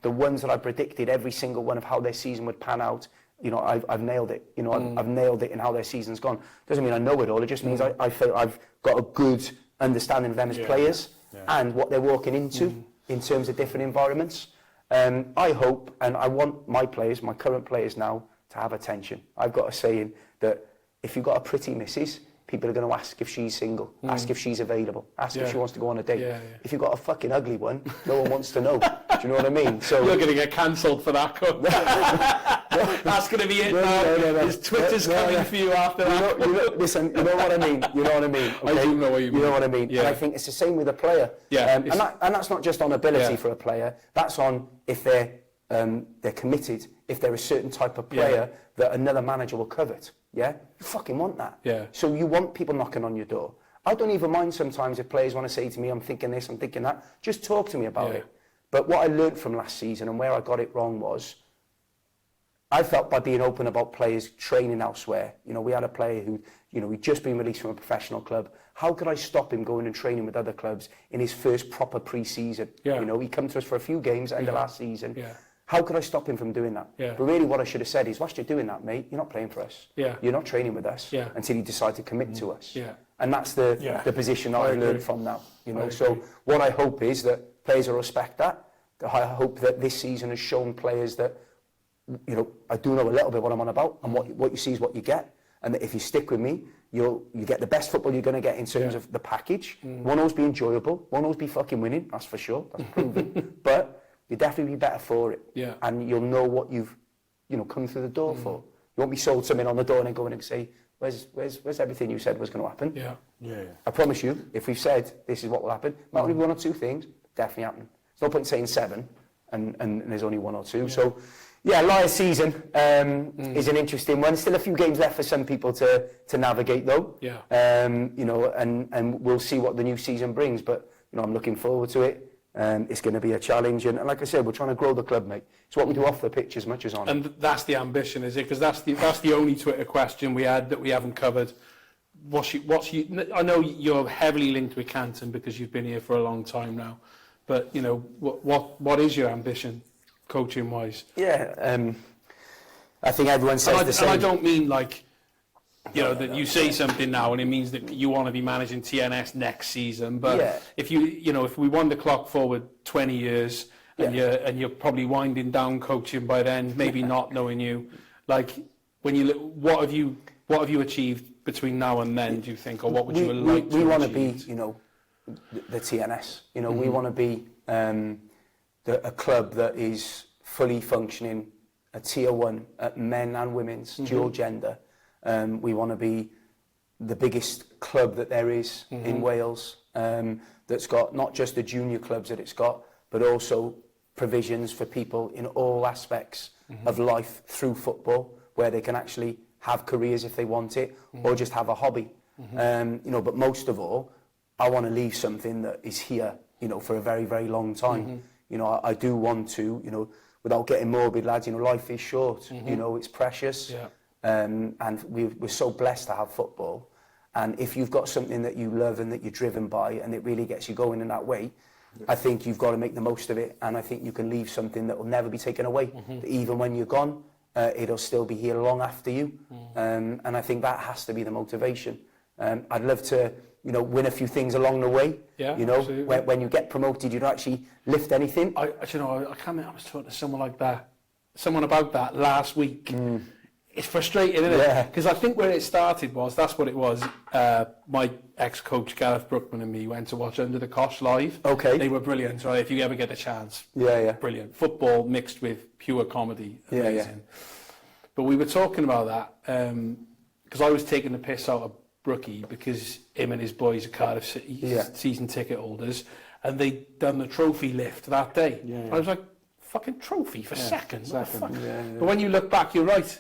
the ones that I predicted, every single one of how their season would pan out, you know, I've nailed it. You know, I've nailed it in how their season's gone. Doesn't mean I know it all. It just means I feel I've got a good understanding of them as players and what they're walking into in terms of different environments. I hope, and I want my players, my current players now, to have attention. I've got a saying that if you've got a pretty missus, people are going to ask if she's single, ask if she's available, ask if she wants to go on a date. If you've got a fucking ugly one, no one wants to know. Do you know what I mean? So you're going to get cancelled for that, Coach. That's going to be it now. No. His Twitter's coming for you after that. Listen, you know what I mean. You know what I mean. Okay? I do know what you mean. You know what I mean. Yeah. And I think it's the same with a player. Yeah. And that's not just on ability for a player. That's on if they're committed. If they're a certain type of player that another manager will covet. Yeah. You fucking want that. Yeah. So you want people knocking on your door. I don't even mind sometimes if players want to say to me, I'm thinking this, I'm thinking that. Just talk to me about it. But what I learned from last season and where I got it wrong was, I felt by being open about players training elsewhere. You know, we had a player who, you know, he'd just been released from a professional club. How could I stop him going and training with other clubs in his first proper pre-season? Yeah. You know, he come to us for a few games end of last season. Yeah. How could I stop him from doing that? Yeah. But really what I should have said is, whilst you're doing that, mate, you're not playing for us. Yeah. You're not training with us until you decide to commit to us. Yeah. And that's the position that I've learned from now. You know, so what I hope is that players will respect that. I hope that this season has shown players that, you know, I do know a little bit what I'm on about, and what you see is what you get, and that if you stick with me, you get the best football you're going to get in terms of the package. Won't always be enjoyable, won't always be fucking winning, that's for sure, that's proven. But you'll definitely be better for it, and you'll know what you've, you know, come through the door for. You won't be sold something on the door and then go in and say, where's everything you said was going to happen? Yeah. I promise you, if we've said this is what will happen, might only be one or two things, definitely happen. There's no point saying 7 and there's only 1 or 2. So, yeah, Lions season is an interesting one. Still a few games left for some people to navigate, though. Yeah. You know, and we'll see what the new season brings. But, you know, I'm looking forward to it. It's going to be a challenge. And like I said, we're trying to grow the club, mate. It's what we do off the pitch as much as on it. And that's the ambition, is it? Because that's the only Twitter question we had that we haven't covered. I know you're heavily linked with Canton because you've been here for a long time now. But, you know, what is your ambition, coaching-wise? Yeah, I think everyone says the same. And I don't mean like, you know, that you say something now and it means that you want to be managing TNS next season. But if if we wind the clock forward 20 years and you're probably winding down coaching by then, maybe not knowing you, like when you what have you achieved between now and then? Do you think, or what would you like to? We want to be, you know, the TNS. You know, we want to be a club that is fully functioning, a tier 1 at men and women's, dual gender. We want to be the biggest club that there is in Wales, that's got not just the junior clubs that it's got, but also provisions for people in all aspects of life through football, where they can actually have careers if they want it, or just have a hobby. You know, but most of all, I want to leave something that is here, you know, for a very, very long time. You know, I do want to, you know, without getting morbid, lads, you know, life is short. You know, it's precious. And we're so blessed to have football. And if you've got something that you love and that you're driven by and it really gets you going in that way, I think you've got to make the most of it. And I think you can leave something that will never be taken away. Even when you're gone, it'll still be here long after you. And I think that has to be the motivation. I'd love to, you know, win a few things along the way. You know, when you get promoted, you don't actually lift anything. I was talking to someone about that last week. It's frustrating, isn't it? Because I think where it started that's what it was. My ex-coach Gareth Brookman and me went to watch Under the Cosh live. Okay. They were brilliant, right? If you ever get a chance. Brilliant. Football mixed with pure comedy. Amazing. But we were talking about that because I was taking the piss out of Brookie because him and his boys are Cardiff City season ticket holders, and they'd done the trophy lift that day. I was like, fucking trophy for second. What the fuck? But when you look back, you're right.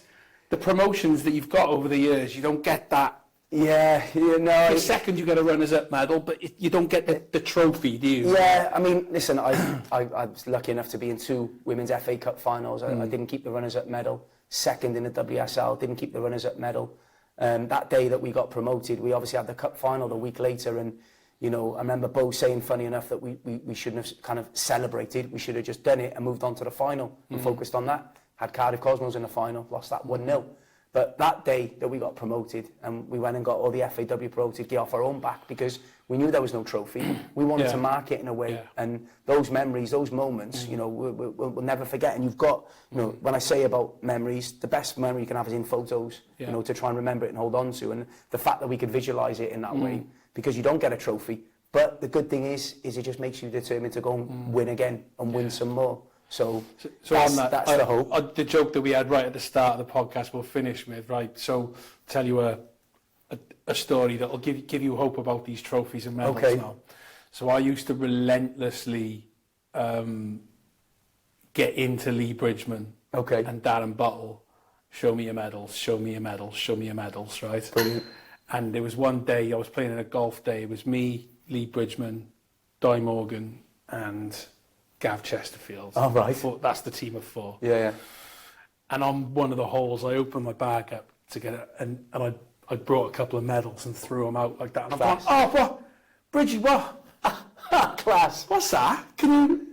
The promotions that you've got over the years, you don't get that. For second, you get a runners-up medal, but you don't get the trophy, do you? Yeah, I mean, listen, I was lucky enough to be in 2 women's FA Cup finals. I didn't keep the runners-up medal. Second in the WSL, didn't keep the runners-up medal. That day that we got promoted, we obviously had the cup final the week later, and you know, I remember Bo saying, funny enough, that we shouldn't have kind of celebrated. We should have just done it and moved on to the final and focused on that. Had Cardiff Cosmos in the final, lost that 1-0. But that day that we got promoted, and we went and got all the FAW promoted gear off our own back because we knew there was no trophy. We wanted to mark it in a way, and those memories, those moments, you know, we'll never forget. And you've got, you know, when I say about memories, the best memory you can have is in photos, you know, to try and remember it and hold on to. And the fact that we could visualise it in that way, because you don't get a trophy. But the good thing is it just makes you determined to go and win again and win some more. So that's the hope. The joke that we had right at the start of the podcast we'll finish with, right? So tell you a story that will give you hope about these trophies and medals now. So I used to relentlessly get into Lee Bridgman and Darren Buttle. Show me your medals, show me your medals, show me your medals, right? Brilliant. And there was one day I was playing in a golf day. It was me, Lee Bridgman, Di Morgan, and Gav Chesterfield. Oh, right. That's the team of 4. Yeah. And on one of the holes, I opened my bag up to get it, and I brought a couple of medals and threw them out like that. And I'm going, oh, what? Bridgie, what? Class. What's that? Can you...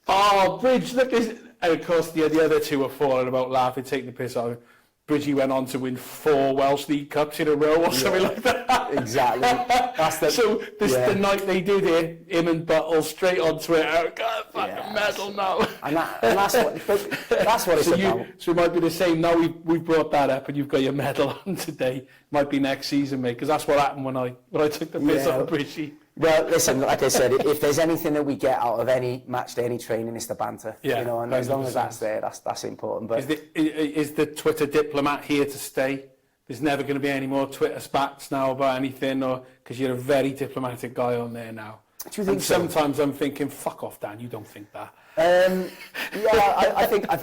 Oh, Bridge, look. And of course, the other 2 were falling about laughing, taking the piss out of it. Bridgie went on to win 4 Welsh League Cups in a row or something like that. Exactly. So the night they did it, him and Buttle straight on Twitter, got a fucking medal now. And that's what it's about. So it might be the same. Now we've brought that up and you've got your medal on today. Might be next season, mate, because that's what happened when I took the piss out of Bridgie. Well, listen, like I said, if there's anything that we get out of any match day, any training, it's the banter. You know, and 100%. As long as that's there, that's important. But is the Twitter diplomat here to stay? There's never going to be any more Twitter spats now about anything, or because you're a very diplomatic guy on there now. Do you think so? Sometimes I'm thinking, fuck off, Dan. You don't think that. I think I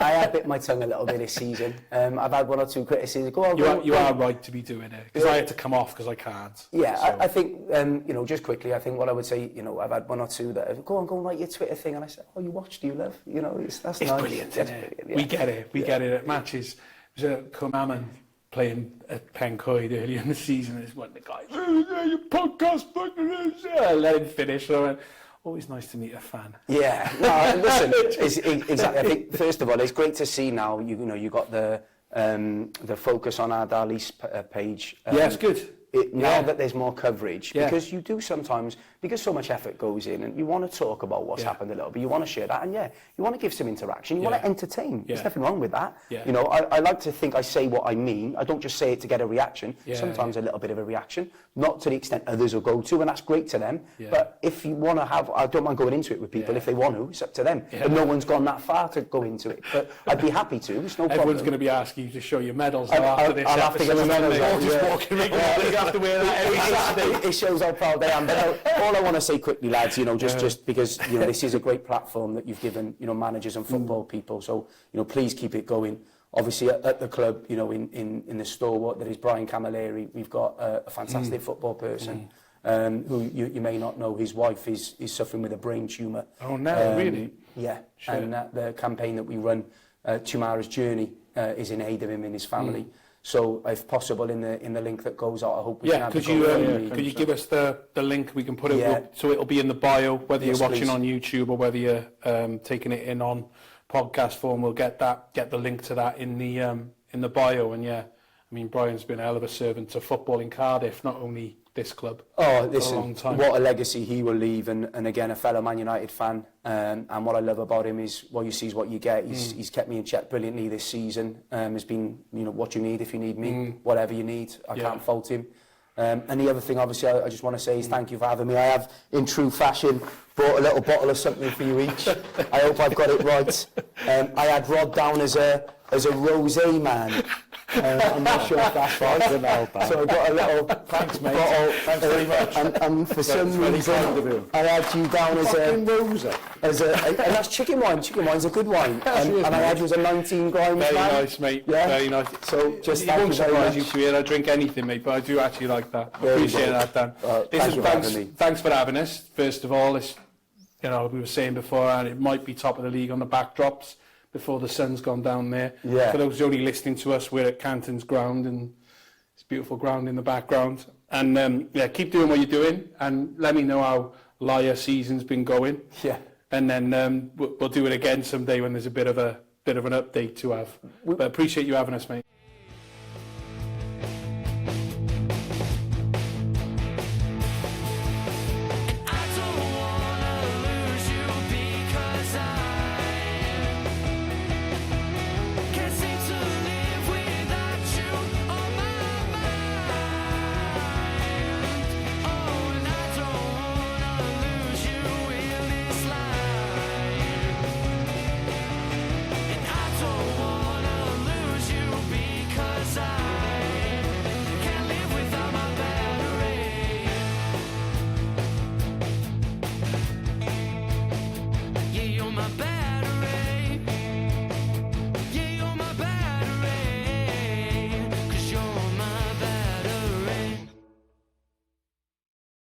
have bit my tongue a little bit this season. I've had 1 or 2 criticisms. You are right to be doing it, because I had to come off because I can't. Yeah, so. I think you know, just quickly, I think what I would say, you know, I've had 1 or 2 that have, go and write your Twitter thing, and I said, oh, you watch, do you love? You know, it's nice. Brilliant, isn't it? Brilliant, yeah. We get it at matches. There's a Comaman playing at Pencoed earlier in the season. There's one of the guys, your podcast, let him finish. So I went, always nice to meet a fan. Yeah, no, listen, exactly. I think first of all, it's great to see now. You know, you got the focus on our Darley's page. Yeah, it's good. Now that there's more coverage, because you do sometimes, because so much effort goes in, and you want to talk about what's happened a little bit, you want to share that, and you want to give some interaction, you want to entertain. There's nothing wrong with that. You know, I like to think I say what I mean. I don't just say it to get a reaction. Sometimes a little bit of a reaction, not to the extent others will go to, and that's great to them. But if you want to have, I don't mind going into it with people if they want to. It's up to them. But no one's gone that far to go into it. But I'd be happy to. It's no problem. Everyone's going to be asking you to show your medals after this. I'll have to get my medals out. Just walking around. To wear that every Saturday. It shows how proud I am. But all I want to say quickly, lads, you know, just because you know this is a great platform that you've given, you know, managers and football people. So you know, please keep it going. Obviously, at the club, you know, in the stalwart that is Brian Camilleri, we've got a fantastic football person who you may not know. His wife is suffering with a brain tumour. Oh no, really? Yeah, sure. And the campaign that we run, Tomorrow's Journey, is in aid of him and his family. So, if possible, in the link that goes out, I hope we can have could you give us the link? We can put it up, so it'll be in the bio, whether you're watching on YouTube or whether you're taking it in on podcast form. We'll get the link to that in the bio. And I mean, Brian's been a hell of a servant to football in Cardiff, not only this club. Oh, listen, what a legacy he will leave, and again, a fellow Man United fan. And what I love about him is what you see is what you get. He's kept me in check brilliantly this season. Has been, you know, what you need if you need me, whatever you need. I can't fault him. And the other thing, obviously, I just want to say is thank you for having me. I have, in true fashion, brought a little bottle of something for you each. I hope I've got it right. I had Rod down as a rosé man. I'm not sure if that's right. So I got a little Thanks, mate. bottle. Thanks very much. And for some very reason, kind of you. I had you down Fucking Rosa. and that's chicken wine. Chicken wine's a good wine. And I had you as a 19 grams Very man. nice, mate. Yeah. Very nice. So just it thank won't you very surprise much. you to hear I drink anything, mate, but I do actually like that. There you Appreciate go. that, Dan. Thank you for having me. Thanks for having us. First of all, it's, you know, we were saying before, and it might be top of the league on the backdrops before the sun's gone down there. Yeah. For those only listening to us, we're at Canton's ground, and it's beautiful ground in the background. And yeah, keep doing what you're doing, and let me know how Liar season's been going. Yeah. And then we'll do it again someday when there's a bit of an update to have. But appreciate you having us, mate. I don't wanna lose you because I can't seem to live without you on my mind. Oh, and I don't wanna lose you in this life. And I don't wanna lose you because I can't live without my battery. Yeah, you're my bad.